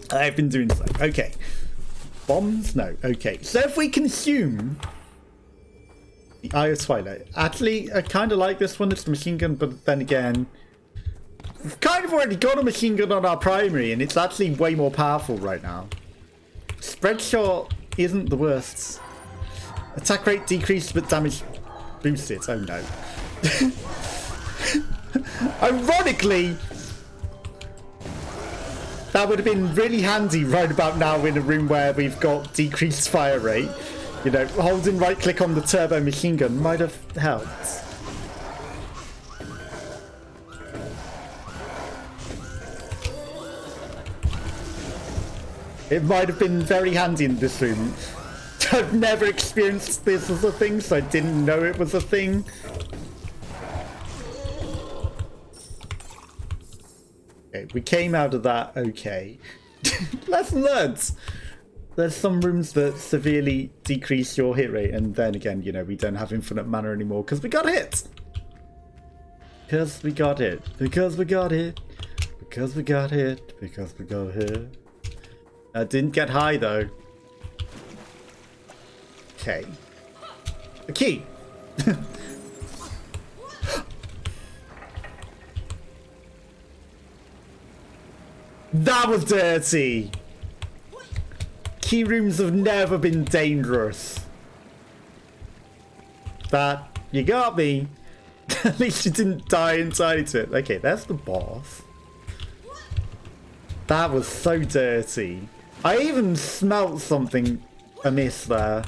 I've been doing so. Okay. Bombs? No. Okay. So if we consume the Eye of Twilight. Actually, I kind of like this one. It's the machine gun, but then again, we've kind of already got a machine gun on our primary, and it's actually way more powerful right now. Spread shot isn't the worst. Attack rate decreased, but damage boosted. Oh no. Ironically, that would have been really handy right about now in a room where we've got decreased fire rate. You know, holding right click on the turbo machine gun might have helped. It might have been very handy in this room. I've never experienced this as a thing, so I didn't know it was a thing. Okay, we came out of that okay. Lesson learned! There's some rooms that severely decrease your hit rate, and then again, you know, we don't have infinite mana anymore because we got hit! Because we got hit. Because we got hit. Because we got hit. Because we got hit. I didn't get high though. Okay. A key! That was dirty! Key rooms have never been dangerous. That, you got me. At least you didn't die inside to it. Okay, that's the boss. That was so dirty. I even smelt something amiss there.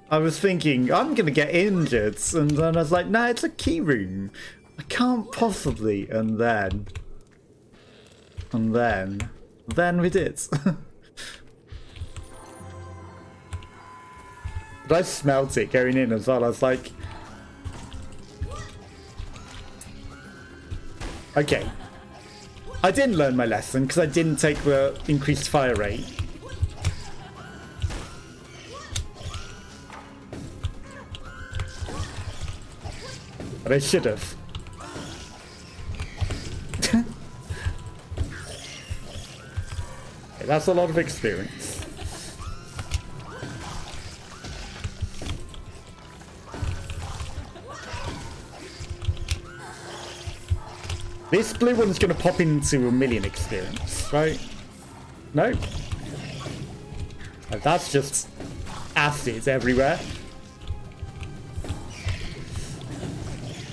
I was thinking, I'm gonna get injured, and then I was like, nah, it's a key room. I can't possibly, and then we did. But I smelt it going in as well. I was like, okay. I didn't learn my lesson because I didn't take the increased fire rate. But I should have. Okay, that's a lot of experience. This blue one's going to pop into 1,000,000 experience, right? No? Oh, that's just acid everywhere.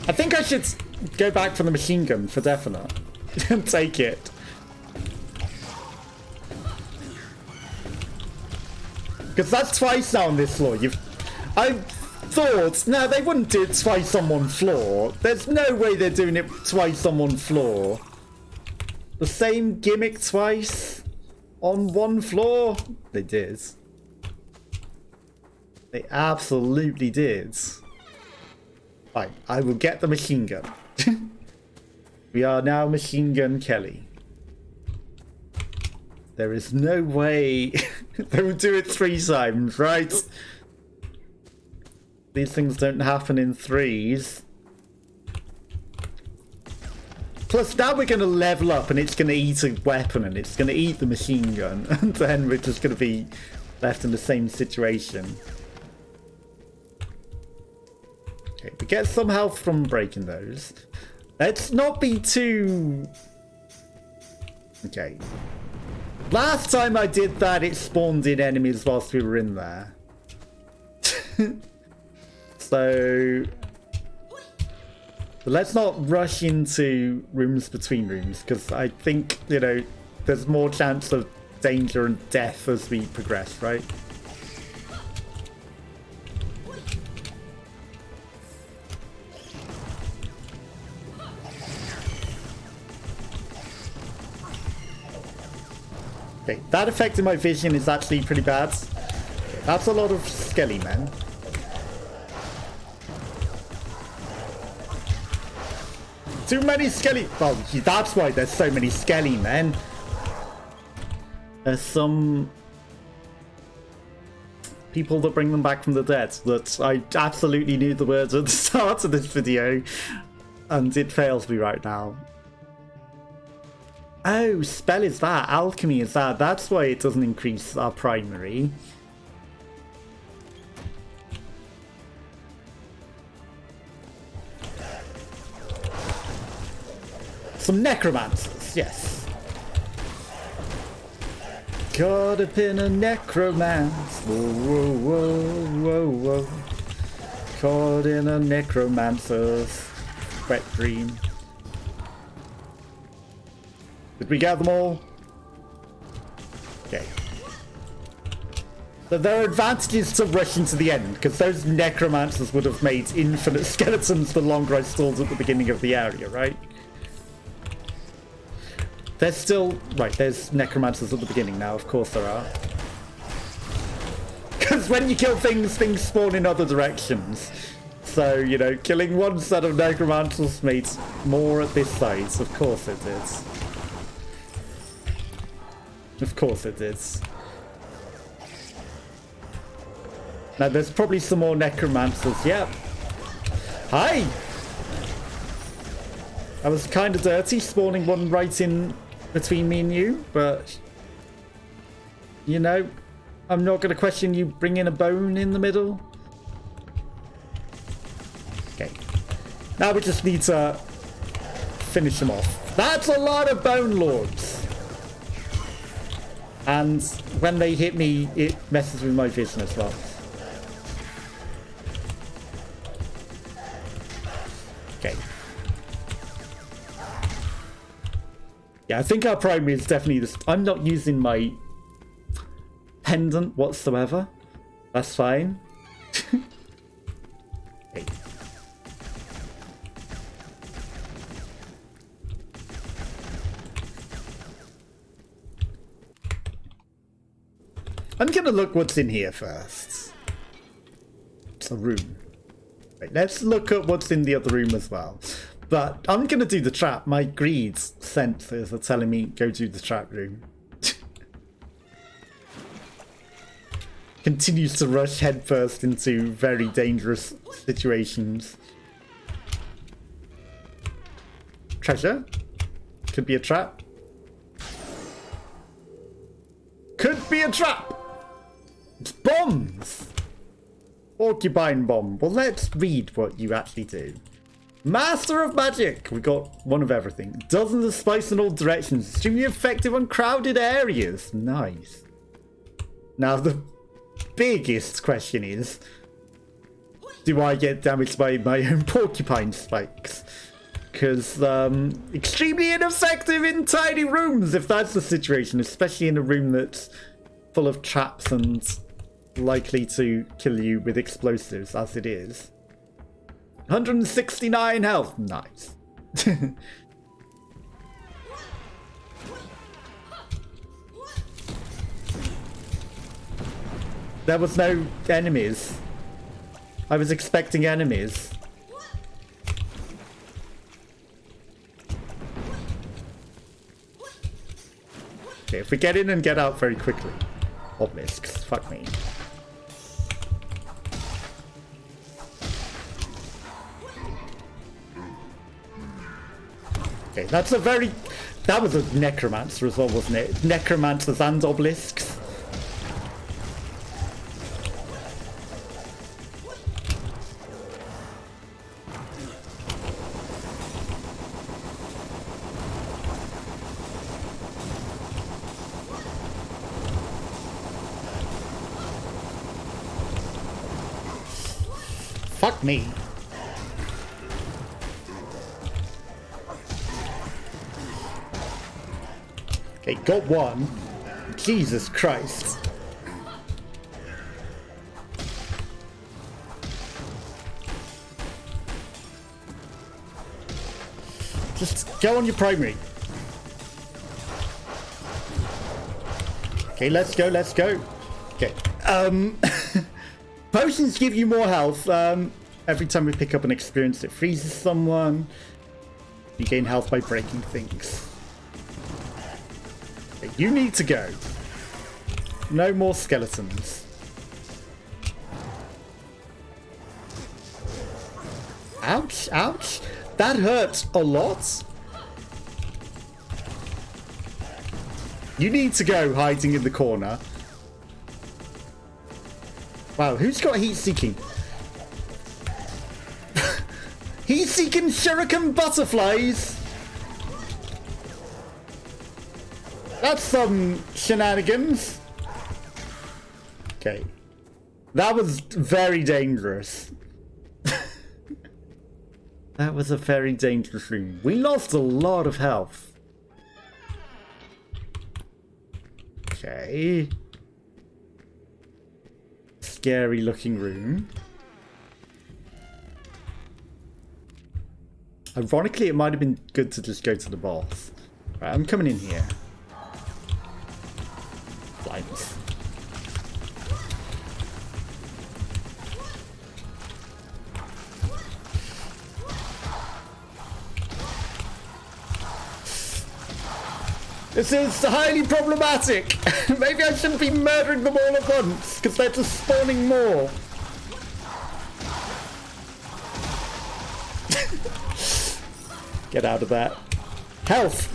I think I should go back for the machine gun for definite and take it. Because that's twice now on this floor. I thought, no, they wouldn't do it twice on one floor. There's no way they're doing it twice on one floor. The same gimmick twice on one floor? They did. They absolutely did. Right, I will get the machine gun. We are now Machine Gun Kelly. There is no way they will do it 3 times, right? These things don't happen in 3s. Plus, now we're going to level up and it's going to eat a weapon and it's going to eat the machine gun. And then we're just going to be left in the same situation. Okay, we get some health from breaking those. Let's not be too... Okay. Last time I did that, it spawned in enemies whilst we were in there. So... But let's not rush into rooms between rooms, because I think, you know, there's more chance of danger and death as we progress, right? Okay, that effect in my vision is actually pretty bad. That's a lot of skelly men. Too many skelly... Well, that's why there's so many skelly men. There's some people that bring them back from the dead that I absolutely knew the words at the start of this video, and it fails me right now. Oh, spell is that, alchemy is that, that's why it doesn't increase our primary. Some necromancers, yes. Caught up in a necromance. Whoa, whoa, whoa, whoa, whoa. Caught in a necromancer's wet dream. Did we get them all? Okay. So there are advantages to rushing to the end, because those necromancers would have made infinite skeletons the longer I stalled at the beginning of the area, right? There's still... Right, there's necromancers at the beginning now, of course there are. Because when you kill things, things spawn in other directions. So, you know, killing one set of necromancers made more at this side. Of course it did. Of course it did. Now, there's probably some more necromancers. Yep. Hi! I was kind of dirty, spawning one right in between me and you, but... You know, I'm not going to question you bringing a bone in the middle. Okay. Now we just need to finish them off. That's a lot of bone lords! And when they hit me, it messes with my vision as well. Okay. Yeah, I think our primary is definitely this. I'm not using my pendant whatsoever. That's fine. Okay. I'm gonna look what's in here first. It's a room. Right, let's look at what's in the other room as well. But I'm gonna do the trap. My greed sensors are telling me go do the trap room. Continues to rush headfirst into very dangerous situations. Treasure? Could be a trap. Could be a trap! It's bombs! Porcupine bomb. Well, let's read what you actually do. Master of Magic! We got one of everything. Dozens of spikes in all directions. Extremely effective on crowded areas. Nice. Now, the biggest question is, do I get damaged by my own porcupine spikes? Because, extremely ineffective in tiny rooms, if that's the situation. Especially in a room that's full of traps and likely to kill you with explosives, as it is. 169 health. Nice. There was no enemies. I was expecting enemies. Okay, if we get in and get out very quickly. Obelisks, fuck me. Okay, that's a very... That was a necromancer as well, wasn't it? Necromancers and obelisks. Fuck me. Okay, got one. Jesus Christ. Just go on your primary. Okay, let's go, let's go. Okay. Potions give you more health. Every time we pick up an experience, it freezes someone. You gain health by breaking things. Okay, you need to go. No more skeletons. Ouch, ouch. That hurt a lot. You need to go hiding in the corner. Wow, who's got heat seeking? Heat seeking shuriken butterflies. That's some shenanigans. Okay. That was very dangerous. That was a very dangerous room. We lost a lot of health. Okay. Scary looking room. Ironically, it might have been good to just go to the boss. Right, I'm coming in here. Flames. This is highly problematic. Maybe I shouldn't be murdering them all at once, because they're just spawning more. Get out of that. Health!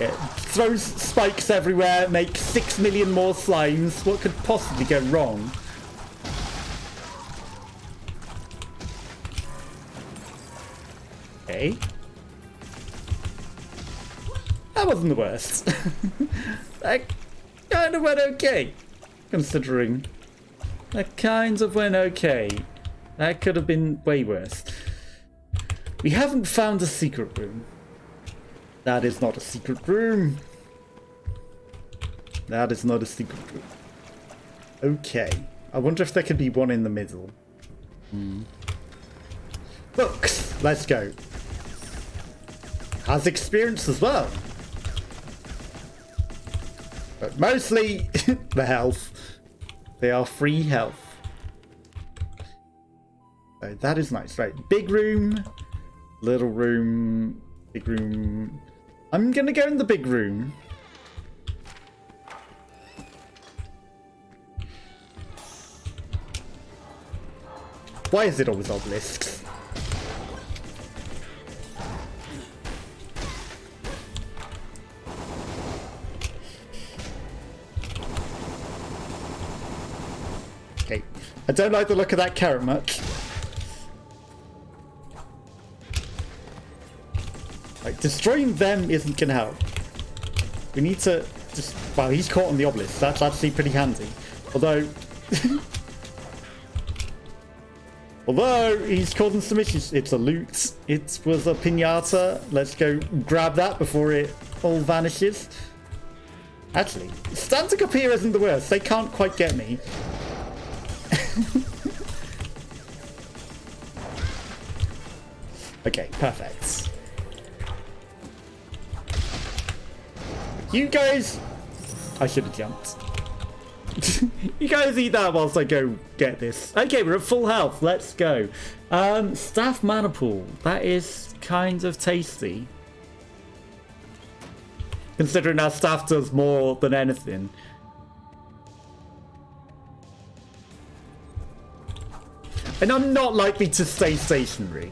Yeah, throws spikes everywhere, make 6 million more slimes. What could possibly go wrong? Okay. That wasn't the worst. That kind of went okay, considering. That kind of went okay. That could have been way worse. We haven't found a secret room. That is not a secret room. That is not a secret room. Okay. I wonder if there could be one in the middle. Books! Let's go. Has experience as well. But mostly the health. They are free health. So that is nice. Right, big room, little room, big room. I'm gonna go in the big room. Why is it always obelisks? Okay, I don't like the look of that carrot much. Like, destroying them isn't gonna help. We need to just... Wow, he's caught on the obelisk. That's actually pretty handy. Although... Although he's causing some issues. It's a loot. It was a pinata. Let's go grab that before it all vanishes. Actually, standing up here isn't the worst. They can't quite get me. Okay, perfect. You guys... I should have jumped. You guys eat that whilst I go get this. Okay, we're at full health. Let's go. Staff mana pool. That is kind of tasty. Considering our staff does more than anything. And I'm not likely to stay stationary.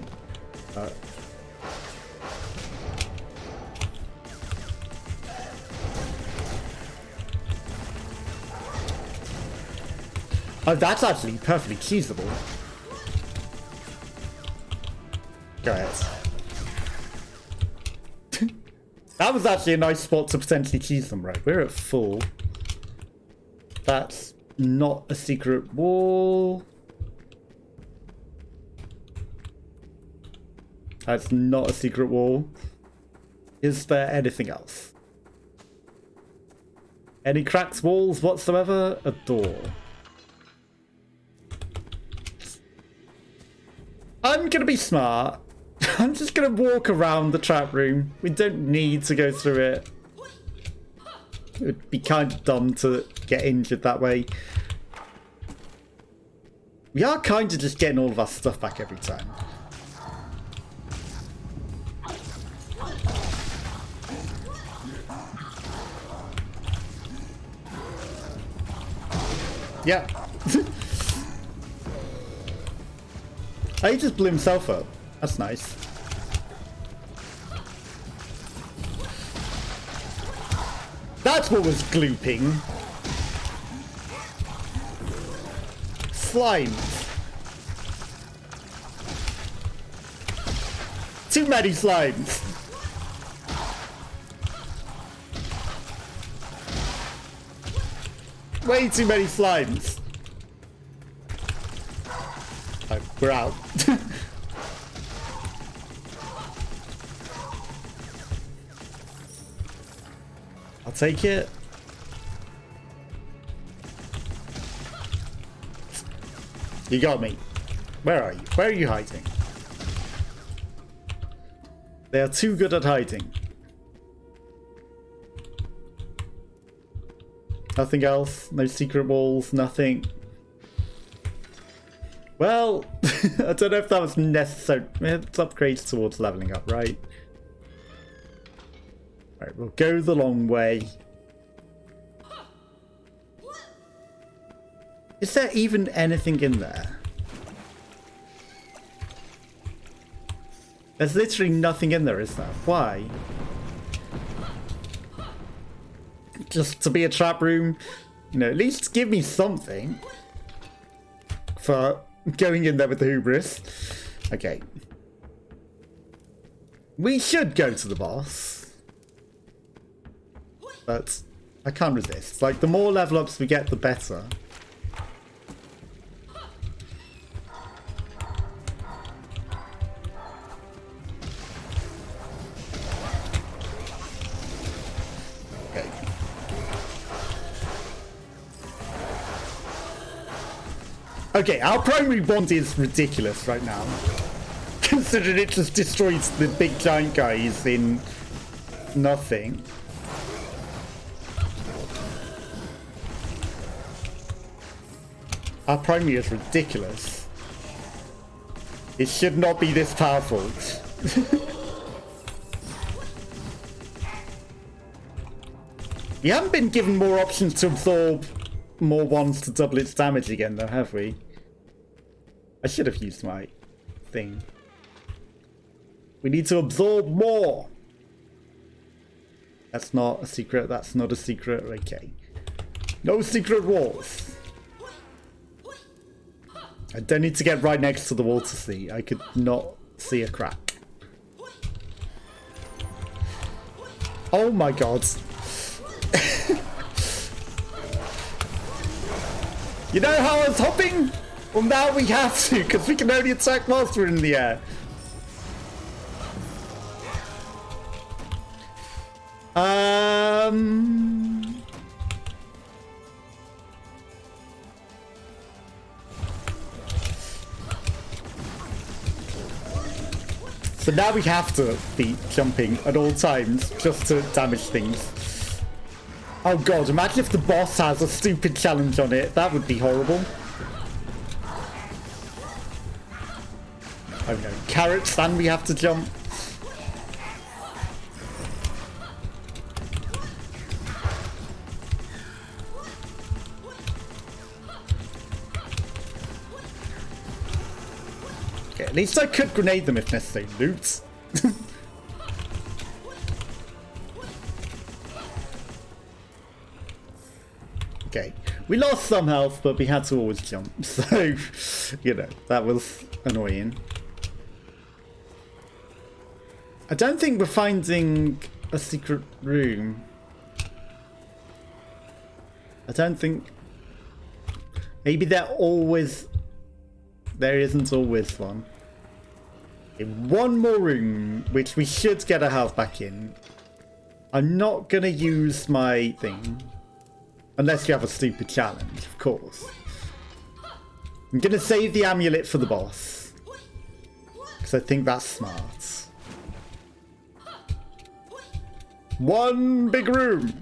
Oh, that's actually perfectly cheesable. Go ahead. That was actually a nice spot to potentially cheese them, right? We're at full. That's not a secret wall. That's not a secret wall. Is there anything else? Any cracked walls whatsoever? A door. I'm gonna be smart. I'm just gonna walk around the trap room. We don't need to go through it. It would be kind of dumb to get injured that way. We are kind of just getting all of our stuff back every time. Yeah. Oh, he just blew himself up. That's nice. That's what was glooping. Slime. Too many slimes. Way too many slimes. Oh, we're out. I'll take it. You got me. Where are you? Where are you hiding? They are too good at hiding. Nothing else? No secret walls? Nothing? Well, I don't know if that was necessary. It's upgrades towards leveling up, right? Right, we'll go the long way. Is there even anything in there? There's literally nothing in there, is there? Why? Just to be a trap room? You know, at least give me something for going in there with the hubris. Okay. We should go to the boss. But I can't resist. Like, the more level ups we get, the better. Okay. Okay, our primary bond is ridiculous right now. Considering it just destroys the big giant guys in nothing. Our primary is ridiculous. It should not be this powerful. We haven't been given more options to absorb more ones to double its damage again, though, have we? I should have used my thing. We need to absorb more. That's not a secret. That's not a secret. Okay. No secret walls. I don't need to get right next to the wall to see. I could not see a crack. Oh my god. You know how I was hopping? Well, now we have to, because we can only attack whilst we're in the air. So now we have to be jumping at all times just to damage things. Oh god, imagine if the boss has a stupid challenge on it. That would be horrible. Oh no, carrots and we have to jump. Okay, at least I could grenade them if necessary. Loot. Okay, we lost some health, but we had to always jump, so, you know, that was annoying. I don't think we're finding a secret room. I don't think... Maybe there isn't always one. Okay, one more room, which we should get our health back in. I'm not going to use my thing. Unless you have a stupid challenge, of course. I'm going to save the amulet for the boss. Because I think that's smart. One big room.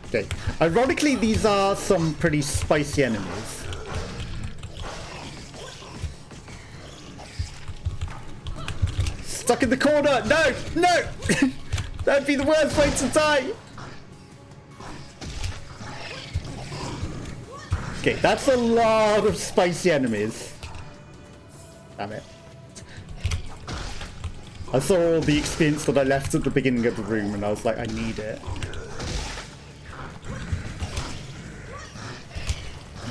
Okay. Ironically, these are some pretty spicy enemies. Stuck in the corner! No! No! That'd be the worst way to die! Okay, that's a lot of spicy enemies. Damn it. I saw all the experience that I left at the beginning of the room and I was like, I need it.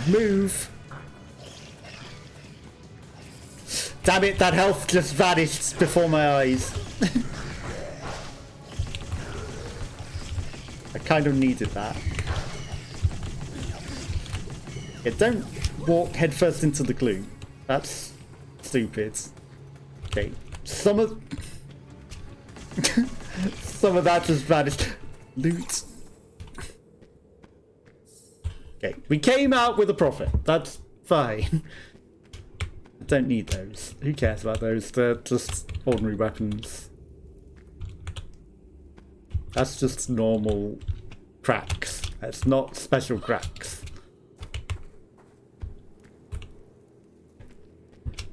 Move! Damn it, that health just vanished before my eyes. I kind of needed that. Yeah, don't walk headfirst into the glue. That's stupid. Okay, some of that just vanished. Loot. Okay, we came out with a profit. That's fine. Don't need those. Who cares about those? They're just ordinary weapons. That's just normal cracks. That's not special cracks.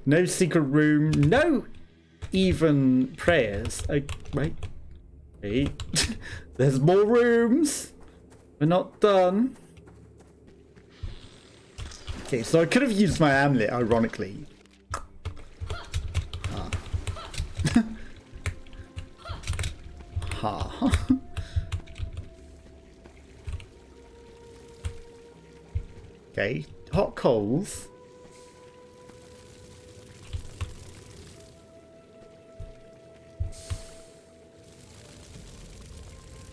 No secret room. No even prayers. Oh, wait. Wait. There's more rooms. We're not done. Okay, so I could have used my amulet, ironically. Ha. Okay, hot coals.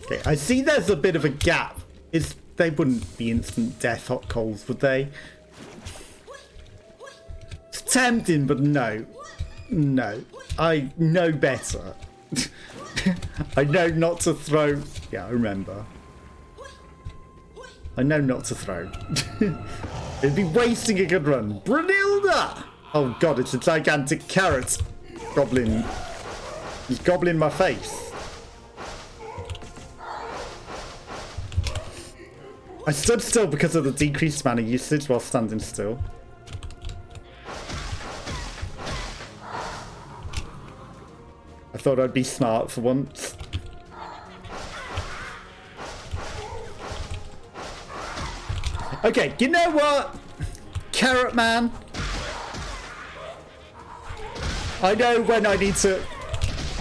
Okay, I see there's a bit of a gap. They wouldn't be instant death hot coals, would they? It's tempting, but no. No. I know better. I know not to throw... Yeah, I remember. I know not to throw. It'd be wasting a good run. Brunilda! Oh god, it's a gigantic carrot. Goblin. He's gobbling my face. I stood still because of the decreased mana usage while standing still. I thought I'd be smart for once. Okay, you know what? Carrot man. I know when I need to...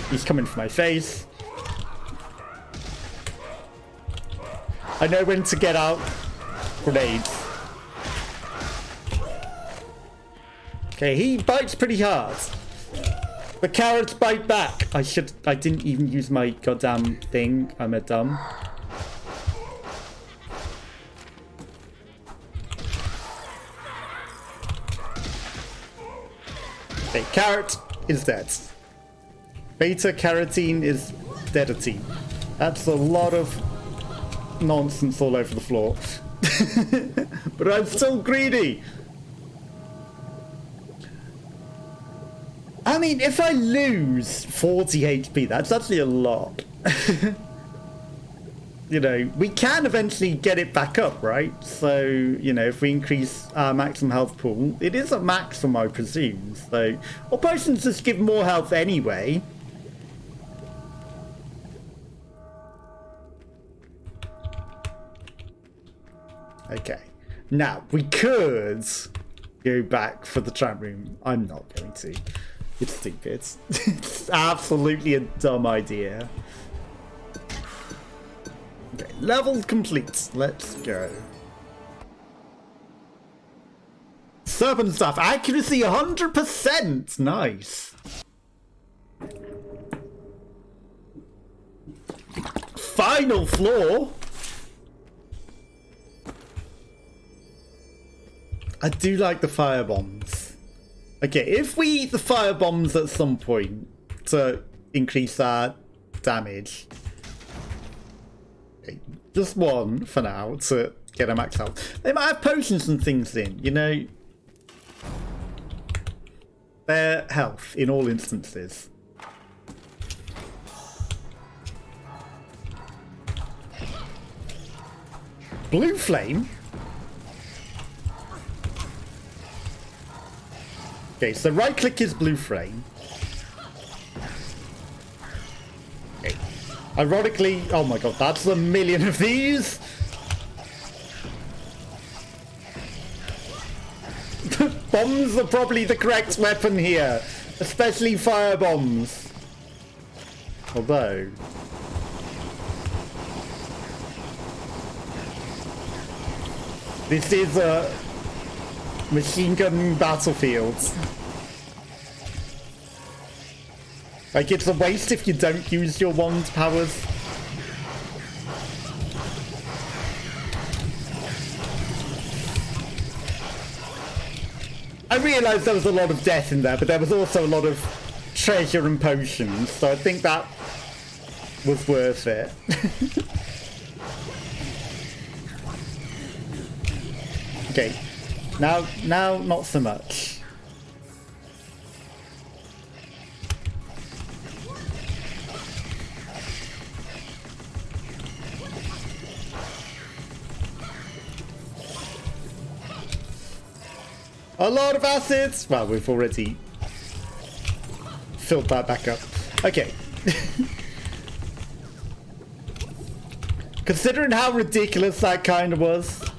He's coming for my face. I know when to get out grenades. Okay, he bites pretty hard. The carrots bite back. I didn't even use my goddamn thing. I'm a dumb. Okay, carrot is dead. Beta carotene is deadity. That's a lot of nonsense all over the floor. But I'm still greedy. I mean, if I lose 40 HP, that's actually a lot. You know, we can eventually get it back up, right? So, you know, if we increase our maximum health pool, it is a maximum, I presume. So, or potions just give more health anyway. Okay. Now, we could go back for the trap room. I'm not going to. It's stupid. It's absolutely a dumb idea. Okay, level complete. Let's go. Serpent staff. Accuracy 100%. Nice. Final floor. I do like the fire bombs. Okay, if we eat the fire bombs at some point to increase our damage. Okay, just one for now to get a max health. They might have potions and things in, you know. Their health in all instances. Blue flame? Okay, so right click is blue flame. Okay. Ironically, oh my god, that's a million of these! Bombs are probably the correct weapon here, especially fire bombs. Although... this is a machine gun battlefield. Like, it's a waste if you don't use your wand powers. I realised there was a lot of death in there, but there was also a lot of treasure and potions, so I think that was worth it. Okay, now not so much. A lot of acids! Well, we've already filled that back up. Okay. Considering how ridiculous that kind of was,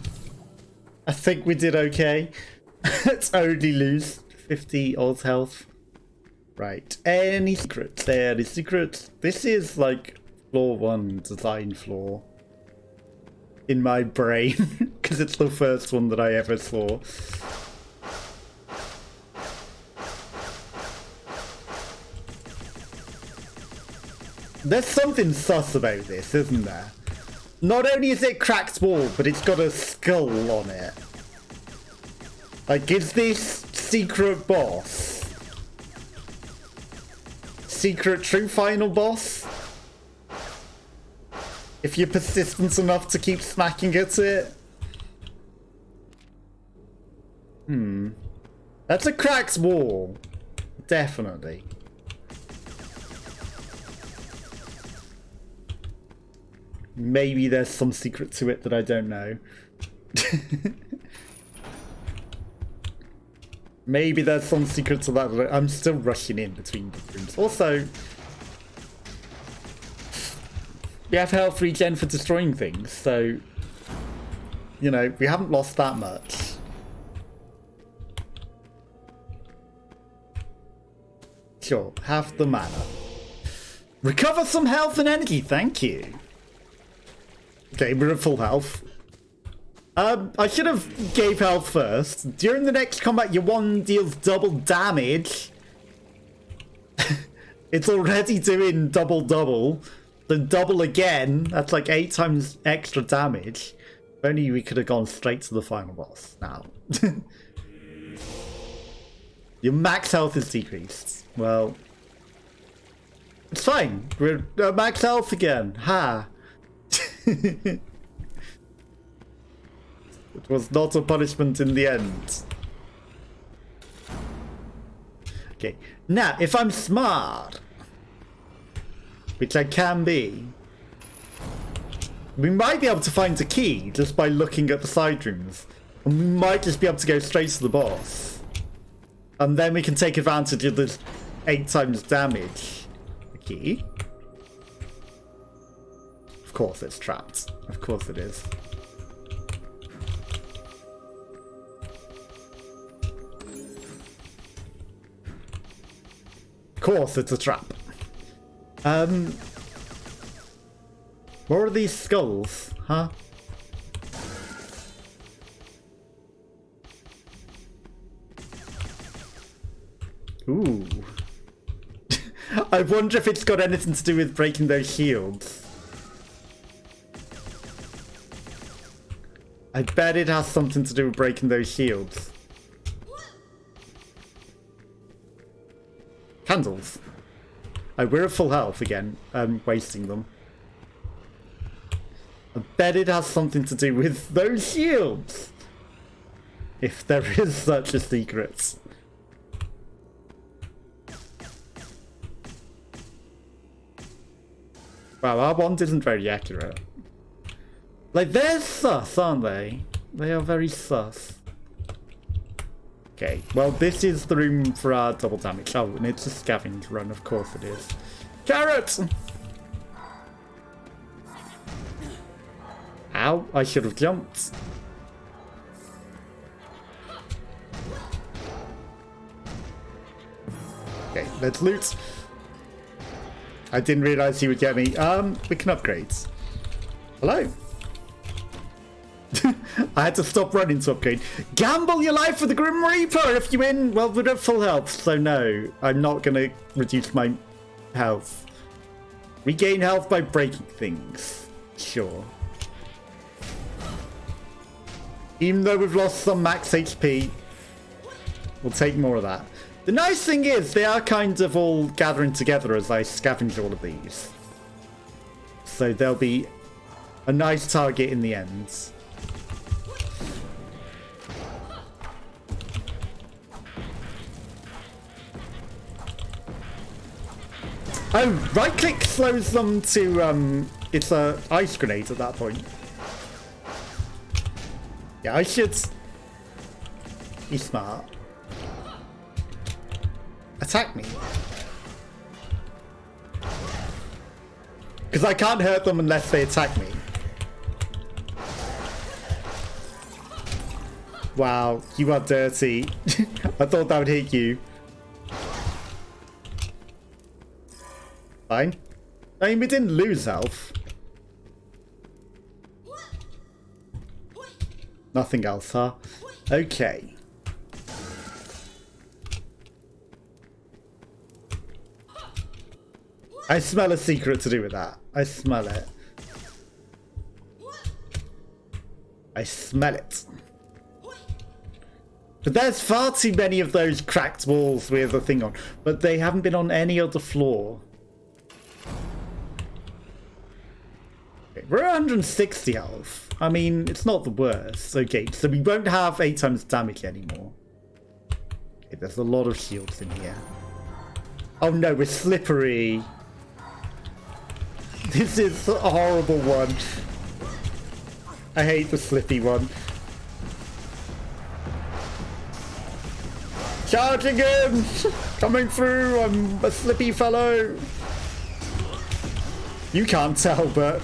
I think we did okay. Let's only lose 50 odd health. Right. Any secrets? There is secrets. This is like floor 1 design floor. In my brain. Because it's the first one that I ever saw. There's something sus about this, isn't there? Not only is it cracked wall, but it's got a skull on it. Like, is this secret boss? Secret true final boss? If you're persistent enough to keep smacking at it? That's a cracked wall. Definitely. Maybe there's some secret to it that I don't know. Maybe there's some secret to that. I'm still rushing in between the rooms. Also, we have health regen for destroying things, so, you know, we haven't lost that much. Sure, have the mana. Recover some health and energy, thank you. Okay, we're at full health. I should have gave health first. During the next combat, your wand deals double damage. It's already doing double. Then double again. That's like 8 times extra damage. If only we could have gone straight to the final boss now. Your max health is decreased. Well, it's fine. We're at max health again. Ha. It was not a punishment in the end. Okay. Now, if I'm smart, which I can be, we might be able to find a key just by looking at the side rooms. And we might just be able to go straight to the boss. And then we can take advantage of this 8 times damage. The key. Of course it's trapped. Of course it is. Of course it's a trap. What are these skulls? Huh? Ooh. I wonder if it's got anything to do with breaking those shields. I bet it has something to do with breaking those shields. Candles. Oh, we're at full health again. I'm wasting them. I bet it has something to do with those shields. If there is such a secret. Wow, our wand isn't very accurate. Like, they're sus, aren't they? They are very sus. Okay, well, this is the room for our double damage. Oh, and it's a scavenge run, of course it is. Carrots! Ow, I should have jumped. Okay, let's loot. I didn't realize he would get me. We can upgrade. Hello. I had to stop running to upgrade. Gamble your life for the Grim Reaper if you win. Well, we're at full health, so no. I'm not going to reduce my health. Regain health by breaking things. Sure. Even though we've lost some max HP, we'll take more of that. The nice thing is, they are kind of all gathering together as I scavenge all of these. So there'll be a nice target in the end. Oh, right click slows them to, it's a ice grenade at that point. Yeah, I should be smart. Attack me. Because I can't hurt them unless they attack me. Wow, you are dirty. I thought that would hit you. Fine. I mean, we didn't lose health. Nothing else, huh? Okay. I smell a secret to do with that. I smell it. I smell it. But there's far too many of those cracked walls with a thing on. But they haven't been on any other floor. Okay, we're 160 health. I mean, it's not the worst. Okay, so we won't have 8 times damage anymore. Okay, there's a lot of shields in here. Oh no, we're slippery. This is a horrible one. I hate the slippy one. Charging him! Coming through! I'm a slippy fellow! You can't tell, but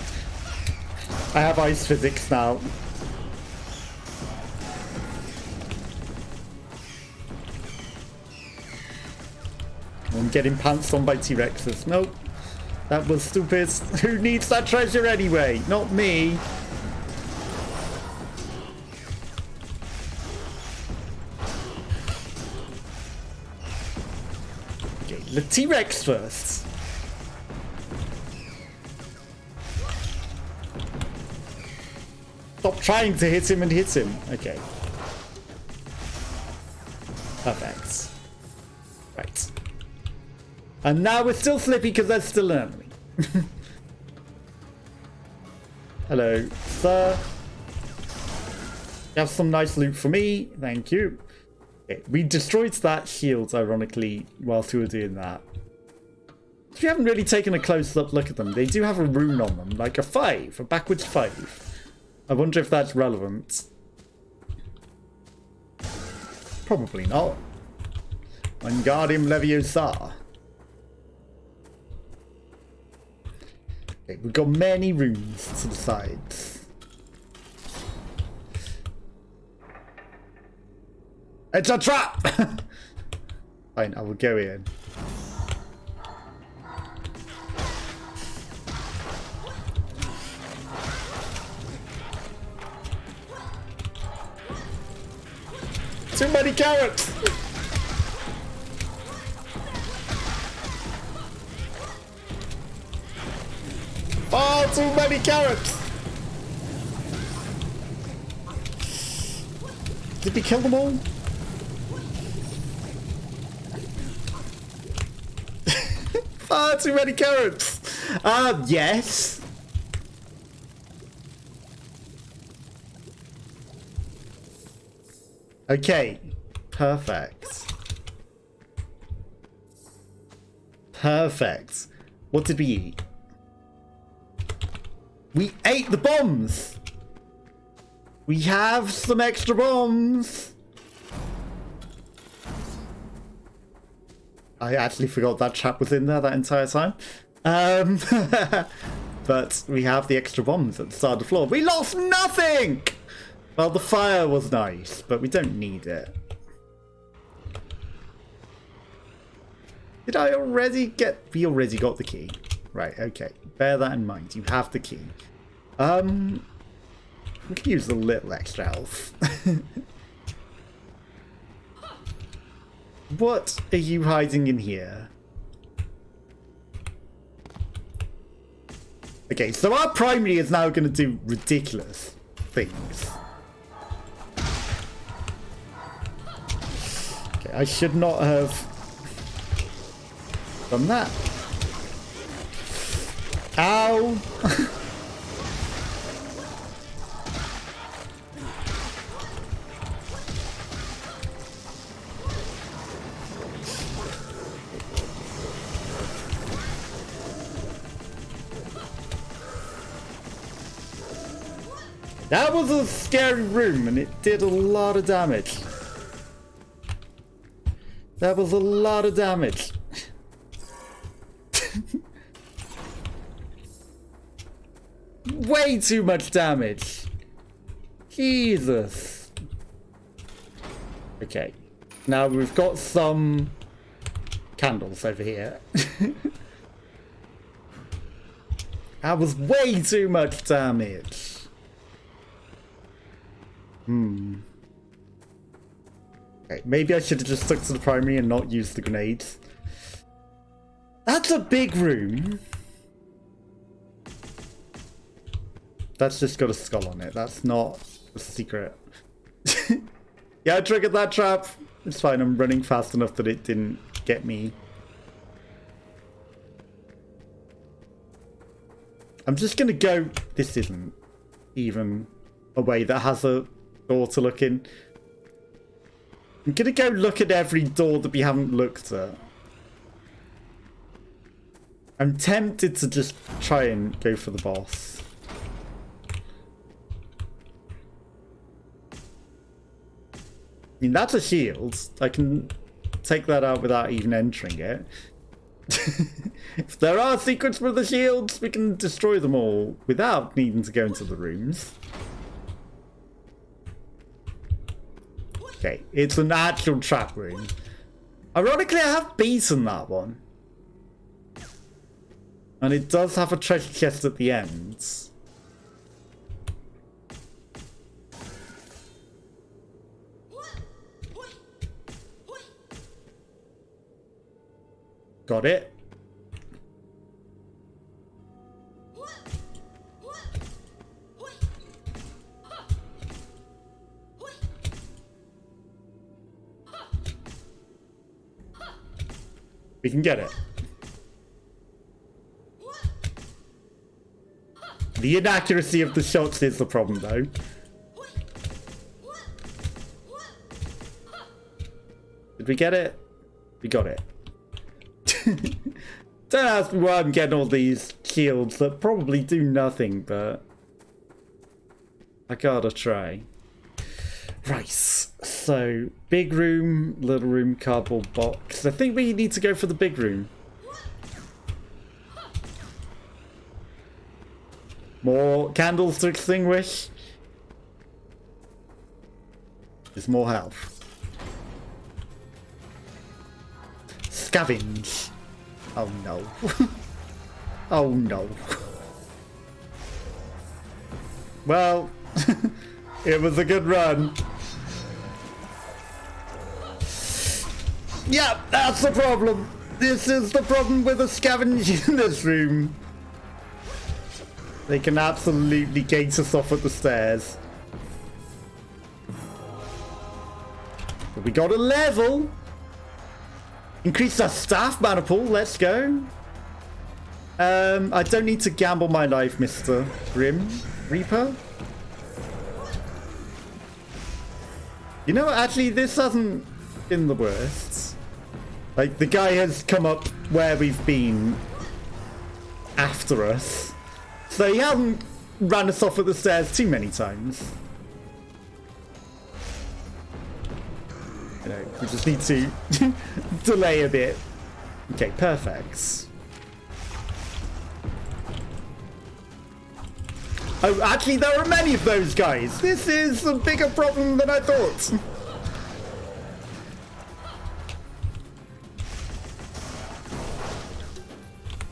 I have ice physics now. I'm getting pantsed on by T-Rexes. Nope. That was stupid. Who needs that treasure anyway? Not me. Okay, the T-Rex first. Stop trying to hit him and hit him. Okay. Perfect. Right. And now we're still slippy because there's still an enemy. Hello, sir. You have some nice loot for me. Thank you. Okay, we destroyed that shield, ironically, whilst we were doing that. We haven't really taken a close-up look at them. They do have a rune on them, like a 5, a backwards 5. I wonder if that's relevant. Probably not. Wingardium Leviosa. Okay, we've got many runes to the sides. It's a trap! Fine, I will go in. Too many carrots! Oh, too many carrots! Did we kill them all? Far too many carrots! Yes. Okay, perfect. Perfect. What did we eat? We ate the bombs! We have some extra bombs! I actually forgot that trap was in there that entire time. But we have the extra bombs at the start of the floor. We lost nothing! Well, the fire was nice, but we don't need it. Did I already get... We already got the key. Right, okay. Bear that in mind. You have the key. We can use a little extra health. What are you hiding in here? Okay, so our primary is now going to do ridiculous things. Okay, I should not have done that. Ow! That was a scary room and it did a lot of damage. That was a lot of damage. Way too much damage. Jesus. Okay. Now we've got some candles over here. That was way too much damage. Okay, maybe I should have just stuck to the primary and not used the grenades. That's a big room. That's just got a skull on it. That's not a secret. Yeah, I triggered that trap. It's fine. I'm running fast enough that it didn't get me. I'm just going to go... This isn't even a way that has a door to look in. I'm going to go look at every door that we haven't looked at. I'm tempted to just try and go for the boss. I mean, that's a shield. I can take that out without even entering it. If there are secrets for the shields, we can destroy them all without needing to go into the rooms. Okay, it's an actual trap room. Ironically, I have beaten that one. And it does have a treasure chest at the end. Got it. We can get it. The inaccuracy of the shots is the problem, though. Did we get it? We got it. Don't ask me why I'm getting all these shields that probably do nothing, but I gotta try. Right, so big room, little room, cardboard box. I think we need to go for the big room. More candles to extinguish. There's more health. Scavenge. Oh no. Oh no. Well, it was a good run. Yeah, that's the problem. This is the problem with the scavenge in this room. They can absolutely gate us off at the stairs. But we got a level. Increase our staff mana pool. Let's go. I don't need to gamble my life, Mr. Grim Reaper. You know what? Actually, this hasn't been the worst. Like, the guy has come up where we've been after us. So he hasn't ran us off at the stairs too many times. You know, we just need to delay a bit. Okay, perfect. Oh, actually, there are many of those guys. This is a bigger problem than I thought.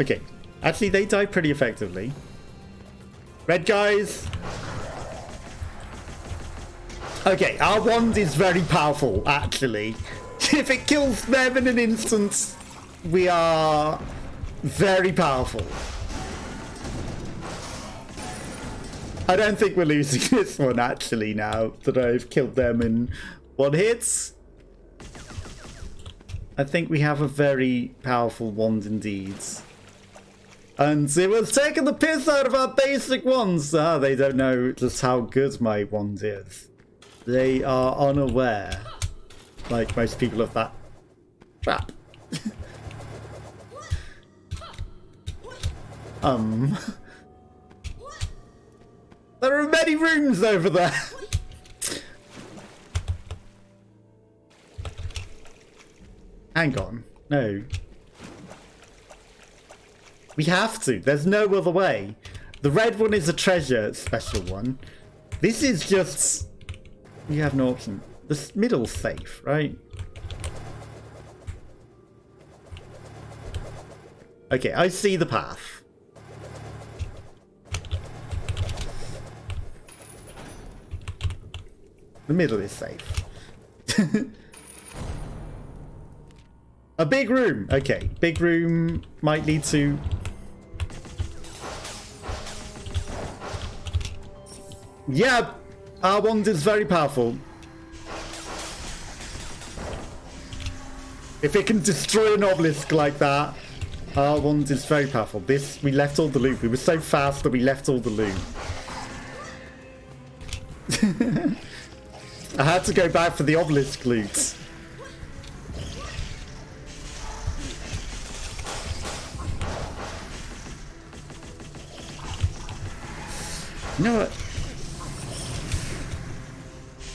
Okay, actually, they die pretty effectively. Red guys. Okay, our wand is very powerful, actually. If it kills them in an instant, we are very powerful. I don't think we're losing this one, actually, now that I've killed them in one hit. I think we have a very powerful wand indeed. And it was taking the piss out of our basic wands. Ah, they don't know just how good my wand is. They are unaware, like most people, of that trap. There are many rooms over there. Hang on. No. We have to. There's no other way. The red one is a treasure special one. This is just... We have no option. The middle's safe, right? Okay, I see the path. The middle is safe. A big room. Okay, big room might lead to... Yeah, our wand is very powerful. If it can destroy an obelisk like that, our wand is very powerful. This, we left all the loot. We were so fast that we left all the loot. I had to go back for the obelisk loot. You know what?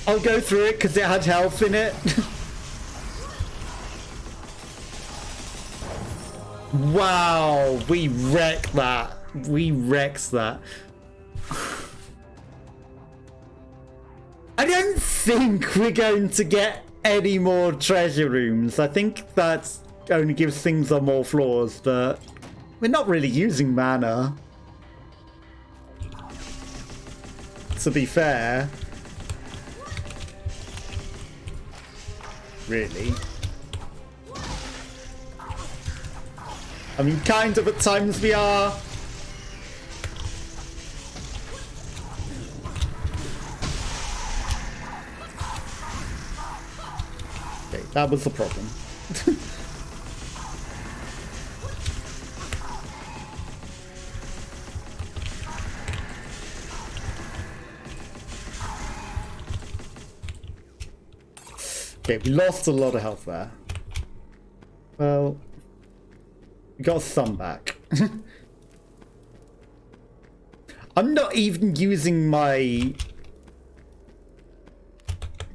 I'll go through it because it had health in it. Wow, we wrecked that. We wrecked that. I don't think we're going to get any more treasure rooms. I think that only gives things on more floors, but we're not really using mana. To be fair. Really. I mean, kind of at times we are. Okay, that was the problem. Okay, we lost a lot of health there. Well, we got some back. I'm not even using my...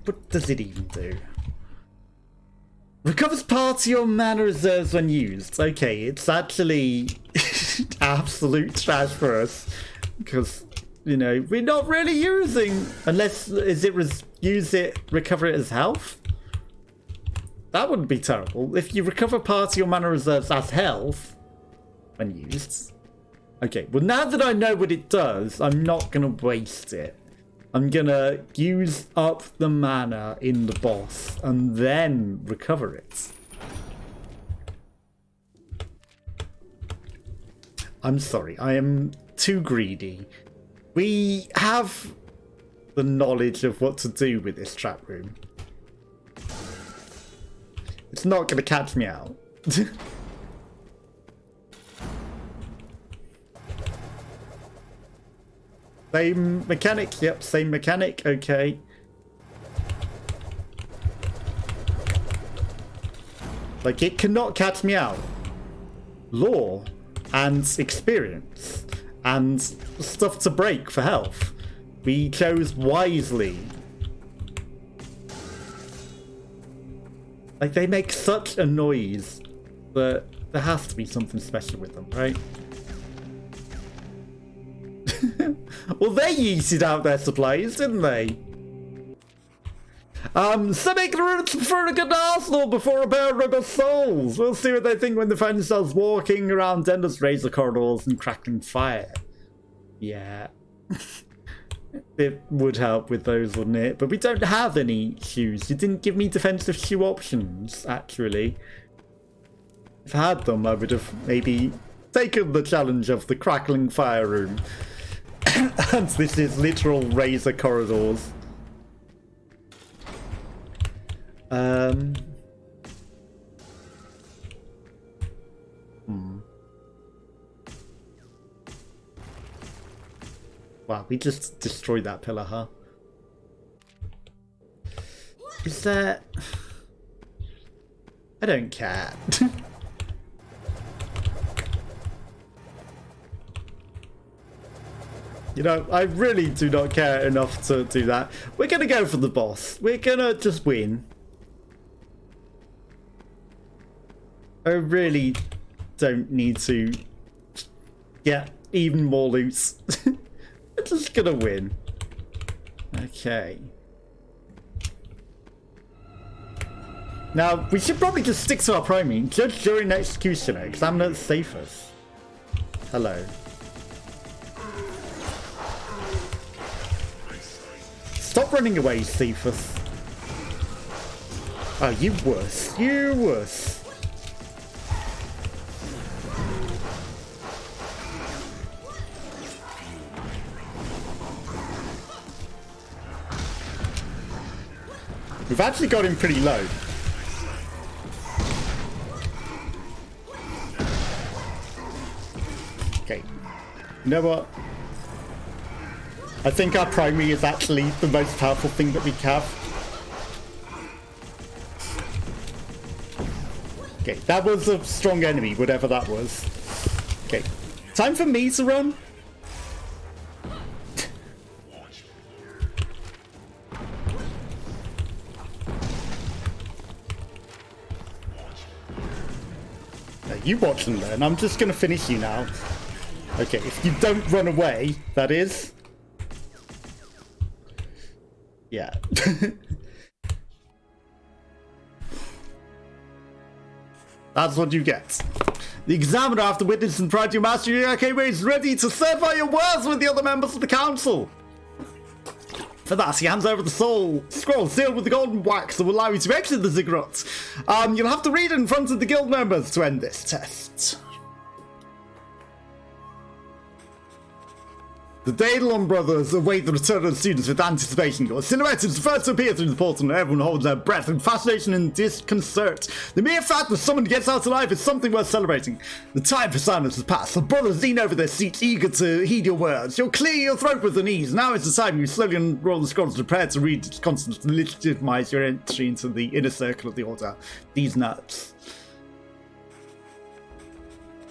What does it even do? Recovers party or mana reserves when used. Okay, it's actually absolute trash for us. Because, you know, we're not really using... Unless, use it, recover it as health? That wouldn't be terrible. If you recover party or mana reserves as health when used. Okay, well now that I know what it does, I'm not going to waste it. I'm going to use up the mana in the boss and then recover it. I'm sorry, I am too greedy. We have the knowledge of what to do with this trap room. It's not going to catch me out. Same mechanic, yep, same mechanic, okay. Like, it cannot catch me out. Lore and experience and stuff to break for health. We chose wisely. Like, they make such a noise that there has to be something special with them, right? Well, they yeeted out their supplies, didn't they? Some ignorance prefer a good arsenal before a pair of rubber souls. We'll see what they think when they find themselves walking around endless razor corridors and crackling fire. Yeah. It would help with those, wouldn't it? But we don't have any shoes. You didn't give me defensive shoe options, actually. If I had them, I would have maybe taken the challenge of the crackling fire room. And this is literal razor corridors. Wow, we just destroyed that pillar, huh? Is there... I don't care. You know, I really do not care enough to do that. We're gonna go for the boss. We're gonna just win. I really don't need to get even more loot. We're just gonna win. Okay. Now, we should probably just stick to our primary. Judge, jury, and executioner. Examiner, the safest. Hello. Stop running away, Cephas. Oh, you wuss. You wuss. We've actually got him pretty low. Okay. You know what? I think our primary is actually the most powerful thing that we have. Okay, that was a strong enemy, whatever that was. Okay, time for me to run. You watch and learn. I'm just going to finish you now. Okay, if you don't run away, that is. Yeah. That's what you get. The examiner, after witnessing prior to your mastery, is ready to certify your words with the other members of the council. For that, he hands over the soul scroll sealed with the golden wax that will allow you to exit the Ziggurat. You'll have to read it in front of the guild members to end this test. The Daedalon brothers await the return of the students with anticipation. Your silhouette is the first to appear through the portal, and everyone holds their breath in fascination and disconcert. The mere fact that someone gets out alive is something worth celebrating. The time for silence has passed. The brothers lean over their seats, eager to heed your words. You'll clear your throat with an ease. Now is the time you slowly unroll the scrolls, prepare to read its contents and legitimize your entry into the inner circle of the Order. These nuts.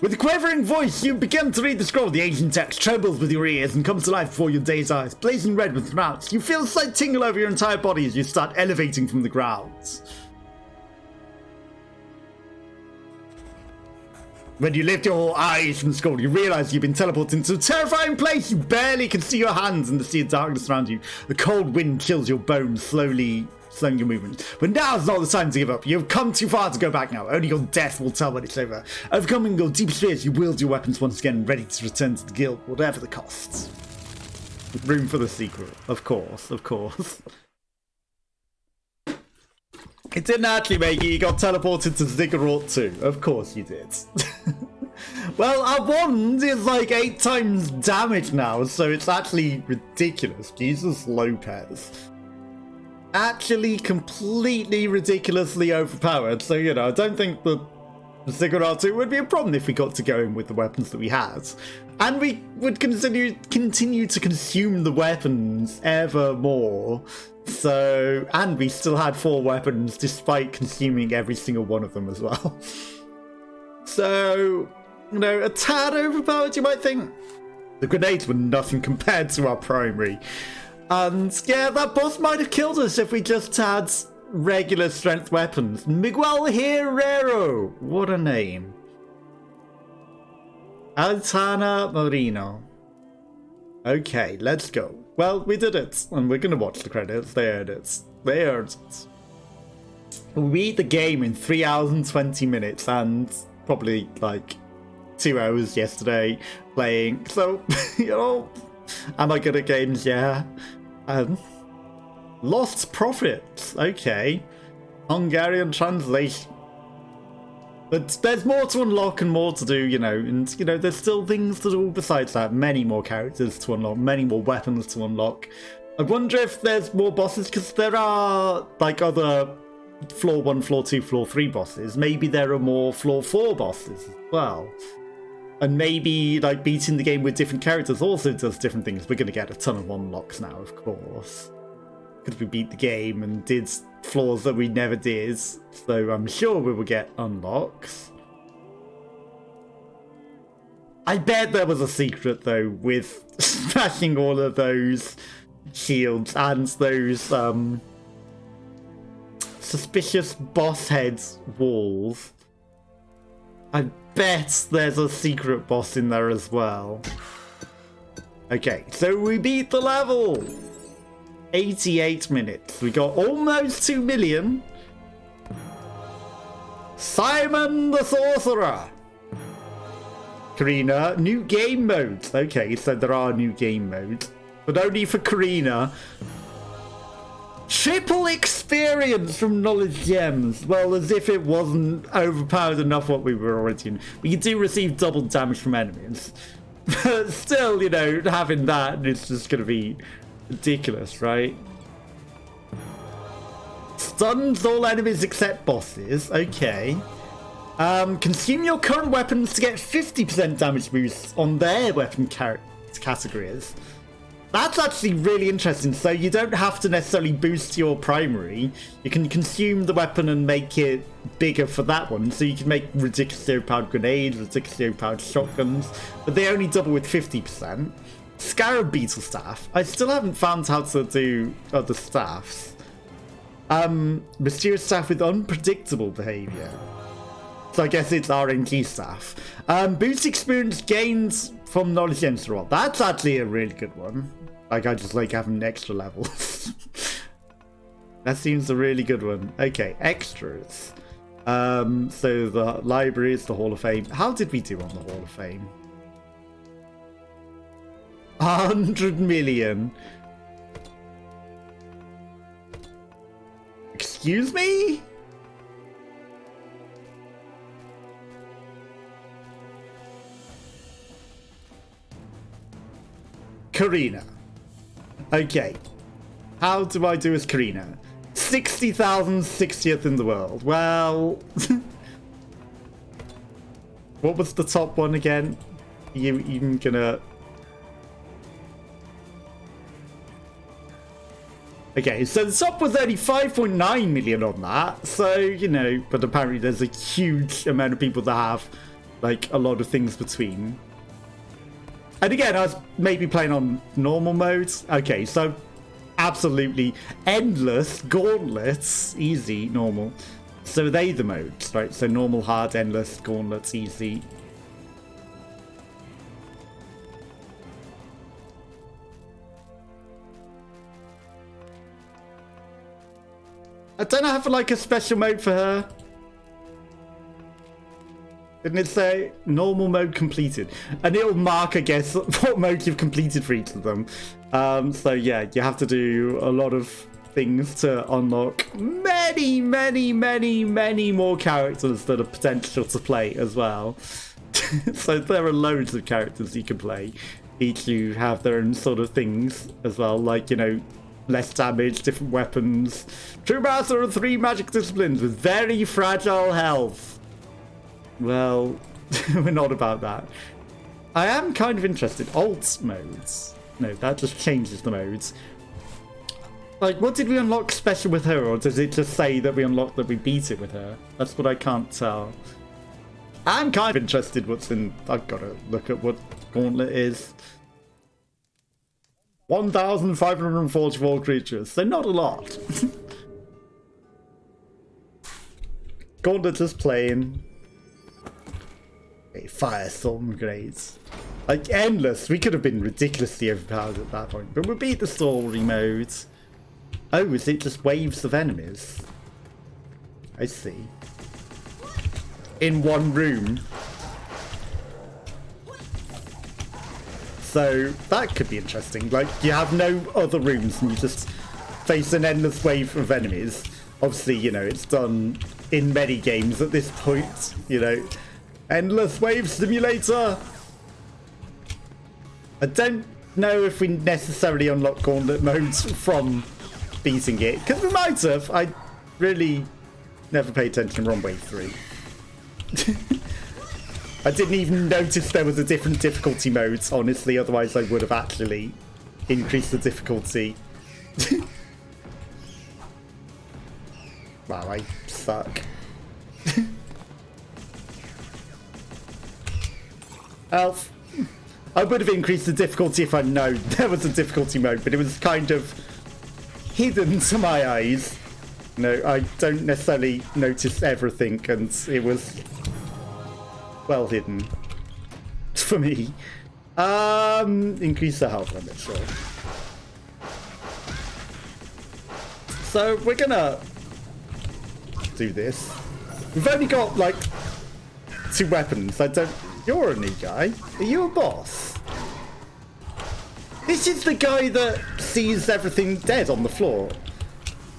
With a quavering voice, you begin to read the scroll. The ancient text trembles with your ears and comes to life before your dazed eyes. Blazing red with mouths, you feel a slight tingle over your entire body as you start elevating from the ground. When you lift your eyes from the scroll, you realize you've been teleported into a terrifying place. You barely can see your hands in the sea of darkness around you. The cold wind chills your bones, slowing your movement. But now's not the time to give up. You've come too far to go back now. Only your death will tell when it's over. Overcoming your deepest fears, you wield your weapons once again, ready to return to the guild, whatever the costs. Room for the secret. Of course, of course. It didn't actually make it. You got teleported to Ziggurat too. Of course you did. Well, our wand is like 8 times damage now, so it's actually ridiculous. Jesus Lopez. Actually completely ridiculously overpowered, so you know, I don't think that Ziggurat 2 would be a problem if we got to go in with the weapons that we had. And we would continue to consume the weapons ever more. So, and we still had 4 weapons despite consuming every single one of them as well. So, you know, a tad overpowered, you might think. The grenades were nothing compared to our primary. And yeah, that boss might have killed us if we just had regular strength weapons. Miguel Herrero! What a name. Altana Marino. Okay, let's go. Well, we did it. And we're gonna watch the credits. They earned it. They earned it. We beat the game in 3 hours and 20 minutes and probably like 2 hours yesterday playing. So, you know, am I good at games? Yeah. Lost profits. Okay. Hungarian translation. But there's more to unlock and more to do, you know, and, you know, there's still things to do besides that. Many more characters to unlock, many more weapons to unlock. I wonder if there's more bosses, because there are, like, other floor 1, floor 2, floor 3 bosses. Maybe there are more floor 4 bosses as well. And maybe, like, beating the game with different characters also does different things. We're going to get a ton of unlocks now, of course. Because we beat the game and did floors that we never did. So I'm sure we will get unlocks. I bet there was a secret, though, with smashing all of those shields and those suspicious boss heads walls. I bet there's a secret boss in there as well. Okay, so we beat the level. 88 minutes. We got almost 2 million. Simon the Sorcerer. Karina, new game modes. Okay, so there are new game modes, but only for Karina. Triple experience from knowledge gems. Well, as if it wasn't overpowered enough what we were already in. We do receive double damage from enemies. But still, you know, having that is just going to be ridiculous, right? Stuns all enemies except bosses. Okay. Consume your current weapons to get 50% damage boost on their weapon categories. That's actually really interesting. So you don't have to necessarily boost your primary. You can consume the weapon and make it bigger for that one. So you can make ridiculously overpowered grenades, ridiculously overpowered shotguns, but they only double with 50%. Scarab Beetle Staff. I still haven't found how to do other staffs. Mysterious Staff with unpredictable behavior. So I guess it's RNG staff. Boost experience gains from knowledge gems to roll. That's actually a really good one. Like, I just like having extra levels. That seems a really good one. Okay, extras. So the library is the Hall of Fame. How did we do on the Hall of Fame? 100 million. Excuse me? Karina. Okay. How do I do as Karina? 60,000, 60th in the world. Well... what was the top one again? You even gonna... Okay, so the top was only 5.9 million on that. So, you know, but apparently there's a huge amount of people that have, like, a lot of things between. And again, I was maybe playing on normal modes. Okay, so absolutely endless, gauntlets, easy, normal. So they the modes, right? So normal, hard, endless, gauntlets, easy. I don't have like a special mode for her. Didn't it say normal mode completed? And it'll mark, I guess, what mode you've completed for each of them. So yeah, you have to do a lot of things to unlock many, many, many, many more characters that are potential to play as well. So there are loads of characters you can play. Each you have their own sort of things as well, like, you know, less damage, different weapons. True master of 3 magic disciplines with very fragile health. Well, we're not about that. I am kind of interested. Alt modes. No, that just changes the modes. Like, what did we unlock special with her? Or does it just say that we unlocked that we beat it with her? That's what I can't tell. I'm kind of interested what's in... I've got to look at what Gauntlet is. 1,544 creatures, so not a lot. Gauntlet is plain. Okay, firestorm grenades. Like, endless. We could have been ridiculously overpowered at that point, but we beat the story mode. Oh, is it just waves of enemies? I see. In one room. So that could be interesting. Like, you have no other rooms and you just face an endless wave of enemies. Obviously, you know, it's done in many games at this point, you know. Endless wave simulator. I don't know if we necessarily unlock gauntlet modes from beating it, because we might have. I really never paid attention on wave 3. I didn't even notice there was a different difficulty mode, honestly, otherwise I would have actually increased the difficulty. Wow, I suck. Elf. I would have increased the difficulty if I'd known there was a difficulty mode, but it was kind of hidden to my eyes. No, I don't necessarily notice everything, and it was well hidden for me. Increase the health limit, sure. So we're gonna do this. We've only got like 2 weapons. You're a new guy. Are you a boss? This is the guy that sees everything dead on the floor.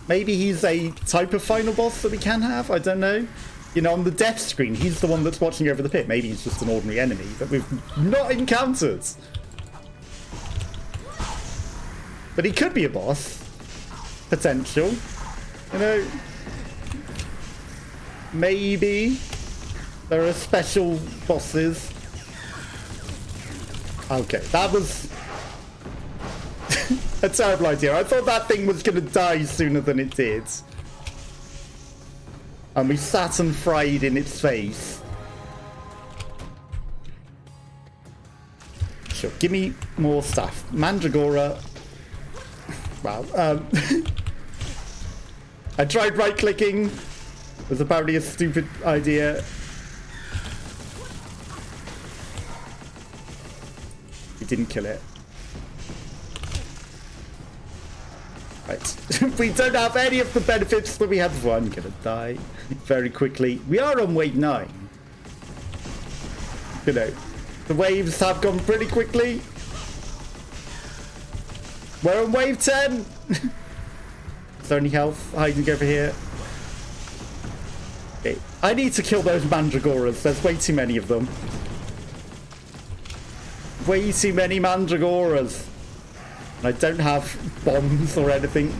Maybe he's a type of final boss that we can have. I don't know. You know, on the death screen, he's the one that's watching over the pit. Maybe he's just an ordinary enemy that we've not encountered. But he could be a boss. Potential. You know. Maybe there are special bosses. Okay, that was a terrible idea. I thought that thing was going to die sooner than it did. And we sat and fried in its face. Sure, give me more stuff. Mandragora. Wow. I tried right-clicking. It was apparently a stupid idea. We didn't kill it. Right. We don't have any of the benefits that we had before. I'm gonna die very quickly. We are on wave 9. You know, the waves have gone pretty quickly. We're on wave 10. Is there any health hiding over here? Okay. I need to kill those mandragoras. There's way too many of them. Way too many mandragoras. I don't have bombs or anything.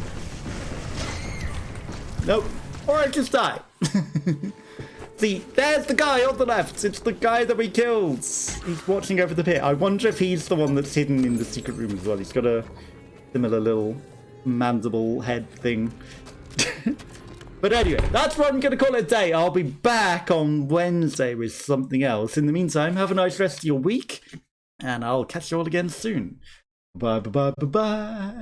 Nope. Or I just die. See, there's the guy on the left. It's the guy that we killed. He's watching over the pit. I wonder if he's the one that's hidden in the secret room as well. He's got a similar little mandible head thing. But anyway, that's what I'm going to call it a day. I'll be back on Wednesday with something else. In the meantime, have a nice rest of your week. And I'll catch you all again soon. Bye, bye, bye, bye, bye.